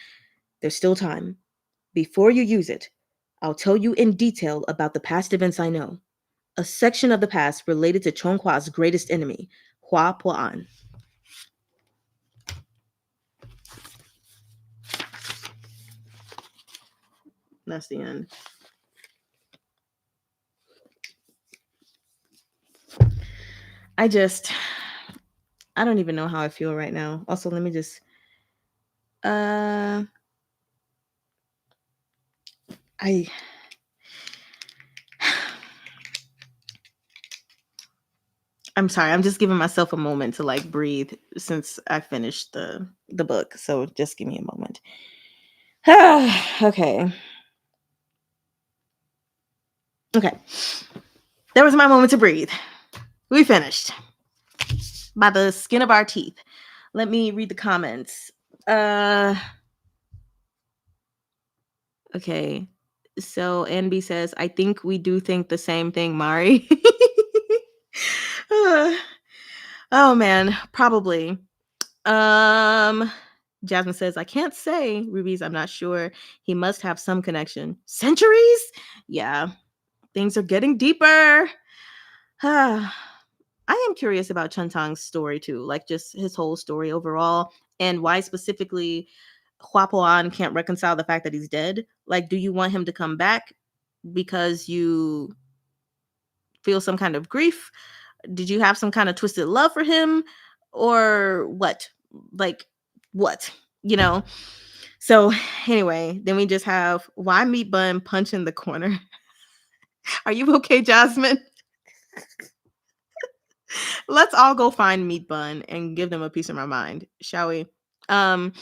[SPEAKER 2] There's still time. Before you use it, I'll tell you in detail about the past events I know. A section of the past related to Chonghua's greatest enemy, Hua Po'an. That's the end. I don't even know how I feel right now. Also, let me just I'm sorry. I'm just giving myself a moment to like breathe since I finished the book. So just give me a moment. Okay. Okay. There was my moment to breathe. We finished. By the skin of our teeth. Let me read the comments. Okay. So NB says, I think we do think the same thing, Mari. Oh man, probably. Jasmine says, I can't say. Ruby's, I'm not sure. He must have some connection. Centuries? Yeah. Things are getting deeper. I am curious about Chuntang's story too, like just his whole story overall, and why specifically Hua can't reconcile the fact that he's dead. Like, do you want him to come back because you feel some kind of grief? Did you have some kind of twisted love for him, or what? Like, what? You know? So anyway, then we just have why Meat Bun punch in the corner. Are you okay, Jasmine? Let's all go find Meat Bun and give them a piece of my mind, shall we? Um,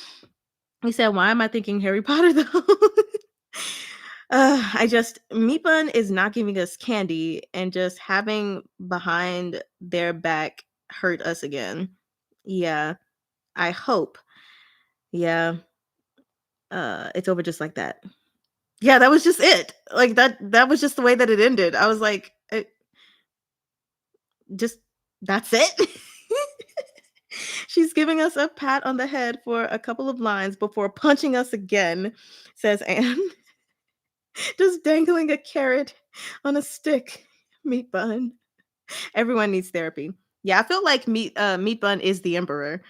[SPEAKER 2] he said, "Why am I thinking Harry Potter though?" Meat Bun is not giving us candy, and just having behind their back hurt us again. Yeah, I hope. Yeah, it's over just like that. Yeah, that was just it. Like that was just the way that it ended. I was like, just that's it. She's giving us a pat on the head for a couple of lines before punching us again, says Anne. Just dangling a carrot on a stick. Meat Bun. Everyone needs therapy. Yeah, I feel like Meat Bun is the emperor.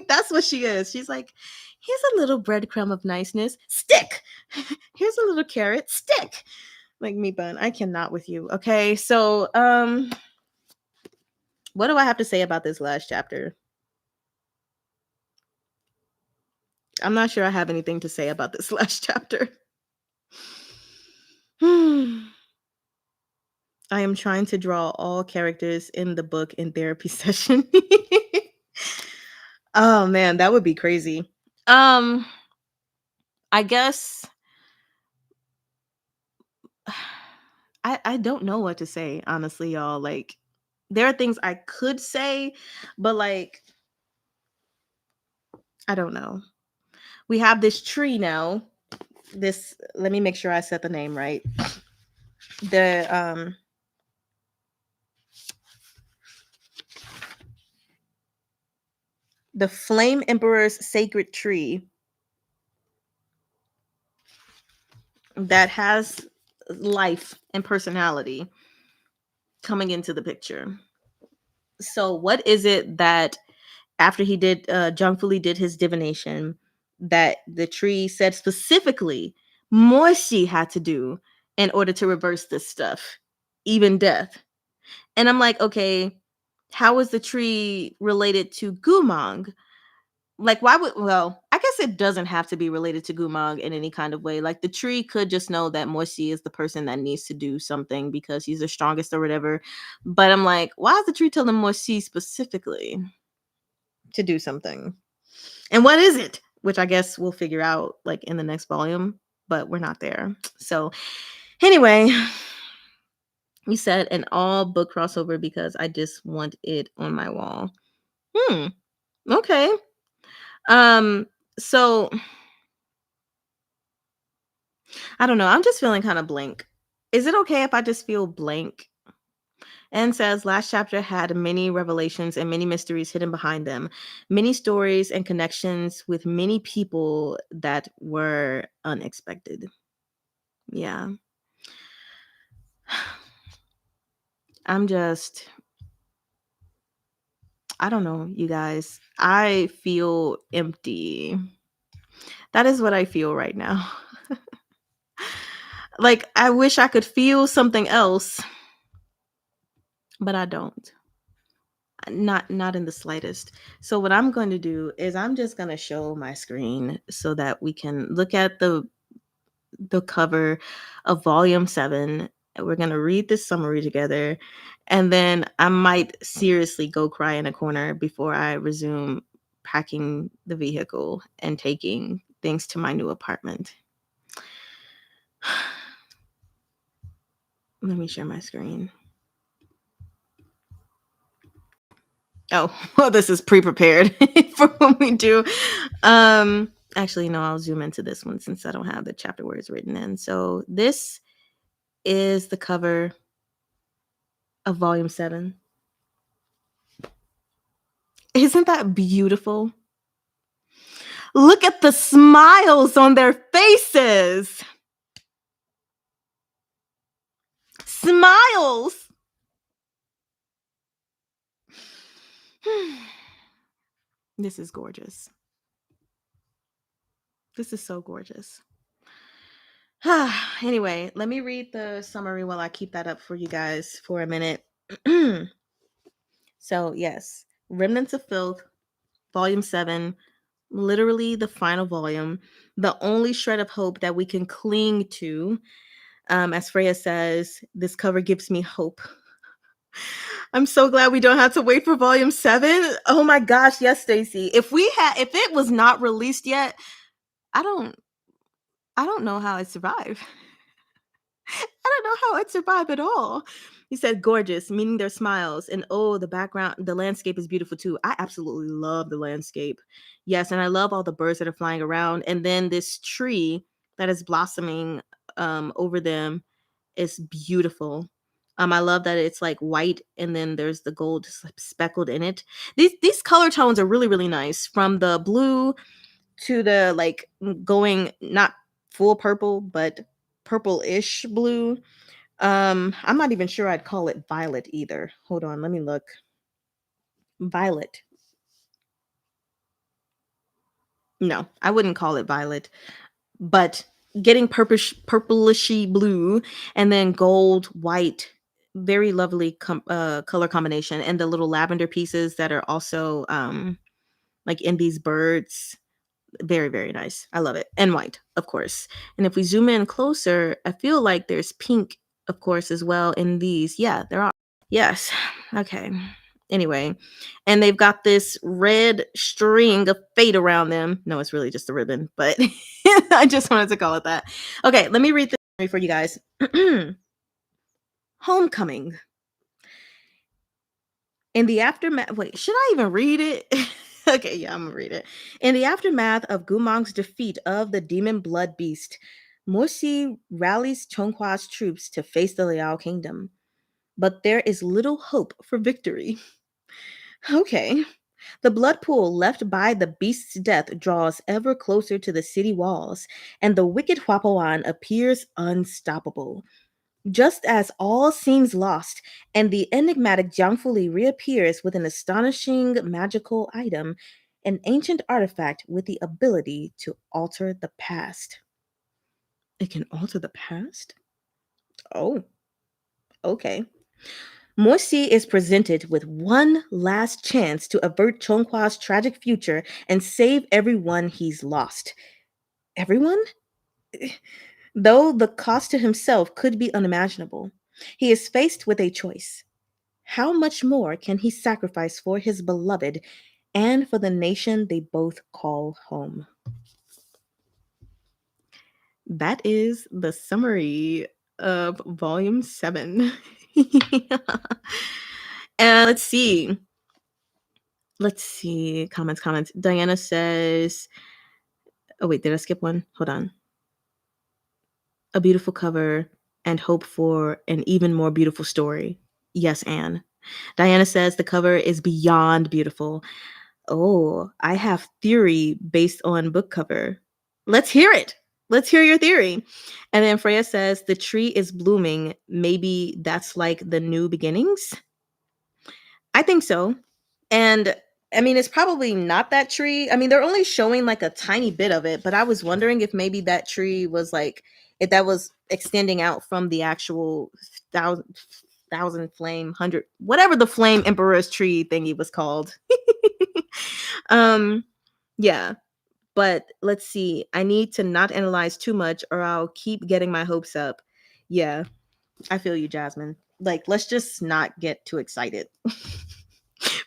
[SPEAKER 2] That's what she is. She's like, here's a little breadcrumb of niceness. Stick. Here's a little carrot. Stick. Like, Meat Bun, I cannot with you. Okay, so what do I have to say about this last chapter? I'm not sure I have anything to say about this last chapter. I am trying to draw all characters in the book in therapy session. Oh man, that would be crazy. I guess I don't know what to say, honestly, y'all. Like, there are things I could say, but like, I don't know. We have this tree now. This, let me make sure I said the name right. The Flame Emperor's sacred tree that has life and personality coming into the picture. So what is it that after he did Zhang Fuli did his divination, that the tree said specifically Morsi had to do in order to reverse this stuff, even death? And I'm like, okay, how is the tree related to Gumang? Like, why would, well, I guess it doesn't have to be related to Gumang in any kind of way. Like, the tree could just know that Morsi is the person that needs to do something because he's the strongest or whatever. But I'm like, why is the tree telling Morsi specifically to do something? And what is it? Which I guess we'll figure out like in the next volume, but we're not there. So anyway, you said an all book crossover because I just want it on my wall. Okay. So I don't know. I'm just feeling kind of blank. Is it okay if I just feel blank? And says last chapter had many revelations and many mysteries hidden behind them, many stories and connections with many people that were unexpected. Yeah. I'm just, I don't know, you guys. I feel empty. That is what I feel right now. Like, I wish I could feel something else, but I don't. Not in the slightest. So what I'm going to do is I'm just going to show my screen so that we can look at the cover of volume 7. We're going to read this summary together, and then I might seriously go cry in a corner before I resume packing the vehicle and taking things to my new apartment. Let me share my screen. Oh, well, this is pre-prepared for when we do. Actually, no, I'll zoom into this one since I don't have the chapter words written in. So this is the cover of volume 7. Isn't that beautiful? Look at the smiles on their faces. Smiles. This is gorgeous.
[SPEAKER 1] This is so gorgeous. Anyway, let me read the summary while I keep that up for you guys for a minute. So, yes, Remnants of Filth, Volume 7, literally the final volume, the only shred of hope that we can cling to. As Freya says, this cover gives me hope. I'm so glad we don't have to wait for volume 7. Oh my gosh, yes, Stacy. If it was not released yet, I don't know how I'd survive. I don't know how I'd survive at all. He said gorgeous, meaning their smiles. And oh, the background, the landscape is beautiful too. I absolutely love the landscape. Yes, and I love all the birds that are flying around. And then this tree that is blossoming over them is beautiful. I love that it's like white and then there's the gold speckled in it. These color tones are really, really nice. From the blue to the like going not full purple, but purple-ish blue. I'm not even sure I'd call it violet either. Hold on, let me look. Violet. No, I wouldn't call it violet, but getting purplishy blue and then gold, white, very lovely color combination, and the little lavender pieces that are also like in these birds. Very, very nice. I love it. And white, of course. And if we zoom in closer, I feel like there's pink, of course, as well in these. Yeah, there are. Yes. Okay. Anyway, and they've got this red string of fate around them. No, it's really just a ribbon, but I just wanted to call it that. Okay, let me read this for you guys. Homecoming. In the aftermath, wait, should I even read it? Okay, yeah, I'm gonna read it. In the aftermath of Gumong's defeat of the demon blood beast, Morsi rallies Chonghua's troops to face the Liao kingdom. But there is little hope for victory. Okay. The blood pool left by the beast's death draws ever closer to the city walls, and the wicked Huapoan appears unstoppable. Just as all seems lost, and the enigmatic Jiang Li reappears with an astonishing magical item, an ancient artifact with the ability to alter the past. It can alter the past? Oh, okay. Morsi is presented with one last chance to avert Chonghua's tragic future and save everyone he's lost. Everyone? Though the cost to himself could be unimaginable, he is faced with a choice. How much more can he sacrifice for his beloved and for the nation they both call home? That is the summary of volume 7. And let's see. Comments. Diana says, oh wait, did I skip one? Hold on. A beautiful cover and hope for an even more beautiful story. Yes, Anne. Diana says the cover is beyond beautiful. Oh, I have theory based on book cover. Let's hear it. Let's hear your theory. And then Freya says the tree is blooming. Maybe that's like the new beginnings. I think so. And I mean, it's probably not that tree. I mean, they're only showing like a tiny bit of it, but I was wondering if maybe that tree was like, if that was extending out from the actual thousand flame, hundred, whatever the flame emperor's tree thingy was called. um, yeah. But let's see. I need to not analyze too much or I'll keep getting my hopes up. Yeah, I feel you, Jasmine. Like, let's just not get too excited.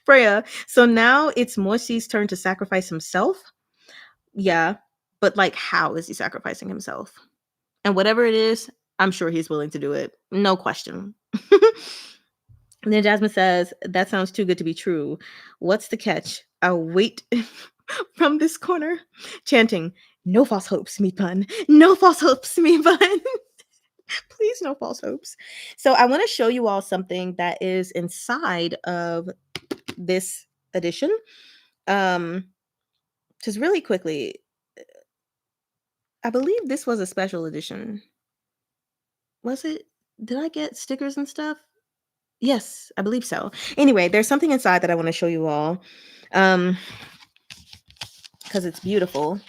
[SPEAKER 1] Freya, so now it's Morsi's turn to sacrifice himself. Yeah, but like, how is he sacrificing himself? And whatever it is, I'm sure he's willing to do it. No question. And then Jasmine says, that sounds too good to be true. What's the catch? I'll wait from this corner, chanting, no false hopes, me pun. No false hopes, me pun. Please, no false hopes. So I want to show you all something that is inside of this edition. Just really quickly, I believe this was a special edition. Was it? Did I get stickers and stuff? Yes, I believe so. Anyway, there's something inside that I want to show you all. Because it's beautiful.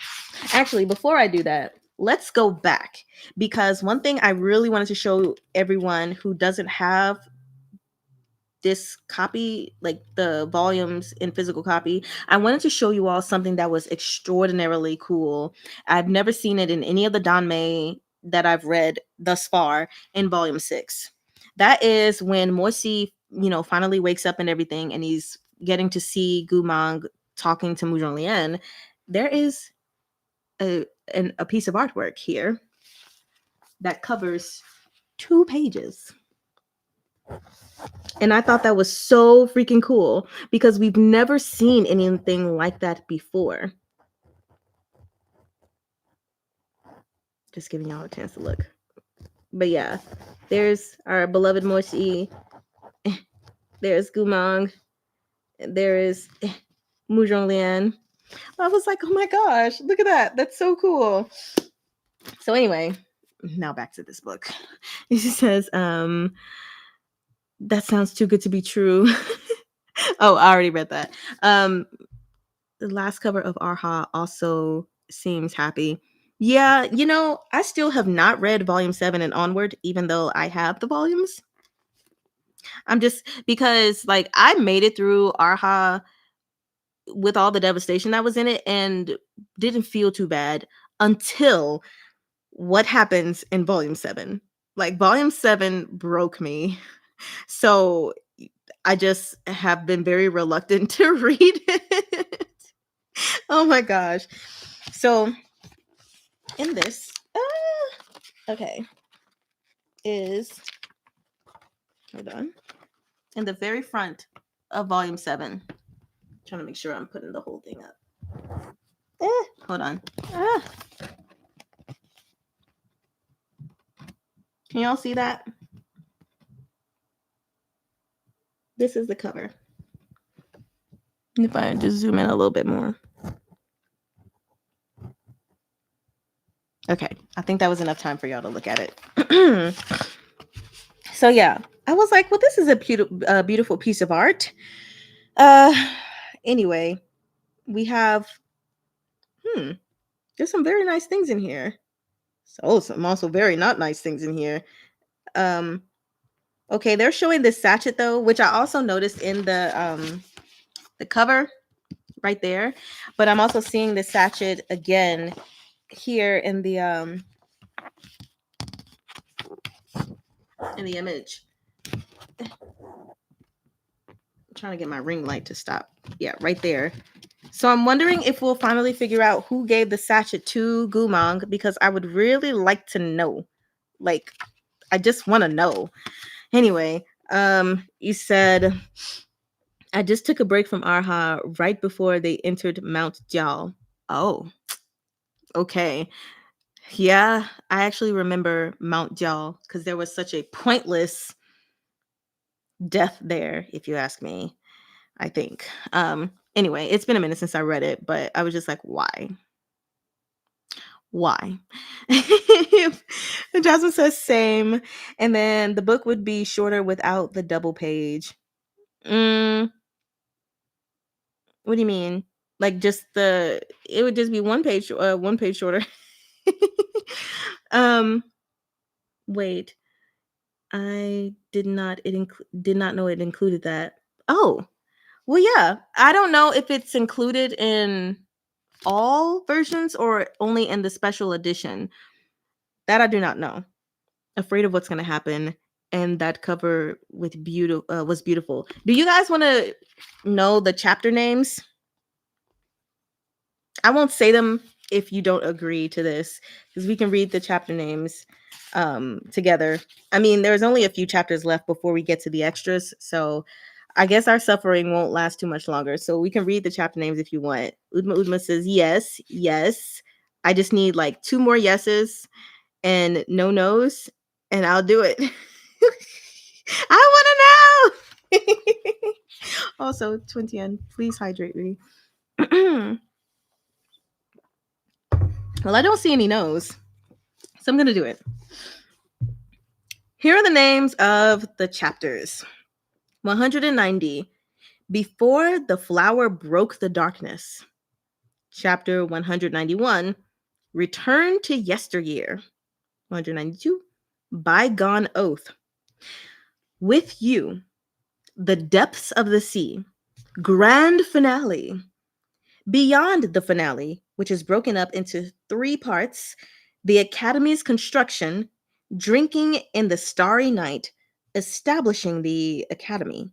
[SPEAKER 2] Actually, before I do that, let's go back, because one thing I really wanted to show everyone who doesn't have this copy, like the volumes in physical copy, I wanted to show you all something that was extraordinarily cool. I've never seen it in any of the Danmei that I've read thus far in volume 6. That is when Morsi, finally wakes up and everything, and he's getting to see Gumang talking to Muzhong Lian. There is a piece of artwork here that covers 2 pages. And I thought that was so freaking cool because we've never seen anything like that before. Just giving y'all a chance to look. But yeah, there's our beloved Morsi. There's Gumang. There is Muzhong Lian. I was like, oh my gosh, look at that. That's so cool. So anyway, now back to this book. It says, that sounds too good to be true. Oh, I already read that. The last cover of Arha also seems happy. Yeah, I still have not read volume 7 and onward, even though I have the volumes. I'm just, because like I made it through Arha with all the devastation that was in it and didn't feel too bad until what happens in volume 7. Like volume 7 broke me. So I just have been very reluctant to read it. Oh my gosh. So in this, okay, is, hold on, in the very front of volume 7. Trying to make sure I'm putting the whole thing up. Hold on. Can y'all see that? This is the cover. If I just zoom in a little bit more. Okay, I think that was enough time for y'all to look at it. So yeah, I was like, well, this is a beautiful piece of art. Anyway, we have, there's some very nice things in here. So some also very not nice things in here. Okay, they're showing this sachet though, which I also noticed in the cover right there. But I'm also seeing the sachet again here in the image. I'm trying to get my ring light to stop. Yeah, right there. So I'm wondering if we'll finally figure out who gave the sachet to Gumang, because I would really like to know. Like, I just want to know. Anyway, you said, I just took a break from Arha right before they entered Mount Jiao. Oh, okay. Yeah, I actually remember Mount Jiao because there was such a pointless death there, if you ask me, I think. Anyway, it's been a minute since I read it, but I was just like, why? Why? Jasmine says same. And then the book would be shorter without the double page. What do you mean? Like just it would just be one page shorter. Wait. I did not did not know it included that. Oh. Well, yeah. I don't know if it's included in all versions or only in the special edition. That I do not know. Afraid of what's going to happen, and that cover with was beautiful. Do you guys want to know the chapter names? I won't say them if you don't agree to this, because we can read the chapter names together. I mean, there's only a few chapters left before we get to the extras, so I guess our suffering won't last too much longer. So we can read the chapter names if you want. Udma says yes, yes. I just need like 2 more yeses and no nos, and I'll do it. I want to know. Also, Twintian, please hydrate me. Well, I don't see any no's, so I'm going to do it. Here are the names of the chapters. 190, Before the Flower Broke the Darkness. Chapter 191, Return to Yesteryear. 192. Bygone Oath. With You. The Depths of the Sea. Grand Finale. Beyond the Finale, which is broken up into 3 parts: The Academy's Construction, Drinking in the Starry Night, Establishing the Academy.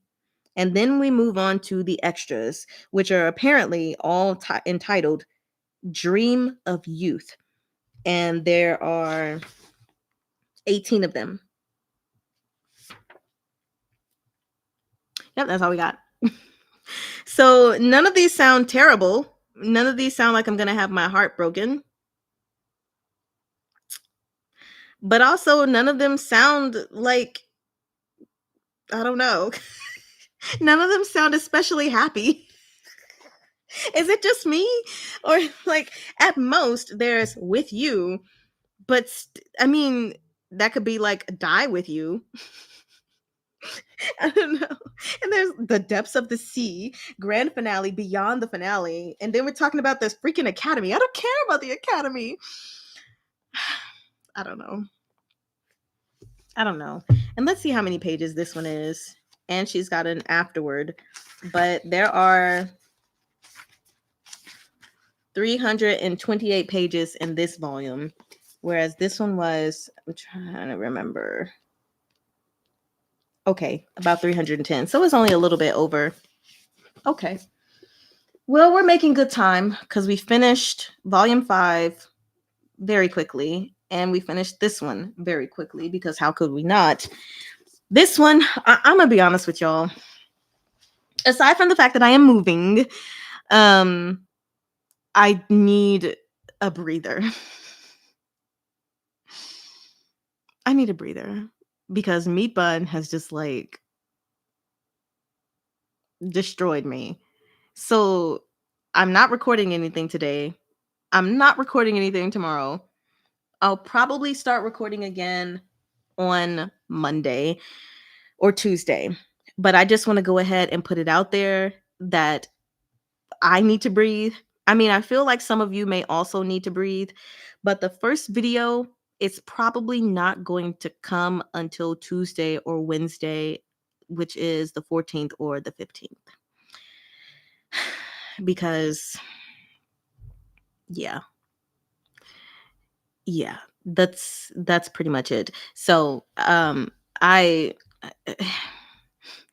[SPEAKER 2] And then we move on to the extras, which are apparently all entitled Dream of Youth. And there are 18 of them. Yep, that's all we got. So none of these sound terrible. None of these sound like I'm going to have my heart broken. But also, none of them sound like, I don't know. None of them sound especially happy. Is it just me? Or, like, at most, there's With You, but I mean, that could be like Die With You. I don't know. And there's The Depths of the Sea, Grand Finale, Beyond the Finale. And then we're talking about this freaking Academy. I don't care about the Academy. I don't know. And let's see how many pages this one is. And she's got an afterword. But there are 328 pages in this volume, whereas this one was, I'm trying to remember. Okay, about 310. So it's only a little bit over. Okay. Well, we're making good time because we finished volume 5 very quickly. And we finished this one very quickly because how could we not? This one, I'm going to be honest with y'all. Aside from the fact that I am moving, I need a breather. I need a breather because Meat Bun has just like destroyed me. So I'm not recording anything today. I'm not recording anything tomorrow. I'll probably start recording again on Monday or Tuesday. But I just want to go ahead and put it out there that I need to breathe. I mean, I feel like some of you may also need to breathe, but the first video is probably not going to come until Tuesday or Wednesday, which is the 14th or the 15th. Because yeah, that's pretty much it. So I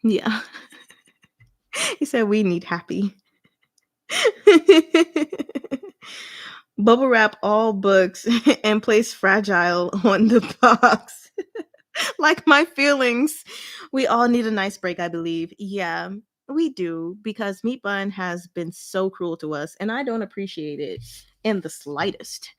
[SPEAKER 2] yeah. He said we need happy. Bubble wrap all books and place fragile on the box. Like my feelings. We all need a nice break, I believe. Yeah, we do, because Meat Bun has been so cruel to us, and I don't appreciate it in the slightest.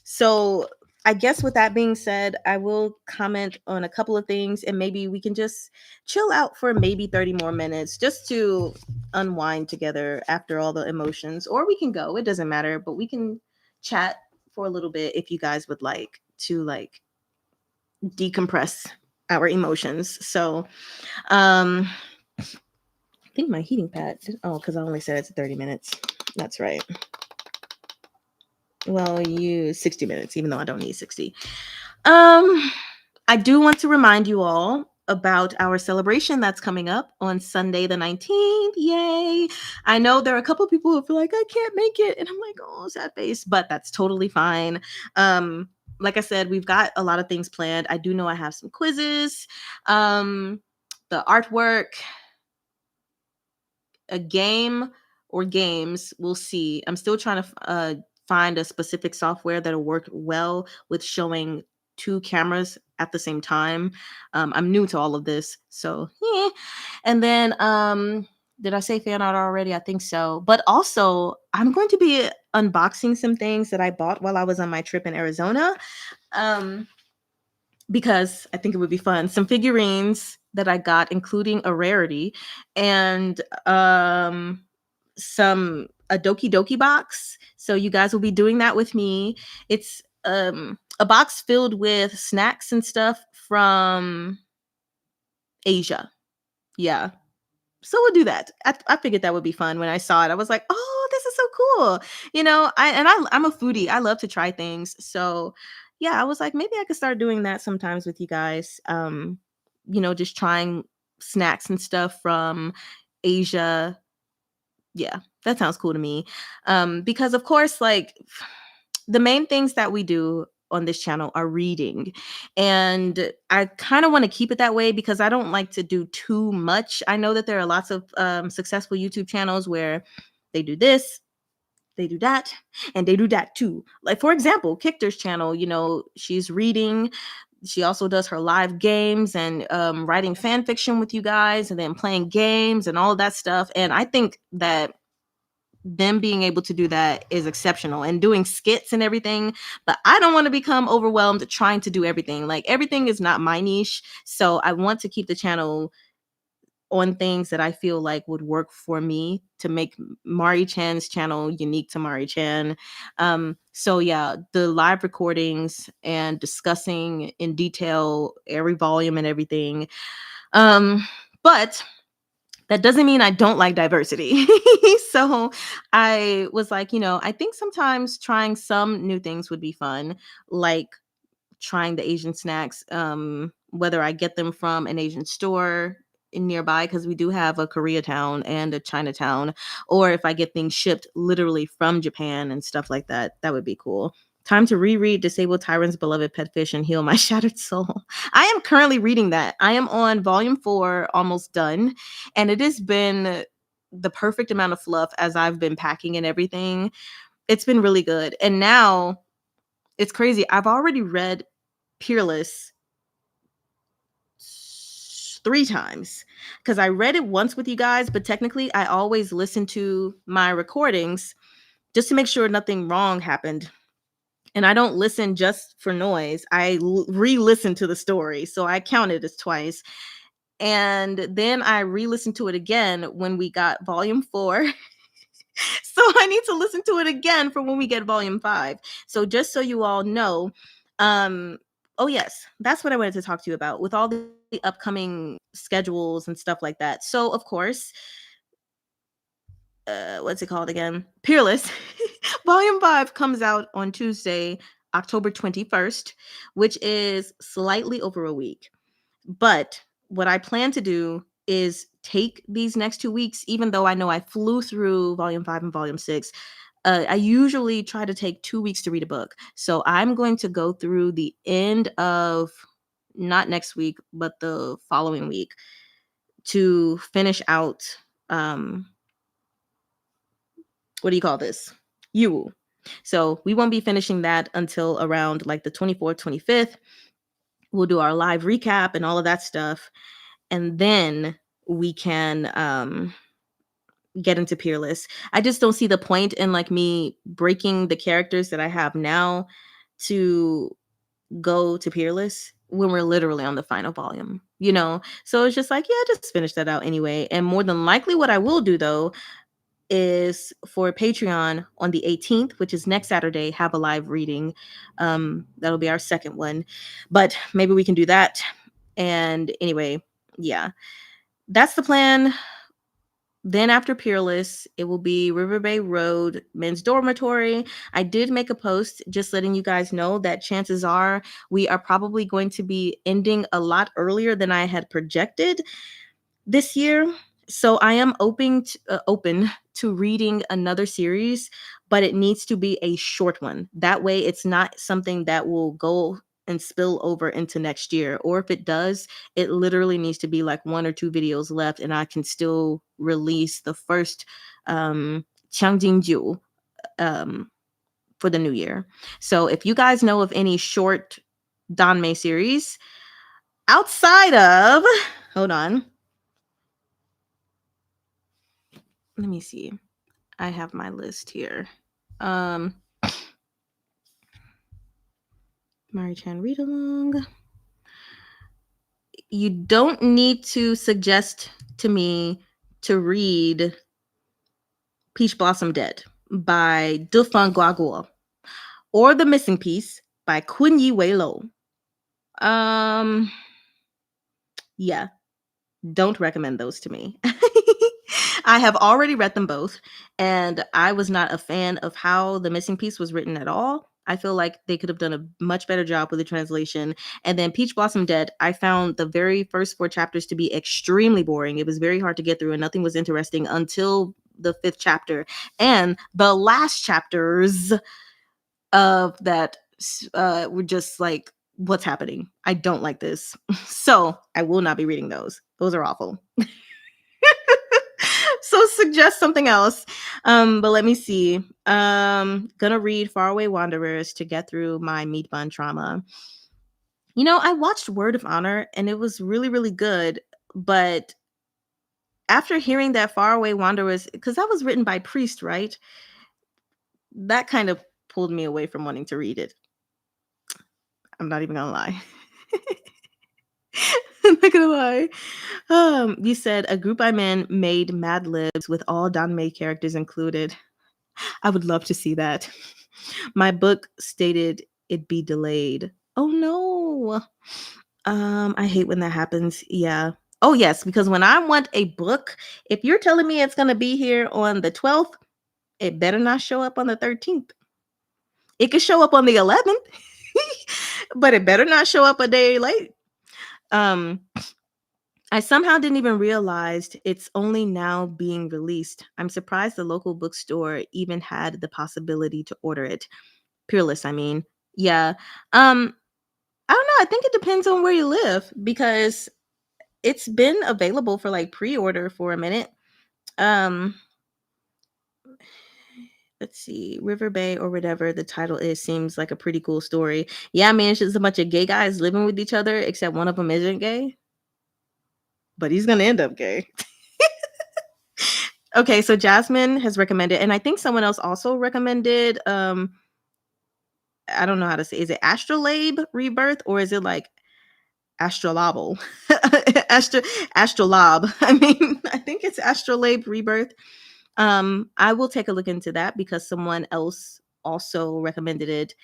[SPEAKER 2] So I guess with that being said, I will comment on a couple of things, and maybe we can just chill out for maybe 30 more minutes just to unwind together after all the emotions. Or we can go, it doesn't matter, but we can chat for a little bit if you guys would like to like decompress our emotions. So I think my heating pad, because I only said it's 30 minutes. That's right. Well, 60 minutes, even though I don't need 60. I do want to remind you all about our celebration that's coming up on Sunday the 19th. Yay! I know there are a couple people who feel like I can't make it, and I'm like, oh, sad face, but that's totally fine. Like I said, we've got a lot of things planned. I do know I have some quizzes, the artwork, a game or games. We'll see. I'm still trying to find a specific software that'll work well with showing 2 cameras at the same time. I'm new to all of this, so yeah. And then did I say fan art already? I think so. But also, I'm going to be unboxing some things that I bought while I was on my trip in Arizona. Because I think it would be fun. Some figurines that I got, including a rarity, and some a Doki Doki box. So you guys will be doing that with me. It's a box filled with snacks and stuff from Asia. Yeah.
[SPEAKER 1] So we'll do that. I figured that would be fun when I saw it. I was like, oh, this is so cool. I'm a foodie. I love to try things. So yeah, I was like, maybe I could start doing that sometimes with you guys. Just trying snacks and stuff from Asia. Yeah, that sounds cool to me. Because of course, like the main things that we do on this channel are reading. And I kind of want to keep it that way because I don't like to do too much. I know that there are lots of successful YouTube channels where they do this, they do that, and they do that too. Like, for example, Kictor's channel, she's reading. She also does her live games and writing fan fiction with you guys and then playing games and all of that stuff. And I think that them being able to do that is exceptional and doing skits and everything. But I don't want to become overwhelmed trying to do everything. Like, everything is not my niche. So I want to keep the channel on things that I feel like would work for me to make Mari Chan's channel unique to Mari Chan. So yeah, the live recordings and discussing in detail every volume and everything. But that doesn't mean I don't like diversity. So I was like, I think sometimes trying some new things would be fun, like trying the Asian snacks, whether I get them from an Asian store in nearby, because we do have a Koreatown and a Chinatown, or if I get things shipped literally from Japan and stuff like that, that would be cool. Time to reread Disabled Tyrant's Beloved Pet Fish and Heal My Shattered Soul. I am currently reading that. I am on volume 4, almost done, and it has been the perfect amount of fluff as I've been packing and everything. It's been really good. And now it's crazy. I've already read Peerless 3 times because I read it once with you guys, but technically I always listen to my recordings just to make sure nothing wrong happened. And I don't listen just for noise. I re-listen to the story. So I count it as twice. And then I re-listened to it again when we got volume 4. So I need to listen to it again for when we get volume 5. So just so you all know, oh yes, that's what I wanted to talk to you about with all the upcoming schedules and stuff like that. So of course, what's it called again? Peerless. Volume 5 comes out on Tuesday, October 21st, which is slightly over a week. But what I plan to do is take these next 2 weeks, even though I know I flew through volume 5 and volume 6. I usually try to take 2 weeks to read a book. So I'm going to go through the end of not next week, but the following week to finish out what do you call this? YUWU. So we won't be finishing that until around like the 24th, 25th. We'll do our live recap and all of that stuff. And then we can get into Peerless. I just don't see the point in like me breaking the characters that I have now to go to Peerless when we're literally on the final volume. So it's just like, yeah, just finish that out anyway. And more than likely what I will do though is for Patreon on the 18th, which is next Saturday, have a live reading. That'll be our second one. But maybe we can do that. And anyway, yeah. That's the plan. Then after Peerless, it will be River Bay Road Men's Dormitory. I did make a post just letting you guys know that chances are we are probably going to be ending a lot earlier than I had projected this year. So I am open to reading another series, but it needs to be a short one. That way it's not something that will go and spill over into next year. Or if it does, it literally needs to be like 1 or 2 videos left and I can still release the first Changjingju for the new year. So if you guys know of any short Danmei series outside of, hold on, let me see. I have my list here. Mari-chan read along. You don't need to suggest to me to read Peach Blossom Dead by Dufan Guaguo or The Missing Piece by Kun Yi Wei Lo. Yeah. Don't recommend those to me. I have already read them both, and I was not a fan of how The Missing Piece was written at all. I feel like they could have done a much better job with the translation. And then Peach Blossom Dead, I found the very first 4 chapters to be extremely boring. It was very hard to get through, and nothing was interesting until the 5th chapter. And the last chapters of that were just like, what's happening? I don't like this. So I will not be reading those. Those are awful. So suggest something else. But let me see. Gonna read Faraway Wanderers to get through my meat bun trauma. You know, I watched Word of Honor and it was really, really good. But after hearing that Faraway Wanderers, because that was written by Priest, right? That kind of pulled me away from wanting to read it. I'm not even gonna lie. I'm not gonna lie. You said a group I'm in made Mad Libs with all Don May characters included. I would love to see that. My book stated it'd be delayed. Oh no. I hate when that happens. Yeah. Oh yes, because when I want a book, if you're telling me it's gonna be here on the 12th, it better not show up on the 13th. It could show up on the 11th, but it better not show up a day late. I somehow didn't even realize it's only now being released. I'm surprised the local bookstore even had the possibility to order it. Peerless, I mean. Yeah. I don't know. I think it depends on where you live because it's been available for like pre-order for a minute. Um let's see. River Bay or whatever the title is seems like a pretty cool story. Yeah, I mean, it's just a bunch of gay guys living with each other except one of them isn't gay, but he's going to end up gay. Okay, so Jasmine has recommended, and I think someone else also recommended. I don't know how to say. Is it Astrolabe Rebirth or is it like Astrolabel? Astrolabe. I mean, I think it's Astrolabe Rebirth. I will take a look into that because someone else also recommended it.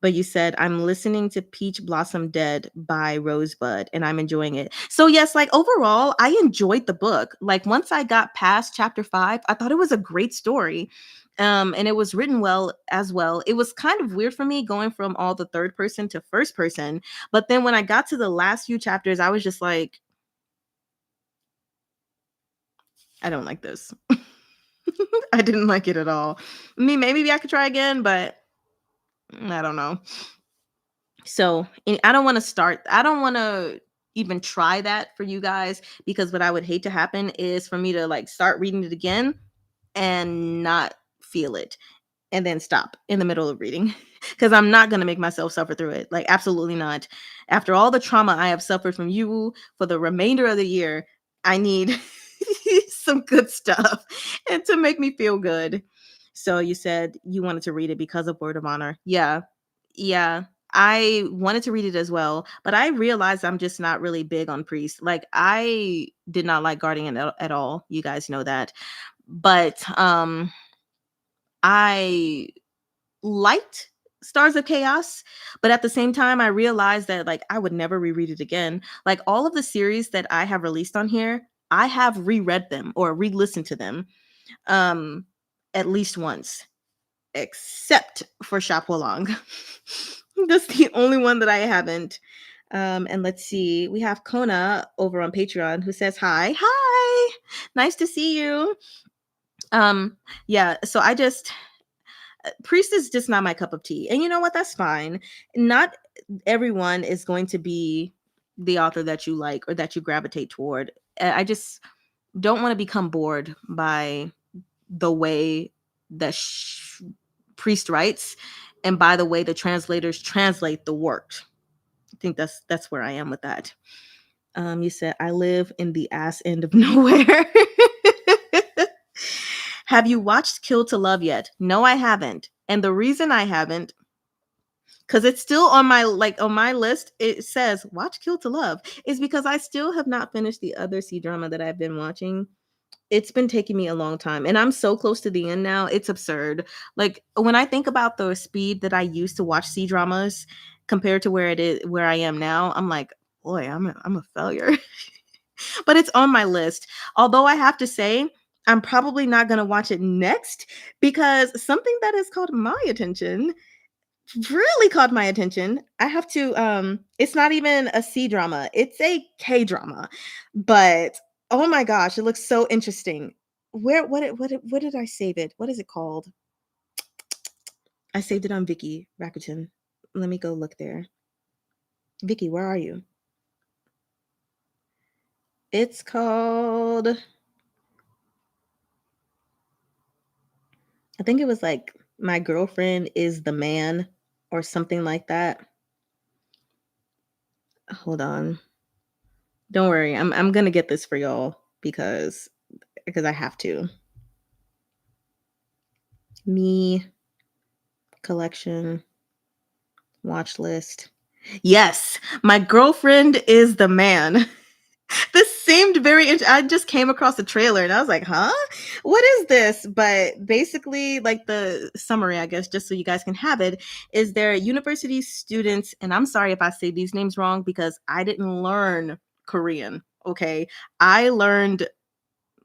[SPEAKER 1] But you said I'm listening to Peach Blossom Dead by Rosebud and I'm enjoying it. So yes, like overall, I enjoyed the book. Like once I got past chapter 5, I thought it was a great story. And it was written well as well. It was kind of weird for me going from all the third person to first person. But then when I got to the last few chapters, I was just like, I don't like this. I didn't like it at all. I mean, maybe I could try again, but I don't know. So I don't want to even try that for you guys because what I would hate to happen is for me to like start reading it again and not feel it and then stop in the middle of reading because I'm not going to make myself suffer through it. Like, absolutely not. After all the trauma I have suffered from YUWU for the remainder of the year, I need some good stuff and to make me feel good. So you said you wanted to read it because of Word of Honor. Yeah. Yeah. I wanted to read it as well, but I realized I'm just not really big on Priest. Like I did not like Guardian at all. You guys know that. But I liked Stars of Chaos, but at the same time I realized that like I would never reread it again. Like all of the series that I have released on here, I have reread them or re-listened to them um at least once, except for Chapeau. That's the only one that I haven't. And let's see, we have Kona over on Patreon who says hi. Hi, nice to see you. Yeah, so I just Priest is just not my cup of tea. And you know what? That's fine. Not everyone is going to be the author that you like or that you gravitate toward. I just don't want to become bored by the way that Priest writes and by the way the translators translate the work. I think that's where I am with that. You said I live in the ass end of nowhere. Have you watched Kill to Love yet? No, I haven't. And the reason I haven't, because it's still on my list, it says watch Kill to Love, is because I still have not finished the other C drama that I've been watching. It's been taking me a long time and I'm so close to the end now. It's absurd. Like when I think about the speed that I used to watch C dramas compared to where I am now, I'm like, boy, I'm a failure. But it's on my list. Although I have to say, I'm probably not going to watch it next because something that has caught my attention really caught my attention. I have to it's not even a C drama. It's a K drama. But oh my gosh, it looks so interesting. Where did I save it? What is it called? I saved it on Vicky Rakuten. Let me go look there. Vicky, where are you? It's called, I think it was like My Girlfriend is the Man or something like that. Hold on. Don't worry. I'm going to get this for y'all because I have to. Me collection watch list. Yes, My Girlfriend is the Man. This seemed very I just came across the trailer and I was like, "Huh? What is this?" But basically, like the summary, I guess, just so you guys can have it, is there university students, and I'm sorry if I say these names wrong because I didn't learn Korean, okay? I learned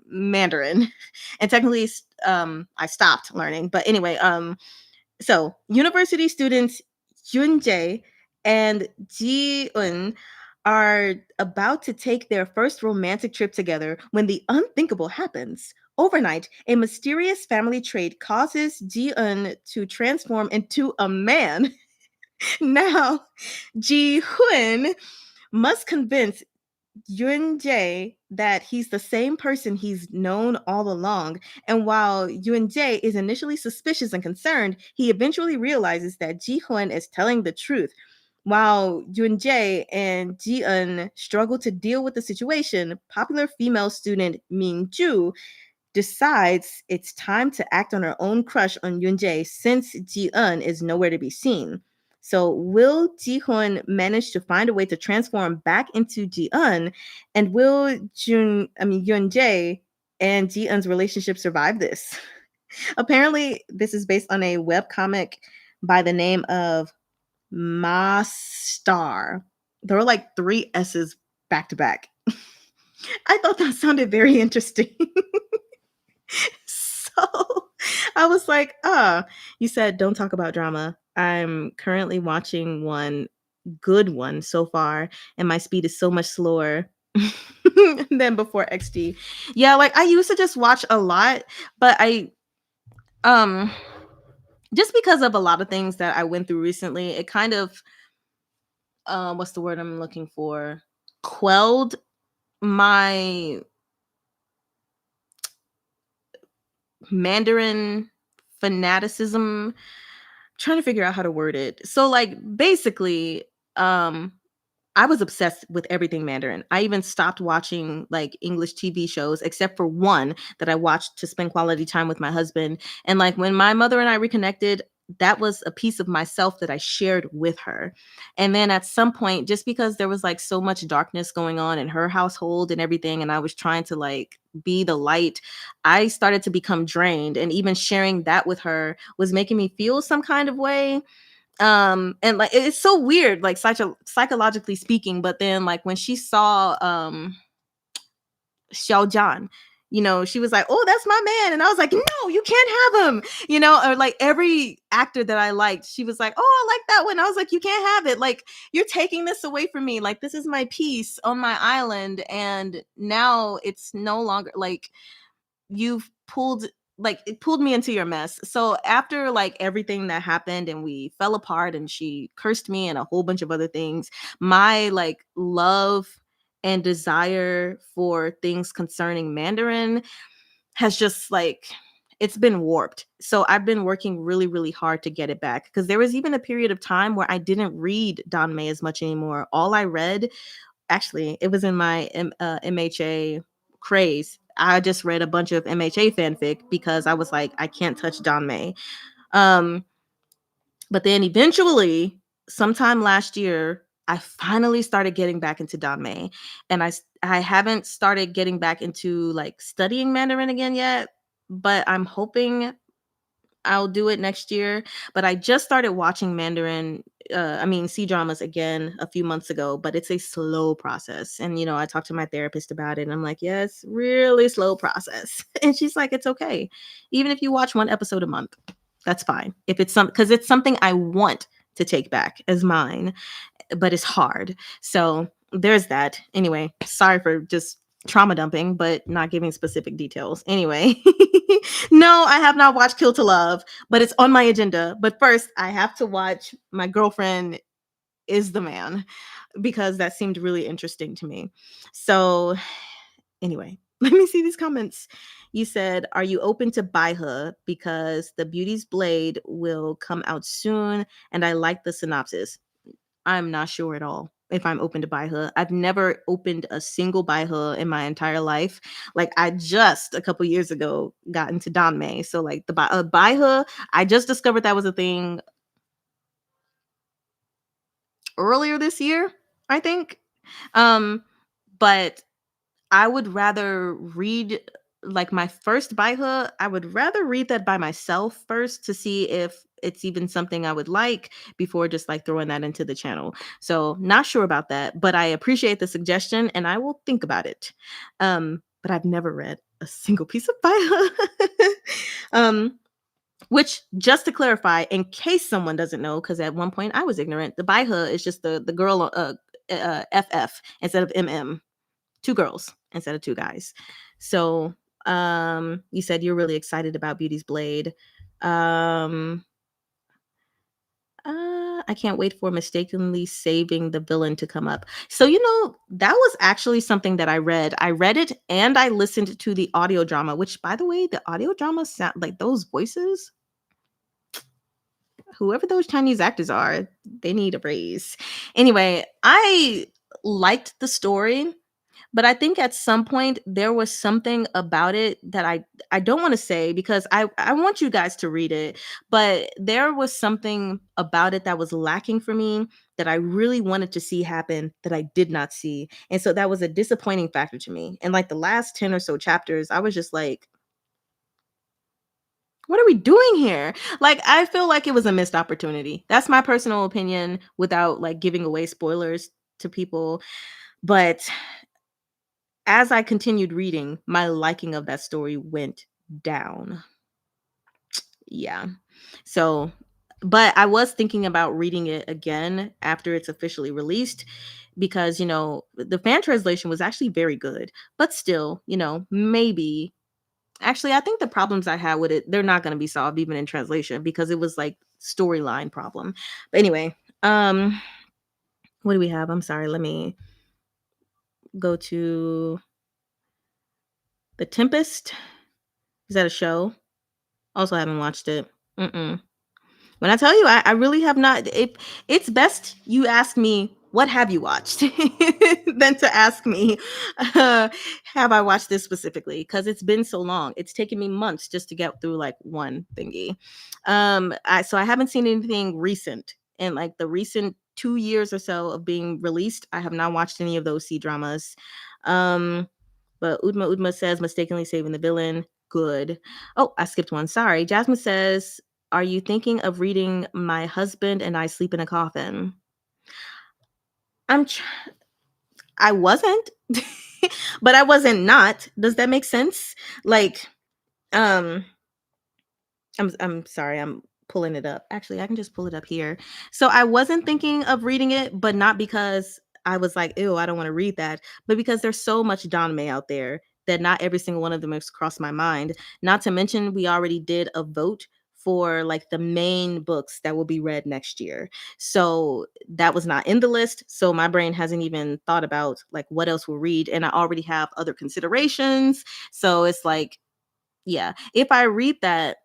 [SPEAKER 1] Mandarin. And technically I stopped learning. But anyway, so university students Junjae and Ji-eun are about to take their first romantic trip together when the unthinkable happens. Overnight, a mysterious family trait causes Ji-eun to transform into a man. Now, Ji-hoon must convince Yoon Jae that he's the same person he's known all along. And while Yoon Jae is initially suspicious and concerned, he eventually realizes that Ji Hoon is telling the truth. While Yoon Jae and Ji Eun struggle to deal with the situation, popular female student Min Ju decides it's time to act on her own crush on Yoon Jae since Ji Eun is nowhere to be seen. So will Ji Hoon manage to find a way to transform back into Ji Eun, and will Yoon Jae and Ji Eun's relationship survive this? Apparently, this is based on a webcomic by the name of Ma Star. There are like 3 S's back to back. I thought that sounded very interesting. So I was like, you said don't talk about drama. I'm currently watching one good one so far, and my speed is so much slower than before XD. Yeah, like I used to just watch a lot, but I um just because of a lot of things that I went through recently, it kind of what's the word I'm looking for? Quelled my Mandarin fanaticism, trying to figure out how to word it. So like basically, I was obsessed with everything Mandarin. I even stopped watching like English TV shows except for one that I watched to spend quality time with my husband. And like when my mother and I reconnected, that was a piece of myself that I shared with her. And then at some point, just because there was like so much darkness going on in her household and everything, and I was trying to like be the light, I started to become drained. And even sharing that with her was making me feel some kind of way. And like it's so weird, like psychologically speaking, but then like when she saw Xiao Zhan, she was like, "Oh, that's my man," and I was like, "No, you can't have him," or like every actor that I liked, she was like, "Oh, I like that one." I was like, "You can't have it. Like, you're taking this away from me. Like, this is my piece on my island, and now it's no longer like you've pulled it pulled me into your mess." So after like everything that happened and we fell apart and she cursed me and a whole bunch of other things, my like love and desire for things concerning Mandarin has just like it's been warped. So I've been working really, really hard to get it back because there was even a period of time where I didn't read Danmei as much anymore. All I read, actually, it was in my MHA craze. I just read a bunch of MHA fanfic because I was like, I can't touch Danmei. Um, but then eventually, sometime last year, I finally started getting back into Danmei, and I haven't started getting back into like studying Mandarin again yet. But I'm hoping I'll do it next year. But I just started watching Mandarin C dramas again a few months ago, but it's a slow process. And, I talked to my therapist about it and I'm like, yeah, it's really slow process. And she's like, it's okay. Even if you watch one episode a month, that's fine. If it's because it's something I want to take back as mine, but it's hard. So there's that. Anyway, sorry for just trauma dumping, but not giving specific details. Anyway, no, I have not watched Kill to Love, but it's on my agenda. But first, I have to watch My Girlfriend is the Man because that seemed really interesting to me. So, anyway, let me see these comments. You said, are you open to Baihe because the Beauty's Blade will come out soon and I like the synopsis? I'm not sure at all if I'm open to Baihe. I've never opened a single Baihe in my entire life. Like I just a couple years ago got into Danmei. So like the Baihe, I just discovered that was a thing earlier this year, I think. But I would rather read like my first Baihe, I would rather read that by myself first to see if it's even something I would like before just like throwing that into the channel. So not sure about that, but I appreciate the suggestion and I will think about it. But I've never read a single piece of Baihe. Which, just to clarify, in case someone doesn't know, because at one point I was ignorant, the Baihe is just the girl FF instead of MM. Two girls instead of two guys. So you said you're really excited about Beauty's Blade. I can't wait for mistakenly saving the villain to come up. So, that was actually something that I read. I read it and I listened to the audio drama, which, by the way, the audio drama sound like those voices. Whoever those Chinese actors are, they need a raise. Anyway, I liked the story. But I think at some point there was something about it that I don't want to say because I want you guys to read it, but there was something about it that was lacking for me that I really wanted to see happen that I did not see. And so that was a disappointing factor to me. And like the last 10 or so chapters, I was just like, what are we doing here? Like, I feel like it was a missed opportunity. That's my personal opinion without like giving away spoilers to people. But as I continued reading, my liking of that story went down. Yeah. So, but I was thinking about reading it again after it's officially released because, the fan translation was actually very good. But still, maybe. Actually, I think the problems I had with it, they're not going to be solved even in translation because it was like storyline problem. But anyway, what do we have? I'm sorry. Let me go to The Tempest. Is that a show? Also haven't watched it. Mm-mm. When I tell you, I really have not. It's best you ask me, what have you watched? Than to ask me, have I watched this specifically? Because it's been so long. It's taken me months just to get through like one thingy. So I haven't seen anything recent. In like the recent 2 years or so of being released, I have not watched any of those C dramas. But Udma says mistakenly saving the villain. Good. Oh, I skipped one. Sorry. Jasmine says, are you thinking of reading My Husband and I Sleep in a Coffin? I wasn't, but I wasn't not. Does that make sense? Like, um, I'm sorry, I'm pulling it up. Actually, I can just pull it up here. So I wasn't thinking of reading it, but not because I was like, ew, I don't want to read that, but because there's so much Don out there that not every single one of them has crossed my mind. Not to mention, we already did a vote for like the main books that will be read next year. So that was not in the list. So my brain hasn't even thought about like what else we'll read. And I already have other considerations. So it's like, yeah, if I read that,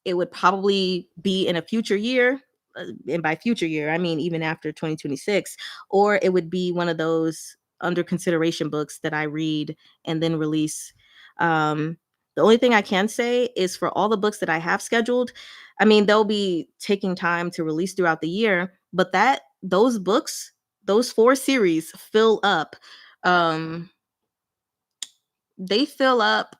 [SPEAKER 1] it would probably be in a future year. And by future year, I mean even after 2026, or it would be one of those under consideration books that I read and then release. The only thing I can say is for all the books that I have scheduled, I mean, they'll be taking time to release throughout the year, but those books, those 4 series fill up. They fill up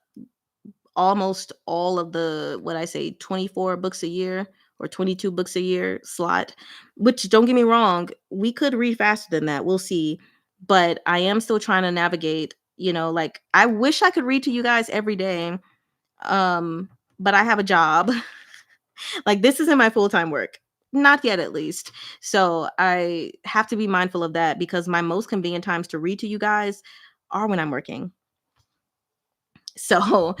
[SPEAKER 1] almost all of the what I say 24 books a year
[SPEAKER 2] or 22 books a year slot, which don't get me wrong, we could read faster than that. We'll see. But I am still trying to navigate, like I wish I could read to you guys every day. Um, but I have a job. Like this isn't my full-time work. Not yet at least. So I have to be mindful of that because my most convenient times to read to you guys are when I'm working. So,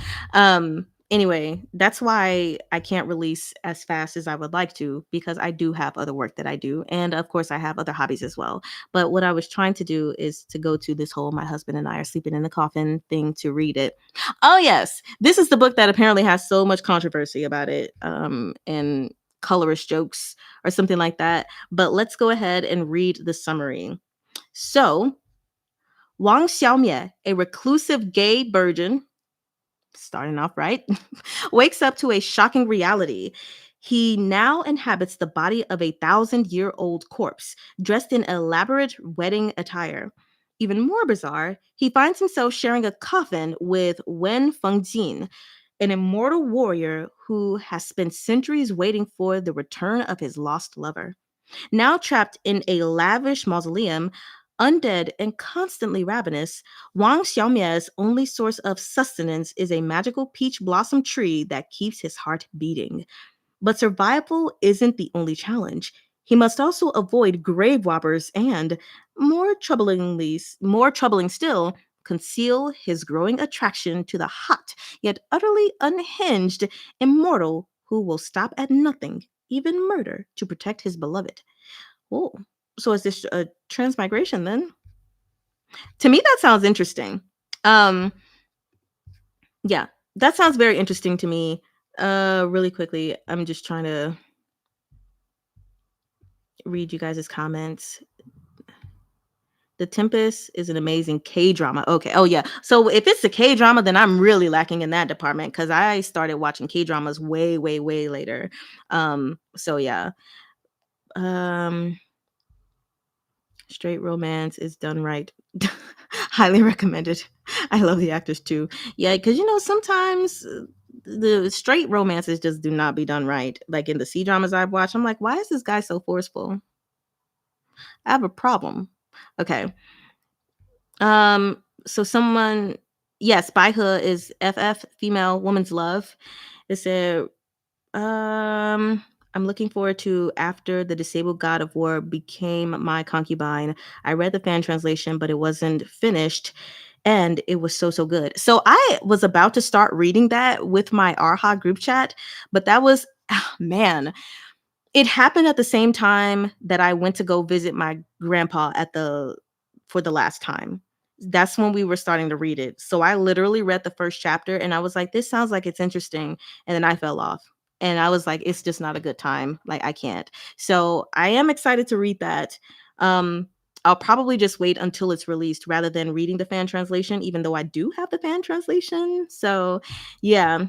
[SPEAKER 2] anyway, that's why I can't release as fast as I would like to because I do have other work that I do. And of course, I have other hobbies as well. But what I was trying to do is to go to this whole my husband and I are sleeping in the coffin thing to read it. Oh, yes. This is the book that apparently has so much controversy about it and colorist jokes or something like that. But let's go ahead and read the summary. So, Wang Xiaomie, a reclusive gay virgin, starting off right, wakes up to a shocking reality. He now inhabits the body of a 1,000-year-old corpse, dressed in elaborate wedding attire. Even more bizarre, he finds himself sharing a coffin with Wen Fengjin, an immortal warrior who has spent centuries waiting for the return of his lost lover. Now trapped in a lavish mausoleum, undead and constantly ravenous, Wang Xiaomie's only source of sustenance is a magical peach blossom tree that keeps his heart beating. But survival isn't the only challenge. He must also avoid grave robbers and, more troubling still, conceal his growing attraction to the hot yet utterly unhinged immortal who will stop at nothing, even murder, to protect his beloved. Oh, so is this a transmigration then? To me, that sounds interesting. Um, yeah, that sounds very interesting to me. Really quickly, I'm just trying to read you guys' comments. The Tempest is an amazing K drama. Okay. Oh yeah. So if it's a K drama, then I'm really lacking in that department because I started watching K dramas way, way, way later. So yeah. Um, Straight romance is done right. Highly recommended. I love the actors too. Yeah, because sometimes the straight romances just do not be done right. Like in the C dramas I've watched, I'm like, why is this guy so forceful? I have a problem. Okay. So someone, yes, by her is FF, female woman's love. It said, um, I'm looking forward to After the Disabled God of War Became My Concubine. I read the fan translation, but it wasn't finished. And it was so, so good. So I was about to start reading that with my ARHA group chat, but that was, man, it happened at the same time that I went to go visit my grandpa for the last time. That's when we were starting to read it. So I literally read the first chapter and I was like, this sounds like it's interesting. And then I fell off. And I was like, it's just not a good time. Like I can't. So I am excited to read that. Um, I'll probably just wait until it's released rather than reading the fan translation, even though I do have the fan translation. So yeah,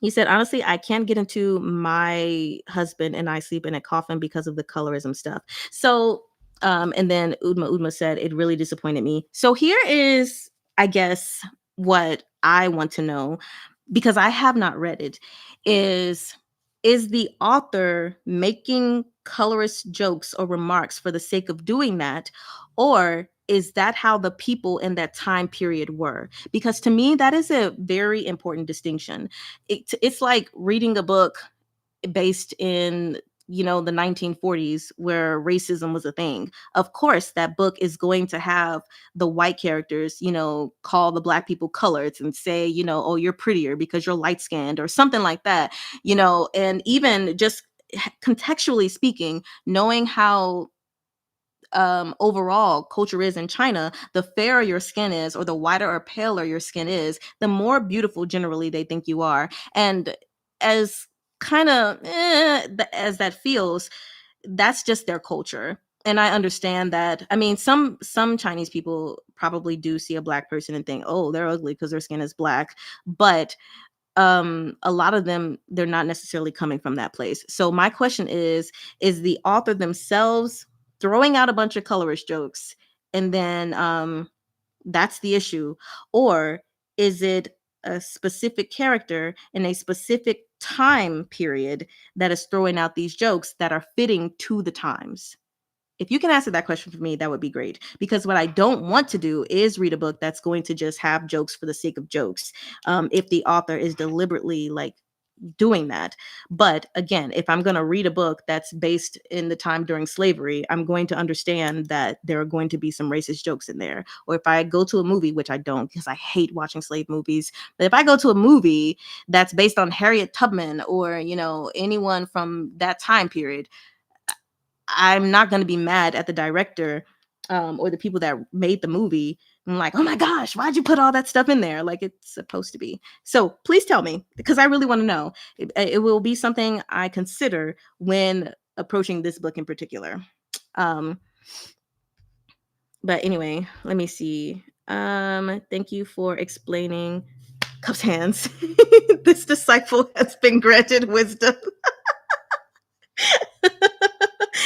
[SPEAKER 2] he said, honestly, I can't get into my husband and I sleep in a coffin because of the colorism stuff. So, and then Udma said, it really disappointed me. So here is, I guess, what I want to know because I have not read it is the author making colorist jokes or remarks for the sake of doing that, or is that how the people in that time period were? Because to me, that is a very important distinction. It's like reading a book based in the 1940s where racism was a thing. Of course that book is going to have the white characters call the black people coloreds and say oh, you're prettier because you're light skinned or something like that. And even just contextually speaking, knowing how overall culture is in China, the fairer your skin is or the whiter or paler your skin is, the more beautiful generally they think you are. And as kind of as that feels, that's just their culture. And I understand that. I mean, some Chinese people probably do see a black person and think, oh, they're ugly because their skin is black. But a lot of them, they're not necessarily coming from that place. So my question is the author themselves throwing out a bunch of colorist jokes and then that's the issue, or is it a specific character in a specific time period that is throwing out these jokes that are fitting to the times? If you can answer that question for me, that would be great. Because what I don't want to do is read a book that's going to just have jokes for the sake of jokes. If the author is deliberately like doing that. But again, if I'm going to read a book that's based in the time during slavery, I'm going to understand that there are going to be some racist jokes in there. Or if I go to a movie, which I don't because I hate watching slave movies, but if I go to a movie that's based on Harriet Tubman or, you know, anyone from that time period, I'm not going to be mad at the director or the people that made the movie. I'm like, oh my gosh, why'd you put all that stuff in there? Like it's supposed to be. So please tell me, because I really want to know. It will be something I consider when approaching this book in particular. Um, but anyway, let me see. Thank you for explaining Cup's hands. This disciple has been granted wisdom.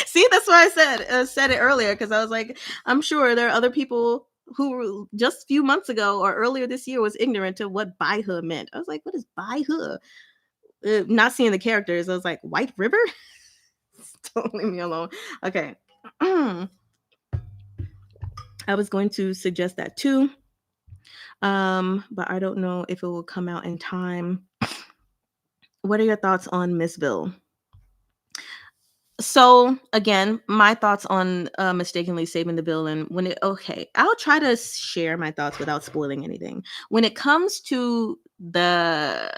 [SPEAKER 2] See, that's why I said it earlier because I was like, I'm sure there are other people who just a few months ago or earlier this year was ignorant to what Baihe meant. I was like, what is Baihe? Not seeing the characters, I was like, White River? Don't leave me alone. Okay. I was going to suggest that too. But I don't know if it will come out in time. What are your thoughts on Missville? So again, my thoughts on mistakenly saving the villain. I'll try to share my thoughts without spoiling anything. When it comes to the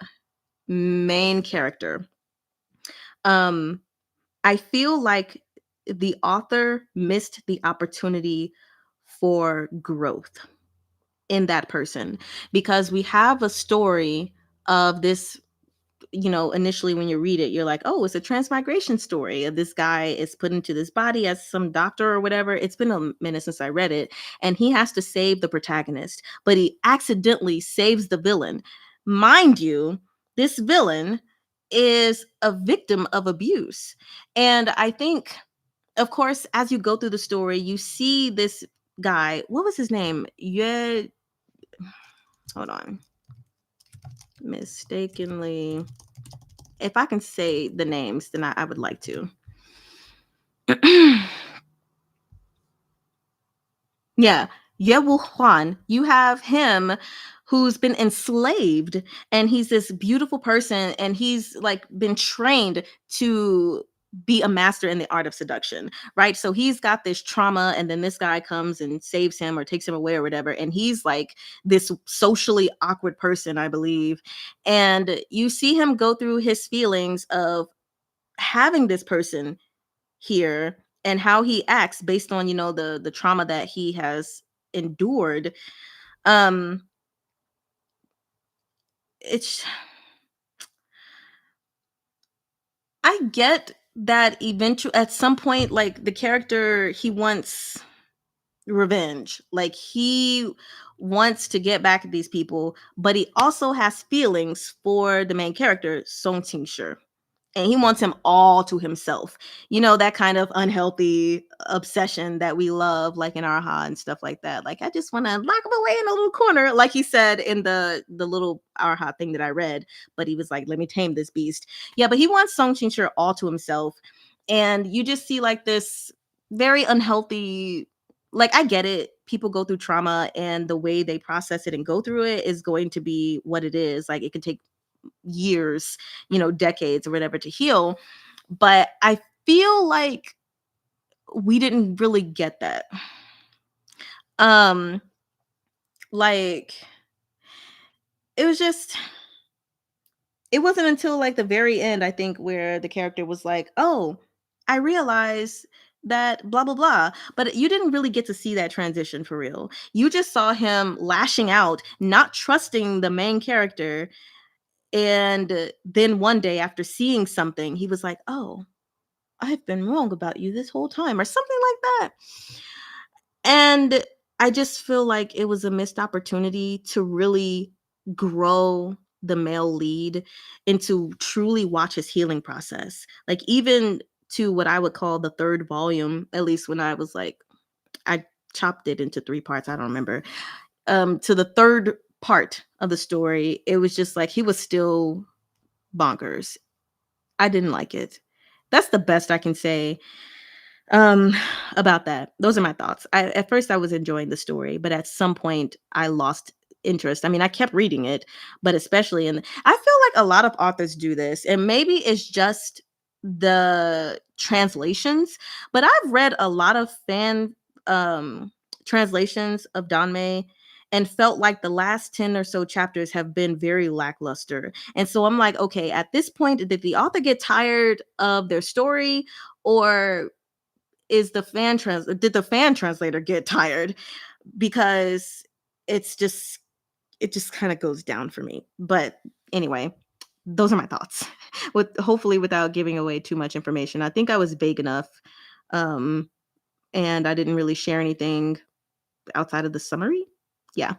[SPEAKER 2] main character, I feel like the author missed the opportunity for growth in that person because we have a story of this. You know, initially when you read it, you're like, oh, it's a transmigration story. This guy is put into this body as some doctor or whatever. It's been a minute since I read it. And he has to save the protagonist, but he accidentally saves the villain. Mind you, this villain is a victim of abuse. And I think, of course, as you go through the story, you see this guy. What was his name? Yeah. Hold on. Mistakenly, if I can say the names, then I would like to. Yeah, Yewu Huan. You have him who's been enslaved and he's this beautiful person and he's like been trained to be a master in the art of seduction, right? So he's got this trauma and then this guy comes and saves him or takes him away or whatever, and he's like this socially awkward person, I believe. And you see him go through his feelings of having this person here and how he acts based on, you know, the trauma that he has endured. um it's I get that eventually at some point, like the character, he wants revenge, like he wants to get back at these people, but he also has feelings for the main character, Song Qingshi, and he wants him all to himself. You know, that kind of unhealthy obsession that we love, like in Arha and stuff like that. Like, I just want to lock him away in a little corner, like he said in the little Arha thing that I read. But he was like, "Let me tame this beast." Yeah, but he wants Song Qingshi all to himself, and you just see like this very unhealthy. Like, I get it. People go through trauma, and the way they process it and go through it is going to be what it is. Like, it can take years, you know, decades or whatever to heal. But I feel like we didn't really get that. Um, like it was just it wasn't until like the very end, I think, where the character was like, "Oh, I realized that blah blah blah." But you didn't really get to see that transition for real. You just saw him lashing out, not trusting the main character, and then one day after seeing something, he was like, "Oh, I've been wrong about you this whole time," or something like that. And I just feel like it was a missed opportunity to really grow the male lead and to truly watch his healing process. Like, even to what I would call the third volume, at least when I was like, I chopped it into 3 parts, I don't remember. To the third part of the story, it was just like he was still
[SPEAKER 1] bonkers. I didn't like it. That's the best I can say about that. Those are my thoughts. At first I was enjoying the story, but at some point I lost interest. I mean, I kept reading it, but especially I feel like a lot of authors do this, and maybe it's just the translations, but I've read a lot of fan translations of Danmei and felt like the last 10 or so chapters have been very lackluster. And so I'm like, okay, at this point, did the author get tired of their story, or did the fan translator get tired? Because it's just it just kind of goes down for me. But anyway, those are my thoughts. With hopefully without giving away too much information. I think I was vague enough, um and I didn't really share anything outside of the summary. Yeah.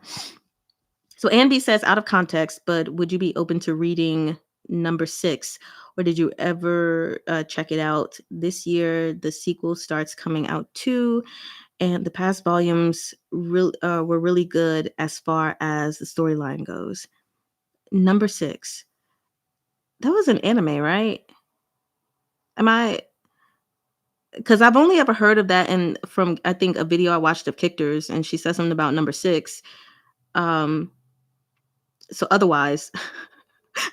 [SPEAKER 1] So Anby says, out of context, but would you be open to reading number 6, or did you ever check it out this year? The sequel starts coming out too, and the past volumes were really good as far as the storyline goes. Number 6, that was an anime, right? Am I? Because I've only ever heard of that, and from I think a video I watched of Kictors, and she said something about number 6. Um, so otherwise,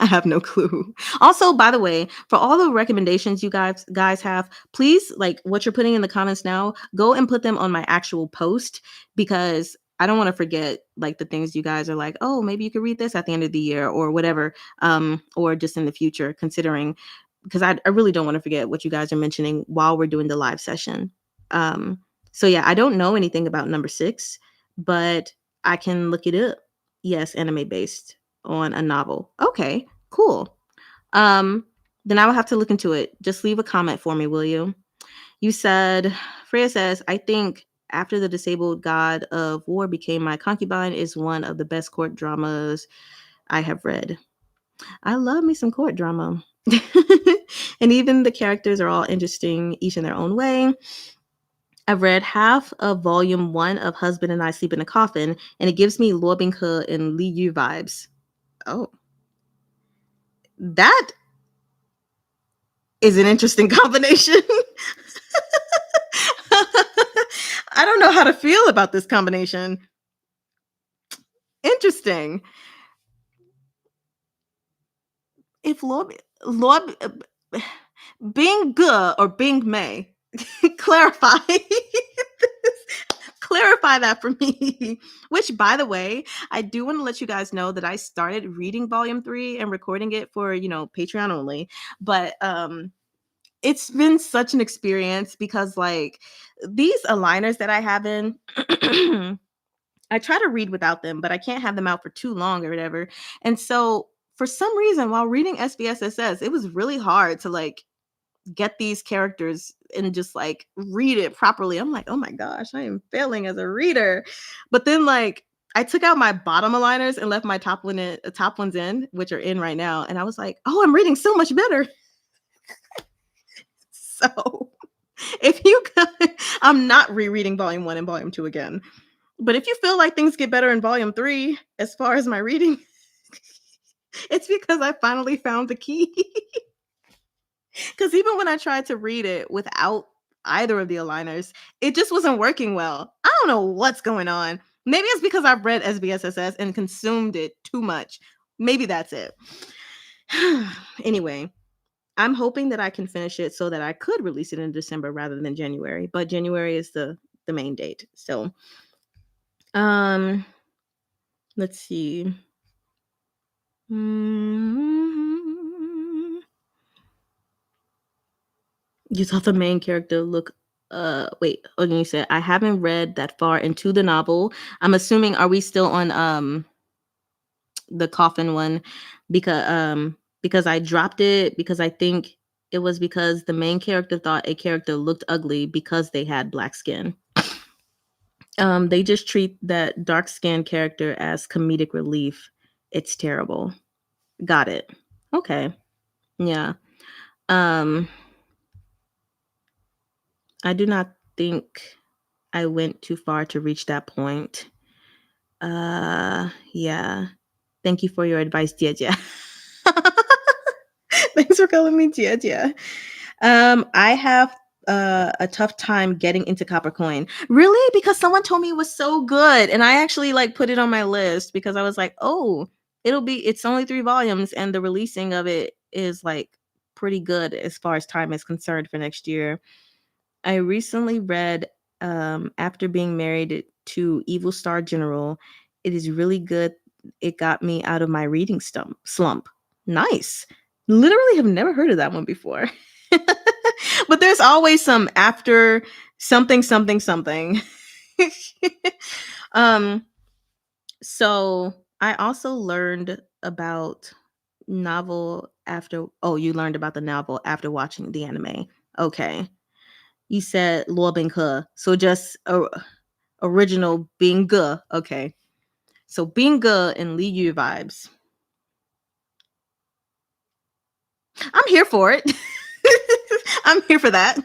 [SPEAKER 1] I have no clue. Also, by the way, for all the recommendations you guys have, please, like what you're putting in the comments now, go and put them on my actual post, because I don't want to forget like the things you guys are like, oh, maybe you could read this at the end of the year or whatever, or just in the future, considering, because I really don't want to forget what you guys are mentioning while we're doing the live session. Um, so yeah, I don't know anything about number 6, but I can look it up. Yes, anime based on a novel. Okay, cool. Um, then I will have to look into it. Just leave a comment for me, will you? You said, Freya says, I think After the Disabled God of War Became My Concubine is one of the best court dramas I have read. I love me some court drama. And even the characters are all interesting, each in their own way. I've read half of volume 1 of Husband and I Sleep in a Coffin, and it gives me Luo Binghe and Li Yu vibes. Oh, that is an interesting combination. I don't know how to feel about this combination. Interesting. If Luo Bing Ge or Bing Mei, clarify. Clarify that for me. Which, by the way, I do want to let you guys know that I started reading volume 3 and recording it for, Patreon only. But it's been such an experience, because like these aligners that I have in, I try to read without them, but I can't have them out for too long or whatever. And so for some reason, while reading SBSSS, it was really hard to like get these characters and just like read it properly. I'm like, oh my gosh, I am failing as a reader. But then like I took out my bottom aligners and left my top ones in, which are in right now. And I was like, oh, I'm reading so much better. So if you guys, I'm not rereading volume 1 and volume 2 again. But if you feel like things get better in volume 3 as far as my reading, it's because I finally found the key. Because even when I tried to read it without either of the aligners, it just wasn't working well. I don't know what's going on. Maybe it's because I've read SBSSS and consumed it too much. Maybe that's it. Anyway, I'm hoping that I can finish it so that I could release it in December rather than January. But January is the main date. So, let's see. You thought the main character look wait, okay, you said I haven't read that far into the novel. I'm assuming, are we still on the coffin one? Because I dropped it because I think it was because the main character thought a character looked ugly because they had black skin. They just treat that dark skinned character as comedic relief. It's terrible. Got it. Okay. Yeah. Um I do not think I went too far to reach that point. Yeah. Thank you for your advice, Jieja. Thanks for calling me Tia Tia. I have a tough time getting into Copper Coin. Really? Because someone told me it was so good, and I actually like put it on my list because I was like, oh, it's only 3 volumes, and the releasing of it is like pretty good as far as time is concerned for next year. I recently read After Being Married to Evil Star General. It is really good. It got me out of my reading slump. Nice. Literally have never heard of that one before. But there's always some after something something something. um so I also learned about novel after you learned about the novel after watching the anime. Okay. You said Luo Binghe. So just original Binghe. Okay. So Binghe and Li Yu vibes. I'm here for it. I'm here for that.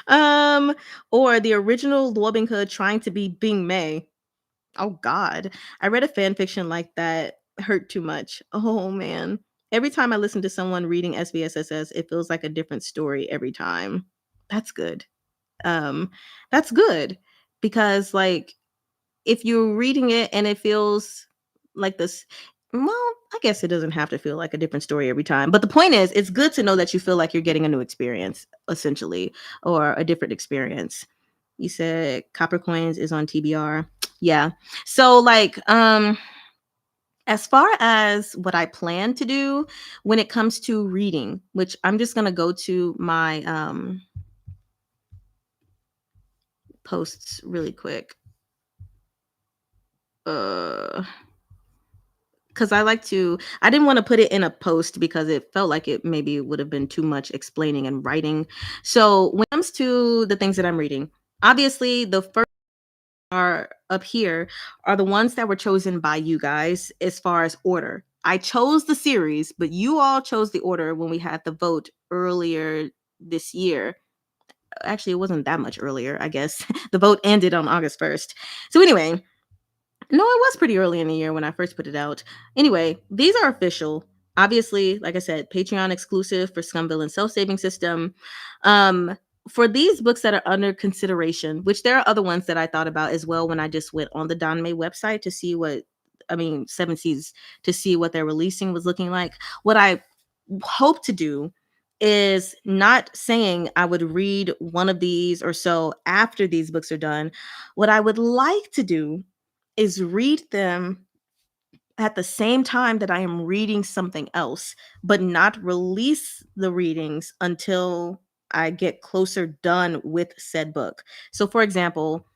[SPEAKER 1] um, or the original Luo Binghe trying to be Bing Mei. Oh God. I read a fan fiction like that. Hurt too much. Oh man. Every time I listen to someone reading SVSSS, it feels like a different story every time. That's good. Um, that's good because like if you're reading it and it feels like this, well, I guess it doesn't have to feel like a different story every time. But the point is, it's good to know that you feel like you're getting a new experience, essentially, or a different experience. You said Copper Coins is on TBR. Yeah. So like as far as what I plan to do when it comes to reading, which I'm just gonna go to my posts really quick. Because I didn't want to put it in a post because it felt like it maybe would have been too much explaining and writing. So when it comes to the things that I'm reading, obviously the first are up here are the ones that were chosen by you guys as far as order. I chose the series, but you all chose the order when we had the vote earlier this year. Actually, it wasn't that much earlier, I guess. The vote ended on August 1st. So anyway, no, it was pretty early in the year when I first put it out. Anyway, these are official. Obviously, like I said, Patreon exclusive for Scumville and Self Saving System. For these books that are under consideration, which there are other ones that I thought about as well when I just went on the Danmei website to see Seven Seas, to see what they're releasing was looking like. What I hope to do is not saying I would read one of these or so after these books are done. What I would like to do is read them at the same time that I am reading something else, but not release the readings until I get closer done with said book. So, for example,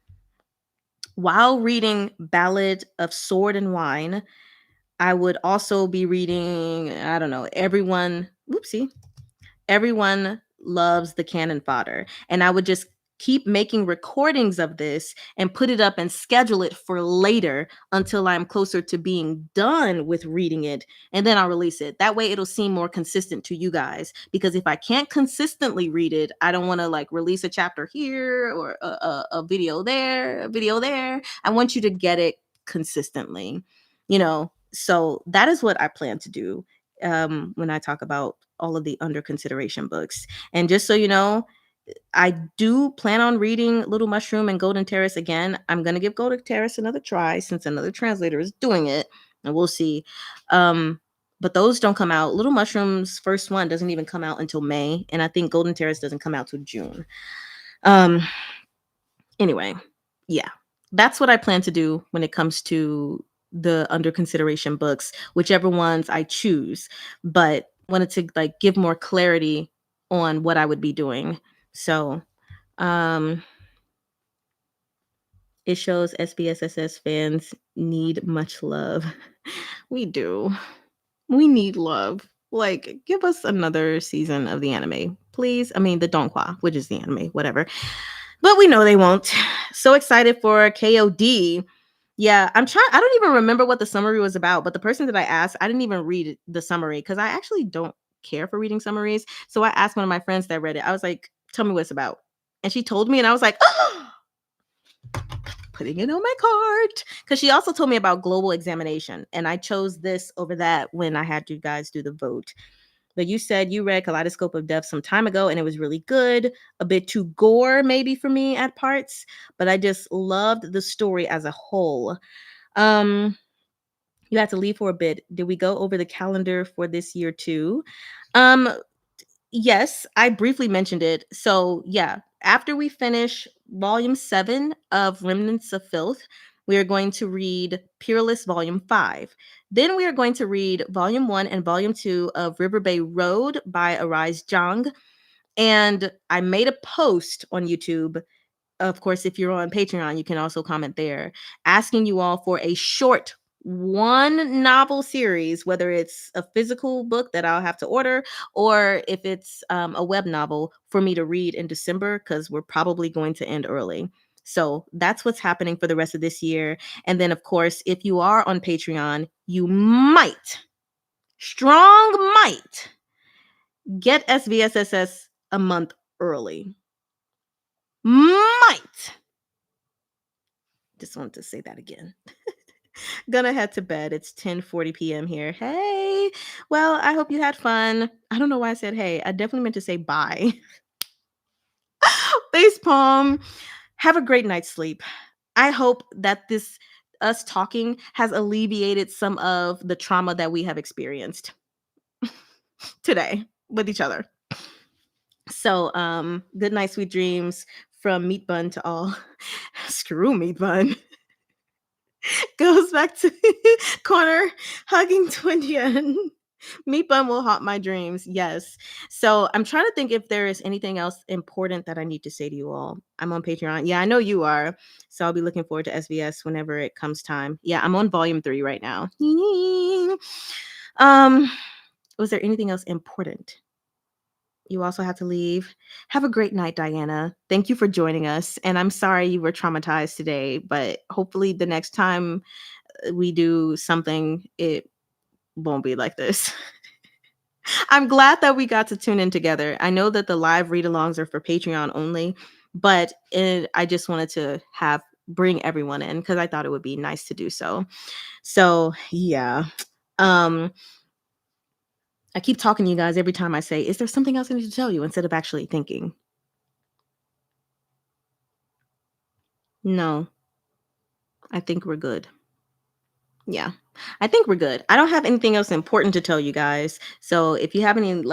[SPEAKER 1] while reading Ballad of Sword and Wine, I would also be reading, I don't know, Everyone loves the cannon fodder. And I would just keep making recordings of this and put it up and schedule it for later until I'm closer to being done with reading it. And then I'll release it. That way it'll seem more consistent to you guys. Because if I can't consistently read it, I don't want to like release a chapter here or a video there, a video there. I want you to get it consistently, So that is what I plan to do when I talk about all of the under consideration books. And just so you know, I do plan on reading Little Mushroom and Golden Terrace again. I'm going to give Golden Terrace another try since another translator is doing it, and we'll see. But those don't come out. Little Mushroom's first one doesn't even come out until May, and I think Golden Terrace doesn't come out till June. Anyway, yeah, that's what I plan to do when it comes to the under consideration books, whichever ones I choose. But wanted to like give more clarity on what I would be doing. So, it shows SBSSS fans need much love. We do. We need love. Like, give us another season of the anime, please. I mean, the Donghua, which is the anime, whatever. But we know they won't. So excited for KOD. Yeah, I don't even remember what the summary was about, but the person that I asked, I didn't even read the summary because I actually don't care for reading summaries. So I asked one of my friends that read it. I was like, tell me what it's about. And she told me, and I was like, oh, putting it on my cart. Because she also told me about global examination. And I chose this over that when I had you guys do the vote.
[SPEAKER 2] But you said you read Kaleidoscope of Death some time ago and it was really good. A bit too gore, maybe for me at parts, but I just loved the story as a whole. Um, you had to leave for a bit. Did we go over the calendar for this year too? Um, yes, I briefly mentioned it. So, yeah, after we finish volume 7 of Remnants of Filth, we are going to read Peerless volume 5. Then we are going to read volume 1 and volume 2 of River Bay Road by Arise Jang. And I made a post on YouTube. Of course, if you're on Patreon, you can also comment there, asking you all for a short one novel series, whether it's a physical book that I'll have to order or if it's a web novel for me to read in December, because we're probably going to end early. So that's what's happening for the rest of this year. And then, of course, if you are on Patreon, you might, strong might, get SVSSS a month early. Might. Just wanted to say that again. Gonna head to bed. It's 10:40 p.m. here. Hey. Well, I hope you had fun. I don't know why I said hey. I definitely meant to say bye. Face palm. Have a great night's sleep. I hope that this us talking has alleviated some of the trauma that we have experienced today with each other. So, good night, sweet dreams from Meat Bun to all. Screw Meat Bun. Goes back to corner hugging Twindian. Meat Bun will haunt my dreams. Yes. So I'm trying to think if there is anything else important that I need to say to you all. I'm on Patreon. Yeah, I know you are. So I'll be looking forward to SVS whenever it comes time. Yeah, I'm on volume 3 right now. Was there anything else important? You also have to leave. Have a great night, Diana. Thank you for joining us. And I'm sorry you were traumatized today, but hopefully the next time we do something, it won't be like this. I'm glad that we got to tune in together. I know that the live read-alongs are for Patreon only, but I just wanted to bring everyone in because I thought it would be nice to do so. So yeah. I keep talking to you guys every time I say, is there something else I need to tell you, instead of actually thinking? No, I think we're good. Yeah, I think we're good. I don't have anything else important to tell you guys. So if you have any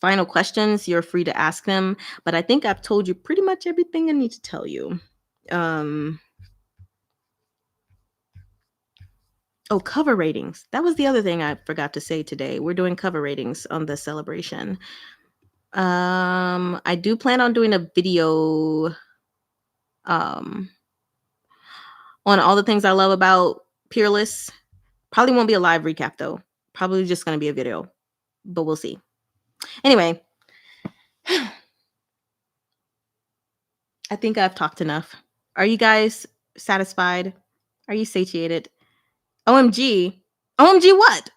[SPEAKER 2] final questions, you're free to ask them. But I think I've told you pretty much everything I need to tell you. Oh, cover ratings. That was the other thing I forgot to say today. We're doing cover ratings on the celebration. I do plan on doing a video on all the things I love about Peerless. Probably won't be a live recap though. Probably just going to be a video, but we'll see. Anyway, I think I've talked enough. Are you guys satisfied? Are you satiated? OMG. OMG what?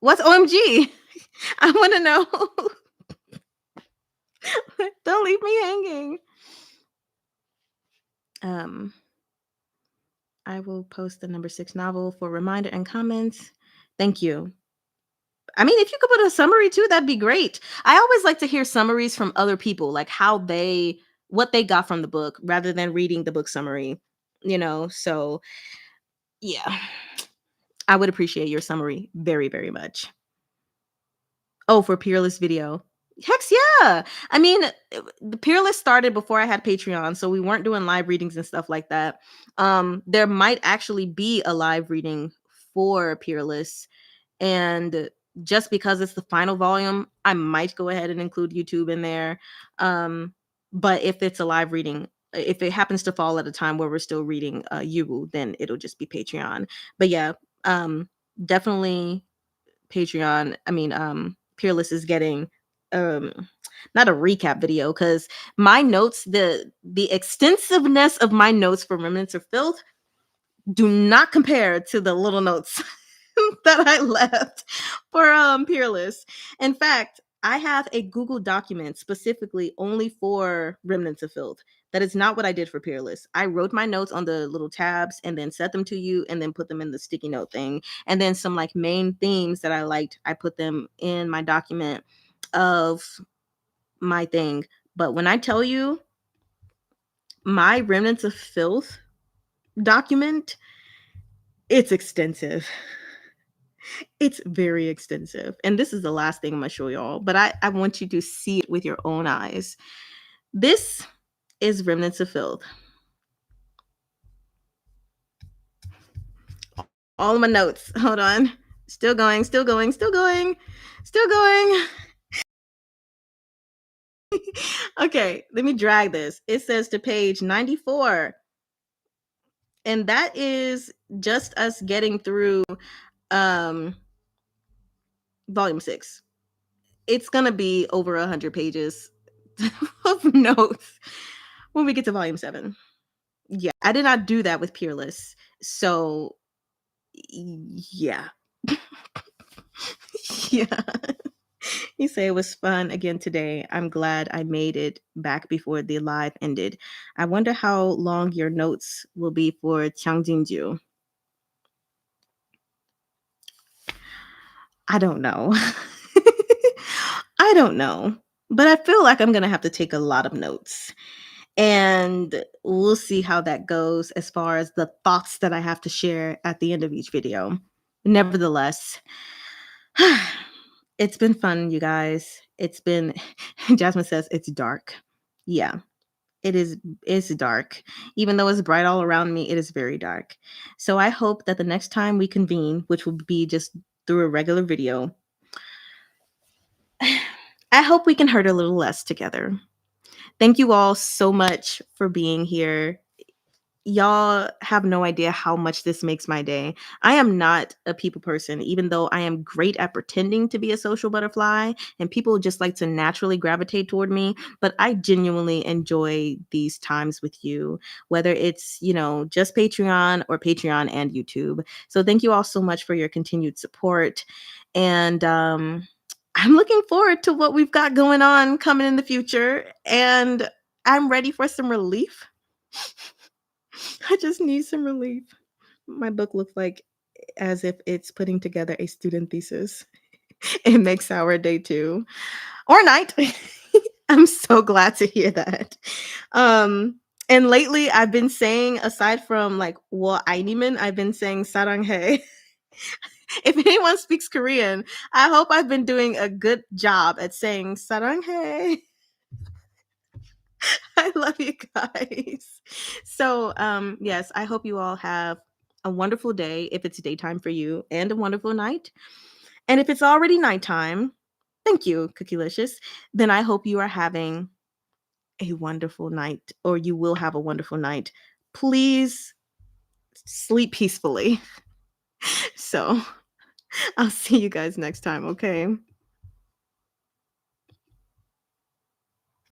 [SPEAKER 2] What's OMG? I want to know. Don't leave me hanging. I will post the number 6 novel for reminder and comments. Thank you. I mean, if you could put a summary too, that'd be great. I always like to hear summaries from other people, like what they got from the book rather than reading the book summary, So yeah, I would appreciate your summary very, very much. Oh, for Peerless video. Heck yeah. I mean, the Peerless started before I had Patreon, so we weren't doing live readings and stuff like that. There might actually be a live reading for Peerless, and just because it's the final volume, I might go ahead and include YouTube in there. But if it's a live reading, if it happens to fall at a time where we're still reading YUWU, then it'll just be Patreon. But yeah, definitely Patreon. I mean, Peerless is getting not a recap video, because my notes, the extensiveness of my notes for Remnants of Filth do not compare to the little notes that I left for Peerless. In fact, I have a Google document specifically only for Remnants of Filth. That is not what I did for Peerless. I wrote my notes on the little tabs and then set them to you and then put them in the sticky note thing. And then some like main themes that I liked, I put them in my document of my thing. But when I tell you my Remnants of Filth document, it's extensive. It's very extensive. And this is the last thing I'm going to show y'all, but I want you to see it with your own eyes. This is Remnants of Filth. All of my notes. Hold on. Still going, still going, still going, still going. Okay, let me drag this. It says to page 94. And that is just us getting through volume 6. It's gonna be over 100 pages of notes when we get to volume 7. Yeah, I did not do that with Peerless. So yeah. Yeah. You say it was fun again today. I'm glad I made it back before the live ended. I wonder how long your notes will be for Changjingju. I don't know. I don't know. But I feel like I'm going to have to take a lot of notes. And we'll see how that goes as far as the thoughts that I have to share at the end of each video. Nevertheless, it's been fun, you guys. It's been, Jasmine says it's dark. Yeah, it's dark. Even though it's bright all around me, it is very dark. So I hope that the next time we convene, which will be just through a regular video, I hope we can hurt a little less together. Thank you all so much for being here. Y'all have no idea how much this makes my day. I am not a people person, even though I am great at pretending to be a social butterfly and people just like to naturally gravitate toward me. But I genuinely enjoy these times with you, whether it's, just Patreon or Patreon and YouTube. So thank you all so much for your continued support. And, I'm looking forward to what we've got going on coming in the future. And I'm ready for some relief. I just need some relief. My book looks like as if it's putting together a student thesis. It makes our day too. Or night. I'm so glad to hear that. And lately I've been saying, aside from like wo ainimen, I've been saying saranghae. If anyone speaks Korean, I hope I've been doing a good job at saying saranghae. I love you guys. So, yes, I hope you all have a wonderful day if it's daytime for you, and a wonderful night. And if it's already nighttime, thank you, Cookielicious. Then I hope you are having a wonderful night, or you will have a wonderful night. Please sleep peacefully. So, I'll see you guys next time, okay?